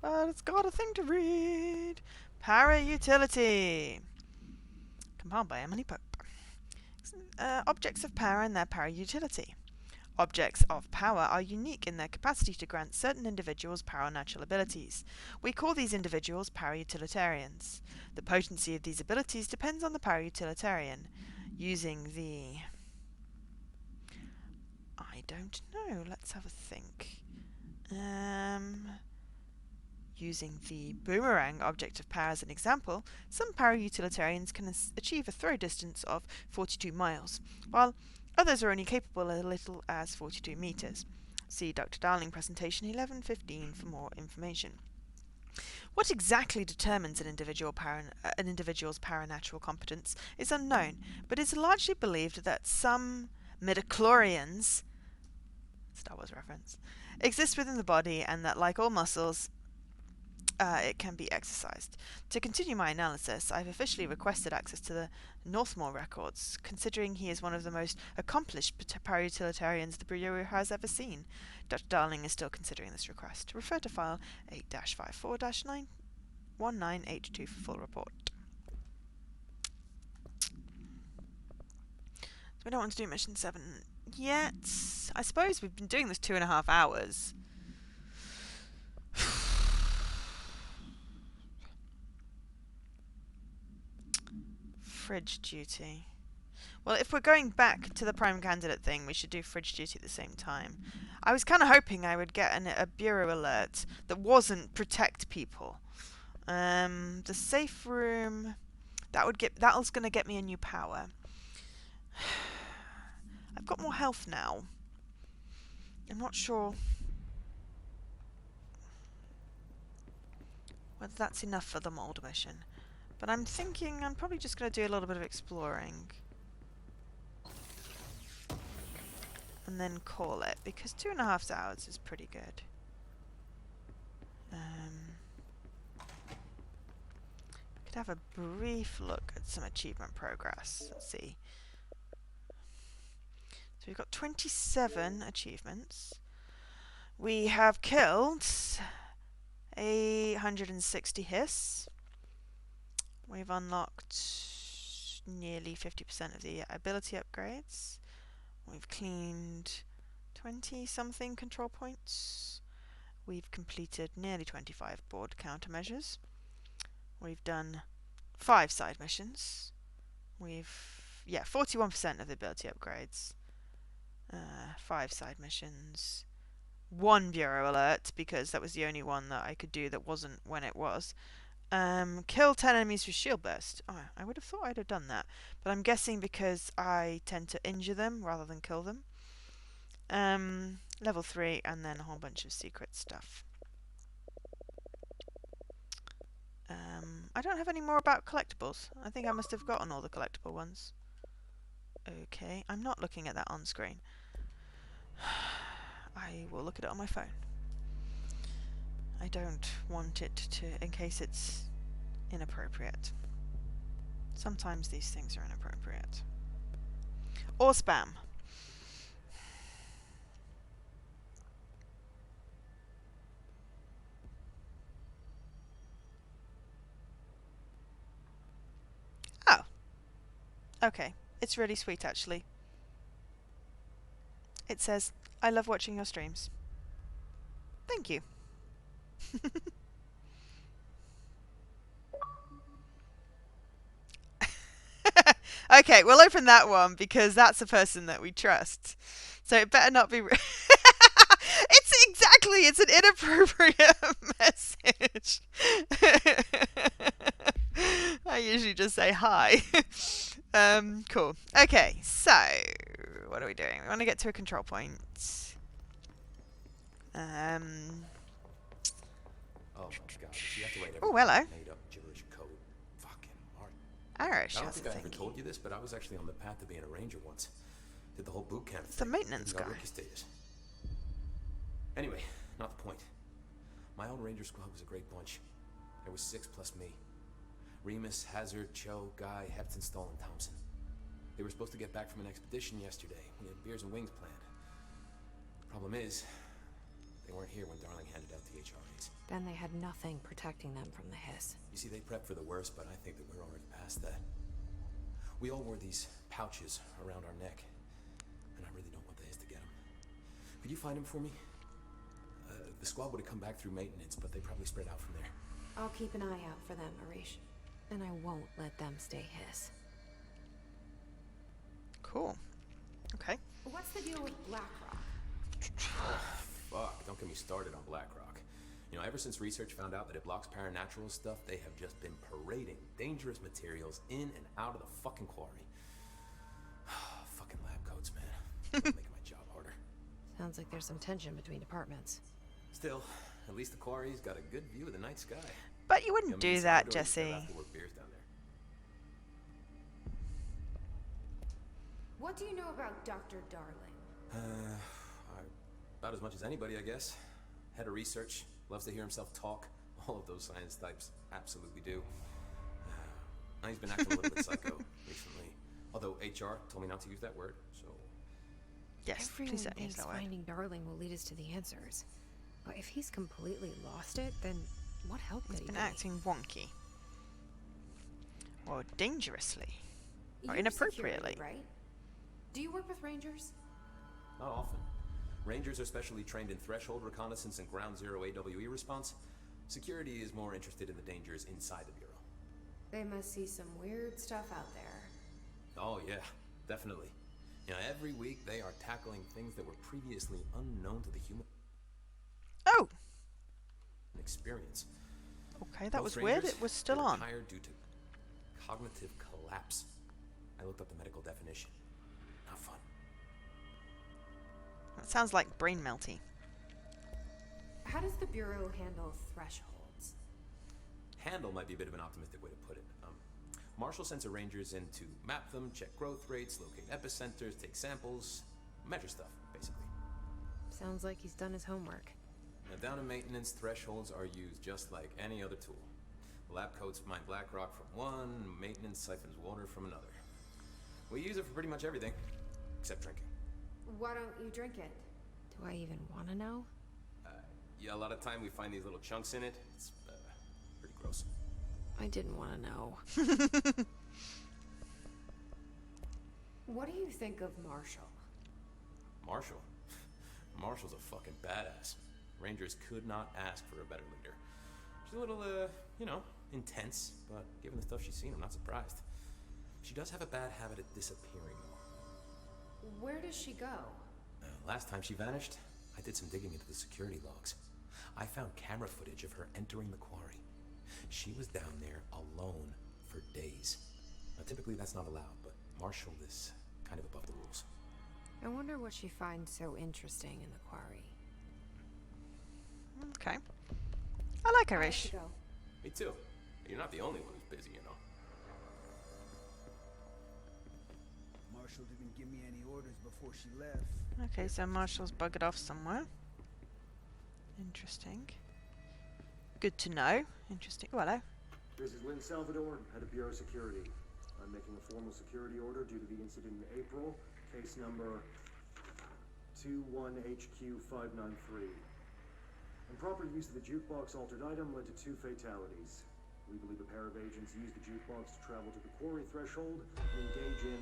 But it's got a thing to read. Para utility. Compiled by Emily Pope. Objects of power and their para utility. Objects of power are unique in their capacity to grant certain individuals para-natural abilities. We call these individuals para-utilitarians. The potency of these abilities depends on the para-utilitarian. Using the... I don't know. Let's have a think. Using the boomerang object of power as an example, some para-utilitarians can achieve a throw distance of 42 miles, while others are only capable as little as 42 meters. See Dr. Darling presentation 11:15 for more information. What exactly determines an individual's paranatural competence is unknown, but it's largely believed that some midichlorians, Star Wars reference, exist within the body and that, like all muscles, it can be exercised. To continue my analysis, I've officially requested access to the Northmore records, considering he is one of the most accomplished para-utilitarians the Bureau has ever seen. Dr. Darling is still considering this request. Refer to file 8-54-1982 for full report. So we don't want to do mission 7 yet. I suppose we've been doing this 2.5 hours. Fridge duty. Well, if we're going back to the prime candidate thing, we should do fridge duty at the same time. I was kind of hoping I would get a bureau alert that wasn't protect people. The safe room, that was going to get me a new power. I've got more health now. I'm not sure whether that's enough for the mold mission. But I'm thinking I'm probably just going to do a little bit of exploring. And then call it, because 2.5 hours is pretty good. Could have a brief look at some achievement progress. Let's see. So we've got 27 achievements. We have killed 160 hiss. We've unlocked nearly 50% of the ability upgrades. We've cleaned 20-something control points. We've completed nearly 25 board countermeasures. We've done 5 side missions. 41% of the ability upgrades. 5 side missions. 1 bureau alert, because that was the only one that I could do that wasn't when it was. Kill 10 enemies with shield burst. Oh, I would have thought I'd have done that, but I'm guessing because I tend to injure them rather than kill them. Level 3, and then a whole bunch of secret stuff. I don't have any more about collectibles. I think I must have gotten all the collectible ones. Okay, I'm not looking at that on screen. I will look at it on my phone. I don't want it to, in case it's inappropriate. Sometimes these things are inappropriate. Or spam. Oh. Okay. It's really sweet, actually. It says, I love watching your streams. Thank you. Okay, we'll open that one because that's a person that we trust. So it better not be... It's an inappropriate message. I usually just say hi. Cool. Okay, so what are we doing? We want to get to a control point. Oh my god, you have to write Oh, hello. made up gibberish code. Fucking Martin. Irish, I don't has think a I ever thingy. told you this, but I was actually on the path to being a ranger once. Did the whole boot camp It's a thing, maintenance even got guy. rookie status. Anyway, not the point. My old ranger squad was a great bunch. There was 6 plus me. Remus, Hazard, Cho, Guy, Hepton, Stoll, and Thompson. They were supposed to get back from an expedition yesterday. We had beers and wings planned. Problem is, they weren't here when Darling handed out the HRAs. Then they had nothing protecting them from the hiss. You see, they prepped for the worst, but I think that we're already past that. We all wore these pouches around our neck, and I really don't want the hiss to get them. Could you find them for me? The squad would have come back through maintenance, but they probably spread out from there. I'll keep an eye out for them, Arish. And I won't let them stay hiss. Cool. Okay. What's the deal with Blackrock? Fuck, don't get me started on BlackRock. You know, ever since research found out that it blocks paranatural stuff, they have just been parading dangerous materials in and out of the fucking quarry. Fucking lab coats, man. Making my job harder. Sounds like there's some tension between departments. Still, at least the quarry's got a good view of the night sky. But you wouldn't Me and do that, Salvador used to Jesse. have afterwork beers down there. What do you know about Dr. Darling? About as much as anybody, I guess. Head of research, loves to hear himself talk. All of those science types absolutely do. Now he's been acting a little bit psycho recently. Although HR told me not to use that word, so... Yes, Everyone please don't use thinks that word. finding Darling will lead us to the answers. But if he's completely lost it, then what help could He's he been be? acting wonky. Or dangerously. Or You're inappropriately. security, right? Do you work with rangers? Not often. Rangers are specially trained in threshold reconnaissance and ground zero AWE response. Security is more interested in the dangers inside the Bureau. They must see some weird stuff out there. Oh yeah, definitely. You know, every week they are tackling things that were previously unknown to the human Oh! experience. Okay, that Most was weird. Rangers, It was still they on. retired due to cognitive collapse. I looked up the medical definition. Not fun. That sounds like brain melty. How does the Bureau handle thresholds? Handle might be a bit of an optimistic way to put it. Marshall sends her rangers in to map them, check growth rates, locate epicenters, take samples, measure stuff, basically. Sounds like he's done his homework. Now, down in maintenance, thresholds are used just like any other tool. The lab coats mine black rock from one, maintenance siphons water from another. We use it for pretty much everything, except drinking. Why don't you drink it? Do I even want to know? Yeah, a lot of time we find these little chunks in it. It's pretty gross. I didn't want to know. What do you think of Marshall? Marshall? Marshall's a fucking badass. Rangers could not ask for a better leader. She's a little, intense, but given the stuff she's seen, I'm not surprised. She does have a bad habit of disappearing, though. Where does she go? Last time she vanished, I did some digging into the security logs. I found camera footage of her entering the quarry. She was down there alone for days. Now, typically that's not allowed, but Marshall is kind of above the rules. I wonder what she finds so interesting in the quarry. Okay. I like I have Irish. to go. Me too. You're not the only one who's busy, you know. Marshall didn't give me any orders before she left. Okay, so Marshall's buggered off somewhere. Interesting. Good to know. Interesting. Oh, hello. This is Lynn Salvador, head of Bureau Security. I'm making a formal security order due to the incident in April, case number 21HQ593. Improper use of the jukebox altered item led to 2 fatalities. We believe a pair of agents used the jukebox to travel to the quarry threshold and engage in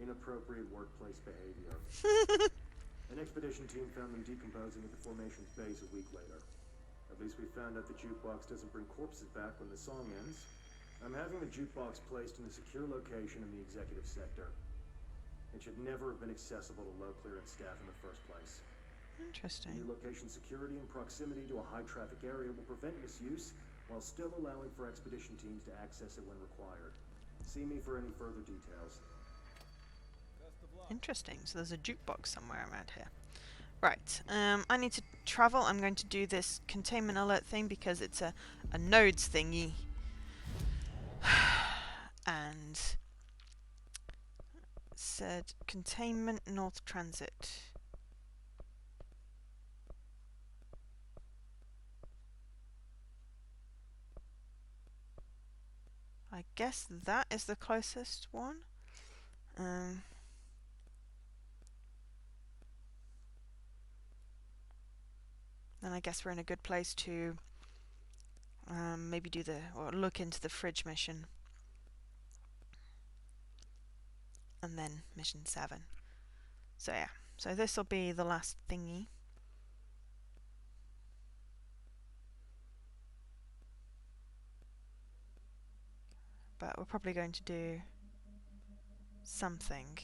inappropriate workplace behavior. An expedition team found them decomposing at the formation's base a week later. At least we found out the jukebox doesn't bring corpses back when the song ends. I'm having the jukebox placed in a secure location in the executive sector. It should never have been accessible to low clearance staff in the first place. Interesting. New location security and proximity to a high traffic area will prevent misuse while still allowing for expedition teams to access it when required. See me for any further details. Interesting. So there's a jukebox somewhere around here. Right. I need to travel. I'm going to do this containment alert thing because it's a nodes thingy. And said containment north transit. I guess that is the closest one. Then I guess we're in a good place to maybe do or look into the fridge mission. And then mission 7. So yeah, so this will be the last thingy. But we're probably going to do something.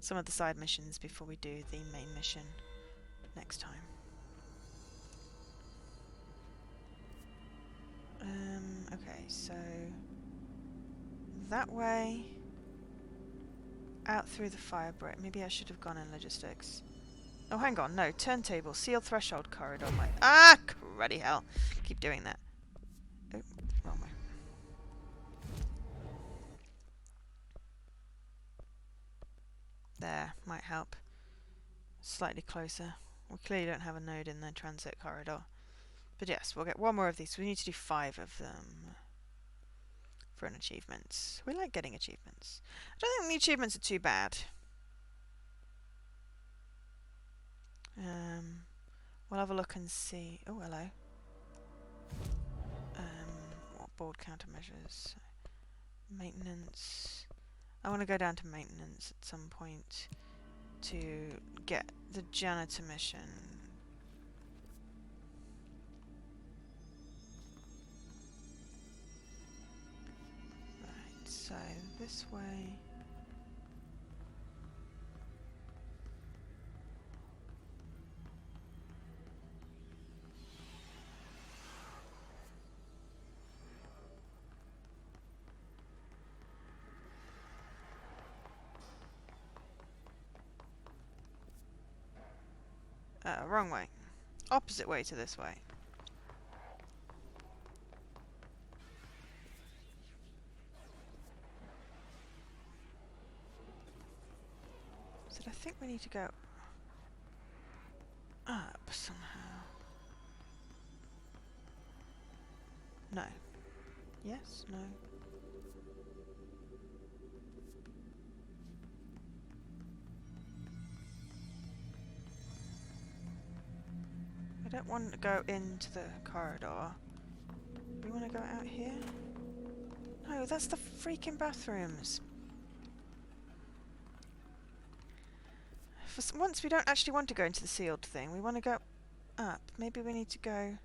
Some of the side missions before we do the main mission next time. Okay, so that way, out through the fire break. Maybe I should have gone in logistics. Oh, hang on, no, turntable, sealed threshold corridor. Cruddy hell, keep doing that. Oh, wrong way. There, might help. Slightly closer. We clearly don't have a node in the transit corridor. But yes, we'll get one more of these. We need to do 5 of them for an achievement. We like getting achievements. I don't think the achievements are too bad. We'll have a look and see. Oh, hello. What board countermeasures? Maintenance. I want to go down to maintenance at some point to get the janitor mission. Right, so this way. Wrong way. Opposite way to this way. So I think we need to go up somehow. No. Yes? No. I don't want to go into the corridor. We want to go out here? No, that's the freaking bathrooms. For once we don't actually want to go into the sealed thing. We want to go up. Maybe we need to go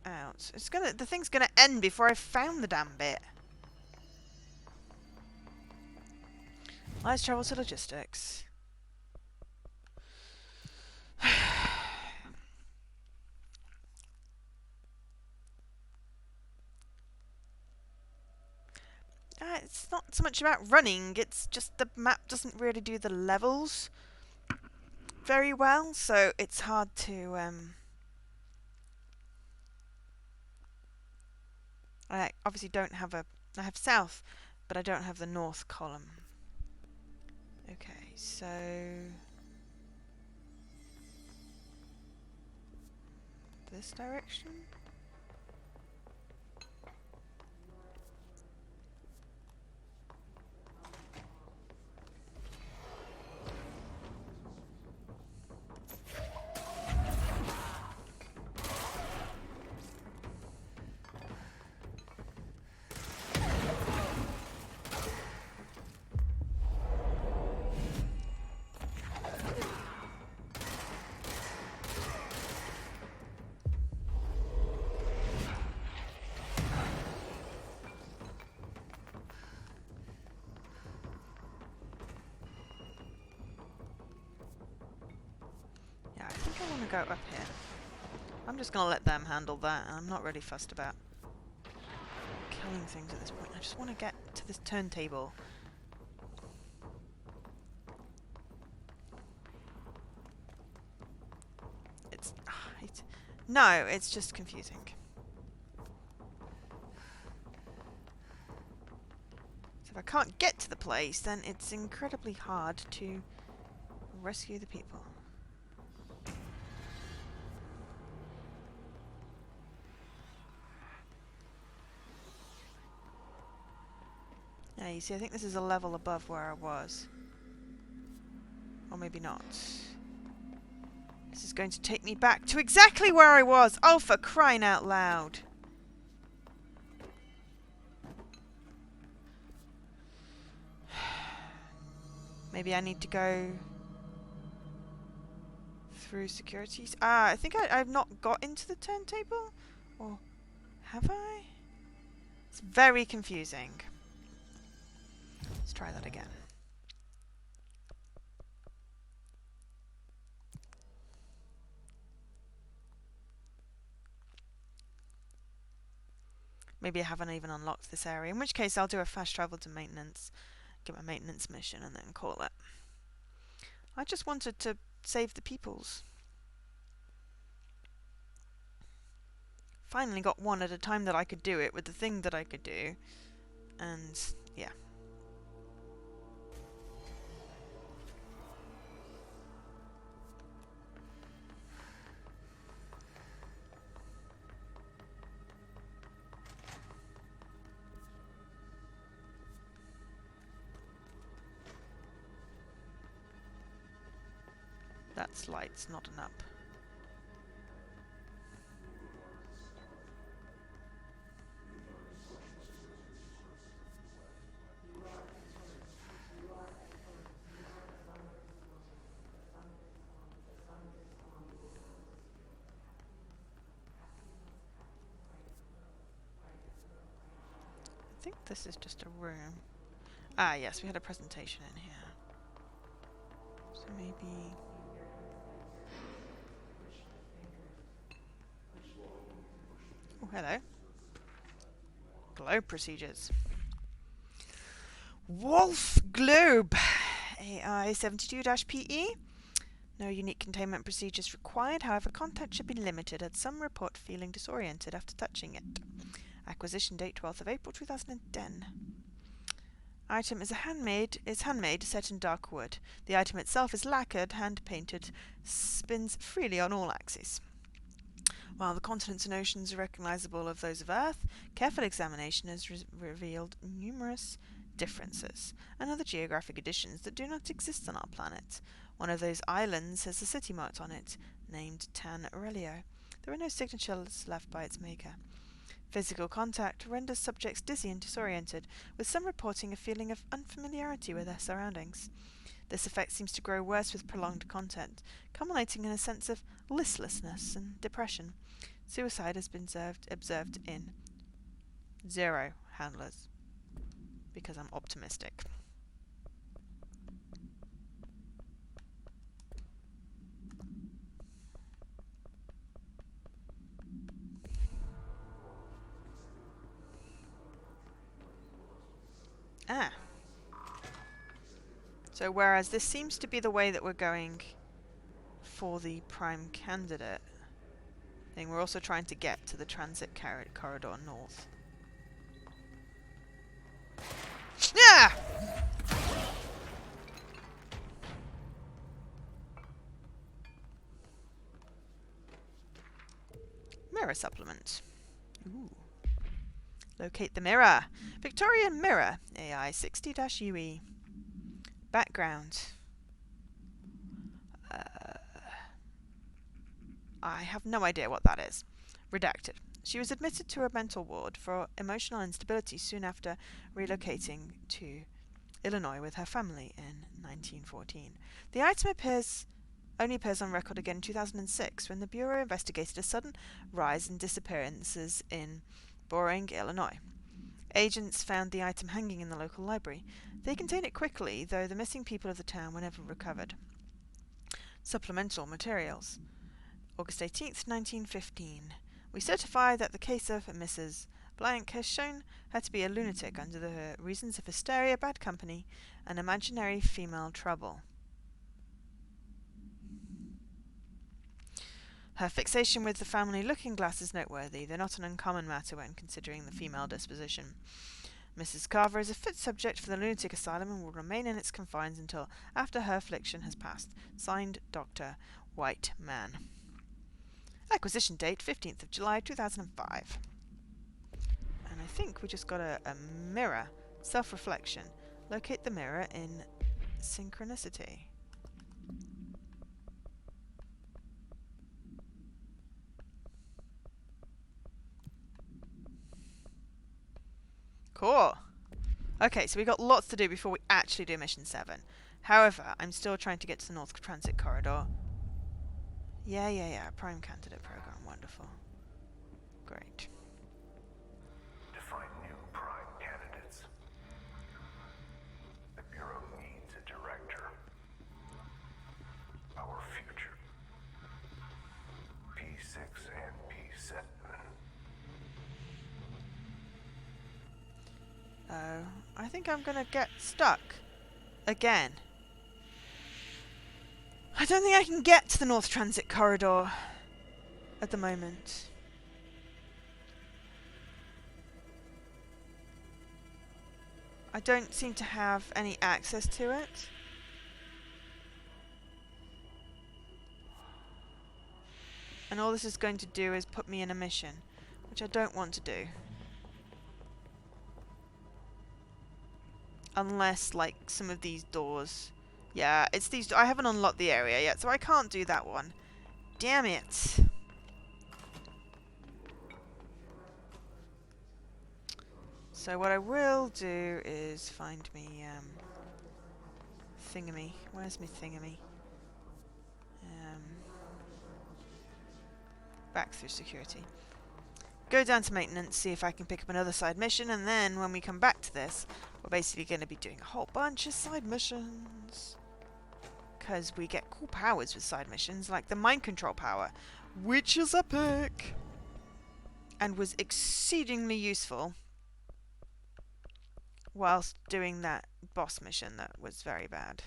out. The thing's gonna end before I've found the damn bit. Let's travel to logistics. It's not so much about running, it's just the map doesn't really do the levels very well, so it's hard to I obviously don't have I have south, but I don't have the north column. Okay, so this direction? go up here. I'm just going to let them handle that. I'm not really fussed about killing things at this point. I just want to get to this turntable. No, it's just confusing. So if I can't get to the place, then it's incredibly hard to rescue the people. Yeah, you see, I think this is a level above where I was. Or maybe not. This is going to take me back to exactly where I was! Oh, for crying out loud! Maybe I need to go through securities. Ah, I think I've not got into the turntable? Or have I? It's very confusing. Let's try that again. Maybe I haven't even unlocked this area, in which case I'll do a fast travel to maintenance, get my maintenance mission, and then call it. I just wanted to save the peoples. Finally got one at a time that I could do it with the thing that I could do, and yeah. That's lights, not an up. I think this is just a room. Ah, yes, we had a presentation in here. So maybe... Oh, hello. Globe procedures. Wolf Globe! AI 72-PE. No unique containment procedures required, however contact should be limited as some report feeling disoriented after touching it. Acquisition date 12th of April 2010. Item is handmade, set in dark wood. The item itself is lacquered, hand-painted, spins freely on all axes. While the continents and oceans are recognizable of those of Earth, careful examination has revealed numerous differences and other geographic additions that do not exist on our planet. One of those islands has a city marked on it, named Tan Aurelio. There are no signatures left by its maker. Physical contact renders subjects dizzy and disoriented, with some reporting a feeling of unfamiliarity with their surroundings. This effect seems to grow worse with prolonged contact, culminating in a sense of listlessness and depression. Suicide has been observed in 0 handlers, because I'm optimistic. Ah. So whereas this seems to be the way that we're going for the prime candidate thing, we're also trying to get to the transit corridor north. Yeah! Mirror supplement. Ooh. Locate the mirror. Victorian mirror. AI 60-UE. Background. I have no idea what that is. Redacted. She was admitted to a mental ward for emotional instability soon after relocating to Illinois with her family in 1914. The item only appears on record again in 2006 when the Bureau investigated a sudden rise in disappearances in Boring, Illinois. Agents found the item hanging in the local library. They contained it quickly, though the missing people of the town were never recovered. Supplemental materials. August 18th, 1915. We certify that the case of Mrs. Blank has shown her to be a lunatic under the reasons of hysteria, bad company, and imaginary female trouble. Her fixation with the family looking-glass is noteworthy, though not an uncommon matter when considering the female disposition. Mrs. Carver is a fit subject for the lunatic asylum and will remain in its confines until after her affliction has passed. Signed, Dr. White Man. Acquisition date, 15th of July, 2005. And I think we just got a mirror. Self-reflection. Locate the mirror in synchronicity. Cool. Okay, so we got lots to do before we actually do Mission 7. However, I'm still trying to get to the North Transit Corridor. Yeah. Prime Candidate Program. Wonderful. Great. To find new prime candidates, the Bureau needs a director. Our future. P6 and P7. Oh, I think I'm gonna get stuck. Again. I don't think I can get to the North Transit Corridor at the moment. I don't seem to have any access to it. And all this is going to do is put me in a mission, which I don't want to do. Unless, like, some of these doors... Yeah, it's these... I haven't unlocked the area yet, so I can't do that one. Damn it. So what I will do is find me, thingamy. Where's me thingamy? Back through security. Go down to maintenance, see if I can pick up another side mission, and then when we come back to this, we're basically going to be doing a whole bunch of side missions. Because we get cool powers with side missions, like the mind control power, which is epic! And was exceedingly useful whilst doing that boss mission that was very bad.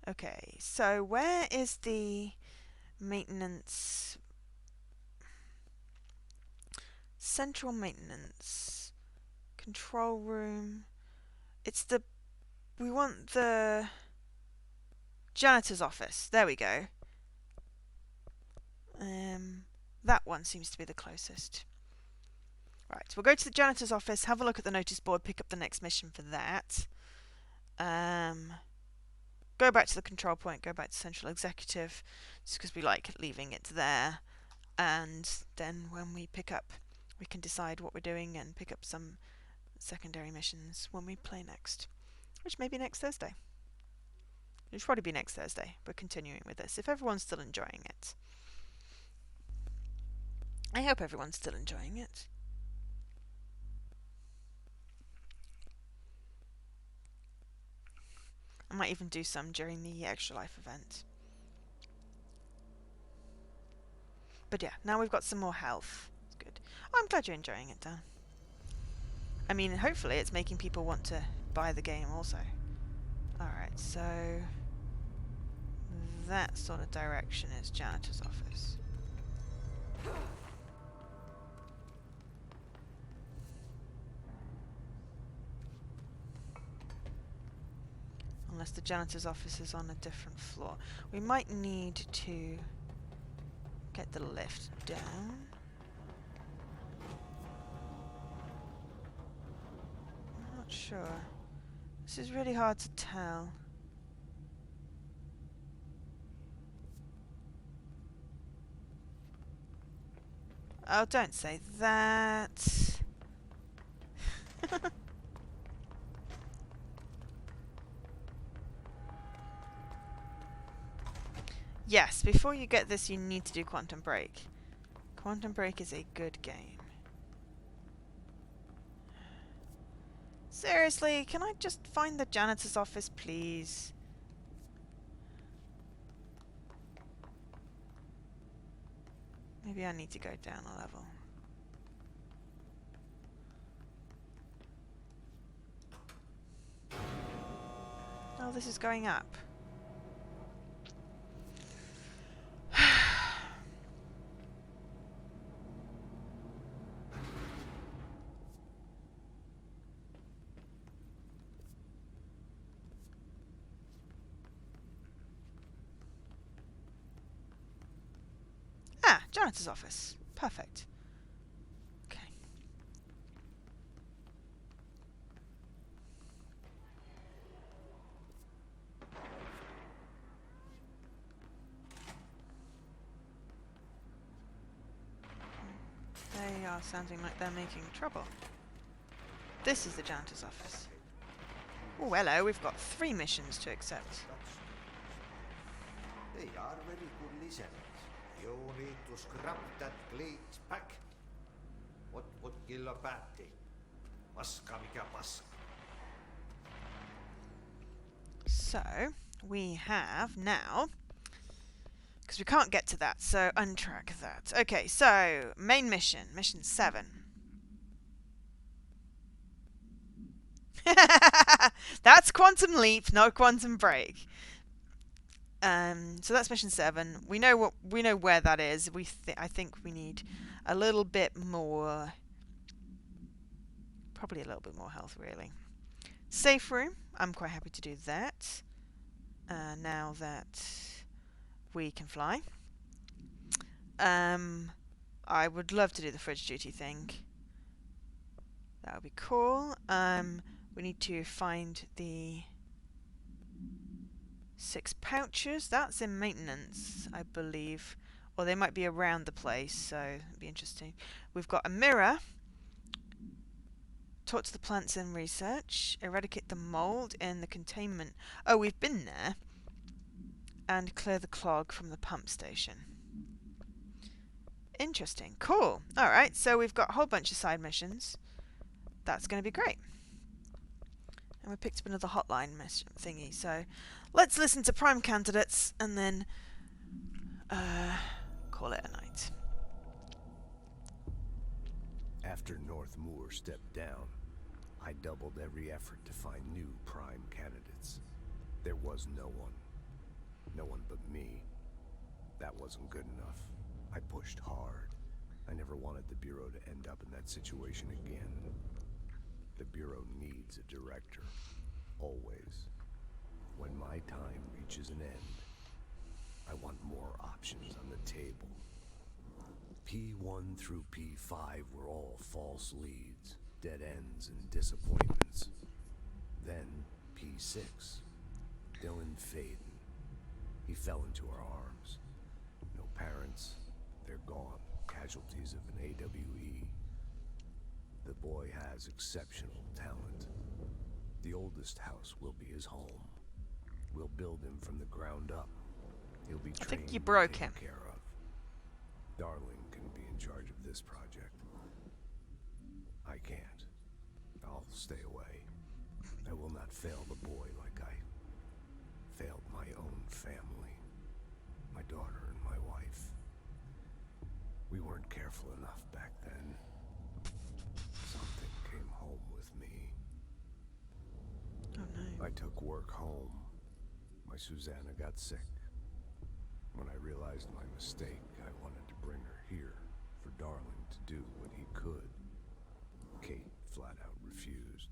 Okay, so where is the maintenance... Central maintenance. Control room. It's the... We want the... janitor's office. There we go. That one seems to be the closest. Right, we'll go to the janitor's office, have a look at the notice board, pick up the next mission for that. Go back to the control point, go back to Central Executive, just because we like leaving it there. And then when we pick up, we can decide what we're doing and pick up some secondary missions when we play next. Which may be next Thursday. It should probably be next Thursday. We're continuing with this, if everyone's still enjoying it. I hope everyone's still enjoying it. I might even do some during the Extra Life event. But yeah, now we've got some more health. It's good. Oh, I'm glad you're enjoying it, Dan. I mean, hopefully it's making people want to buy the game also. Alright, so... that sort of direction is janitor's office. Unless the janitor's office is on a different floor. We might need to get the lift down. I'm not sure. This is really hard to tell. Oh, don't say that. Yes, before you get this, you need to do Quantum Break. Quantum Break is a good game. Seriously, can I just find the janitor's office, please? Maybe I need to go down a level. Oh, this is going up. Ah, janitor's office. Perfect. Okay. They are sounding like they're making trouble. This is the janitor's office. Oh, hello, we've got 3 missions to accept. They are very good listeners. You need to scrap that bleach back. What killer päätti? Paska mikä paska. So, we have now... Because we can't get to that, so untrack that. Okay, so, main mission. Mission 7. That's Quantum Leap, not Quantum Break. So that's mission 7. We know where that is. I think we need a little bit more, probably a little bit more health, really. Safe room. I'm quite happy to do that. Now that we can fly. I would love to do the fridge duty thing. That would be cool. We need to find the 6 pouches. That's in maintenance, I believe. Or they might be around the place, so it'd be interesting. We've got a mirror. Talk to the plants in research. Eradicate the mold in the containment. Oh, we've been there. And clear the clog from the pump station. Interesting. Cool. Alright, so we've got a whole bunch of side missions. That's going to be great. And we picked up another hotline mission thingy, so let's listen to prime candidates and then call it a night. After North Moore stepped down, I doubled every effort to find new prime candidates. There was no one. No one but me. That wasn't good enough. I pushed hard. I never wanted the Bureau to end up in that situation again. The Bureau needs a director. Always. When my time reaches an end, I want more options on the table. P1 through P5 were all false leads, dead ends, and disappointments. Then P6. Dylan Faden. He fell into our arms. No parents. They're gone. Casualties of an AWE. The boy has exceptional talent. The oldest house will be his home. We'll build him from the ground up. He'll be trained. I think you broke him. Care of. Darling can be in charge of this project. I can't. I'll stay away. I will not fail the boy like I failed my own family. My daughter and my wife. We weren't careful enough back then. Something came home with me. Oh no. I took work home. My Susanna got sick. When I realized my mistake, I wanted to bring her here for Darling to do what he could. Kate flat out refused.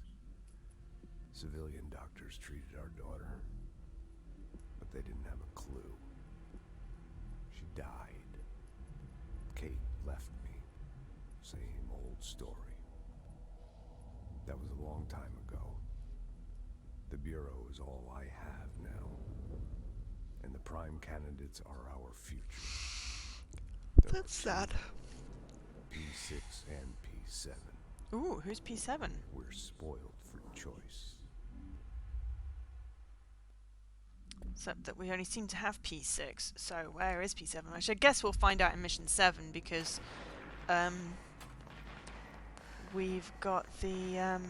Civilian doctors treated our daughter, but they didn't have a clue. She died. Kate left me. Same old story. That was a long time ago. The Bureau is all I have now. And the prime candidates are our future. That's sad. P6 and P7. Ooh, who's P7? We're spoiled for choice. Except that we only seem to have P6, so where is P7? Which I guess we'll find out in Mission 7, because we've got the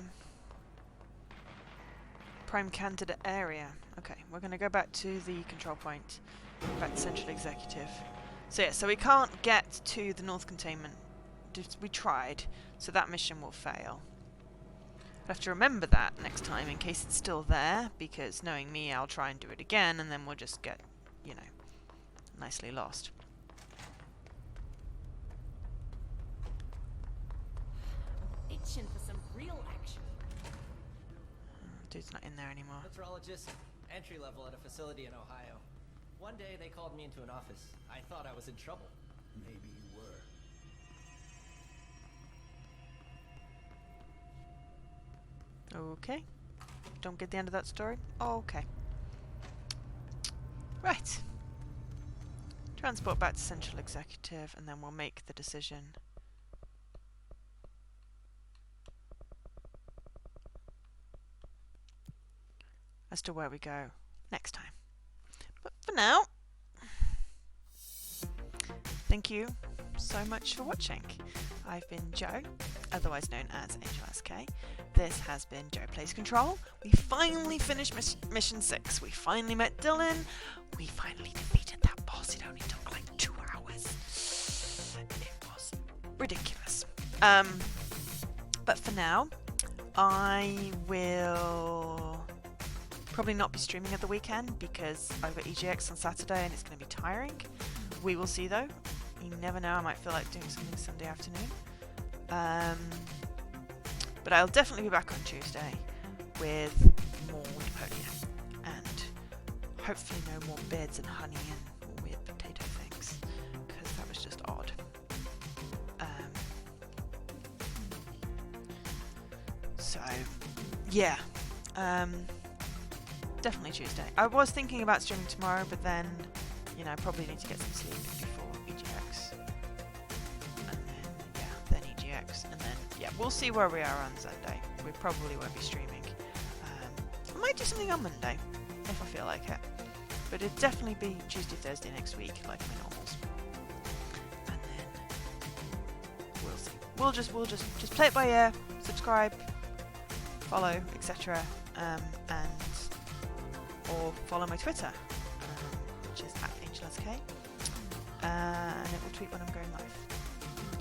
prime candidate area. Okay, we're going to go back to the control point, back to Central Executive. So yeah, so we can't get to the North Containment. We tried, so that mission will fail. I have to remember that next time in case it's still there, because knowing me, I'll try and do it again, and then we'll just get, you know, nicely lost. Itching for some real action. Dude's not in there anymore. Metrologist, entry level at a facility in Ohio. One day they called me into an office. I thought I was in trouble. Maybe you were. Okay. Don't get the end of that story? Okay. Right. Transport back to Central Executive, and then we'll make the decision. As to where we go next time. But for now, thank you so much for watching. I've been Joe, otherwise known as Angel SK. This has been Joe Plays Control. We finally finished Mission 6. We finally met Dylan. We finally defeated that boss. It only took like 2 hours. It was ridiculous. But for now, I will probably not be streaming at the weekend because I've got EGX on Saturday and it's going to be tiring. We will see though. You never know, I might feel like doing something Sunday afternoon. But I'll definitely be back on Tuesday with more Napoleon and hopefully no more beds and honey and more weird potato things, because that was just odd. So yeah, definitely Tuesday. I was thinking about streaming tomorrow, but then, you know, I probably need to get some sleep before EGX. And then EGX. And then, yeah, we'll see where we are on Sunday. We probably won't be streaming. I might do something on Monday, if I feel like it. But it'll definitely be Tuesday, Thursday next week, like my normals. And then, we'll see. We'll just play it by ear, subscribe, follow, etc. Or follow my Twitter, which is @AngelSK, and it will tweet when I'm going live.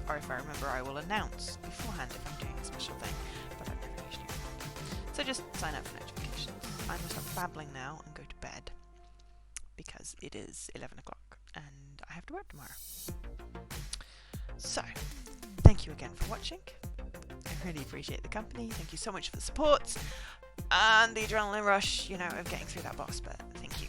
Or if I remember, I will announce beforehand if I'm doing a special thing, but I never usually remember. So just sign up for notifications. I must stop babbling now and go to bed, because it is 11 o'clock and I have to work tomorrow. So, thank you again for watching. I really appreciate the company. Thank you so much for the support and the adrenaline rush, you know, of getting through that boss, but thank you.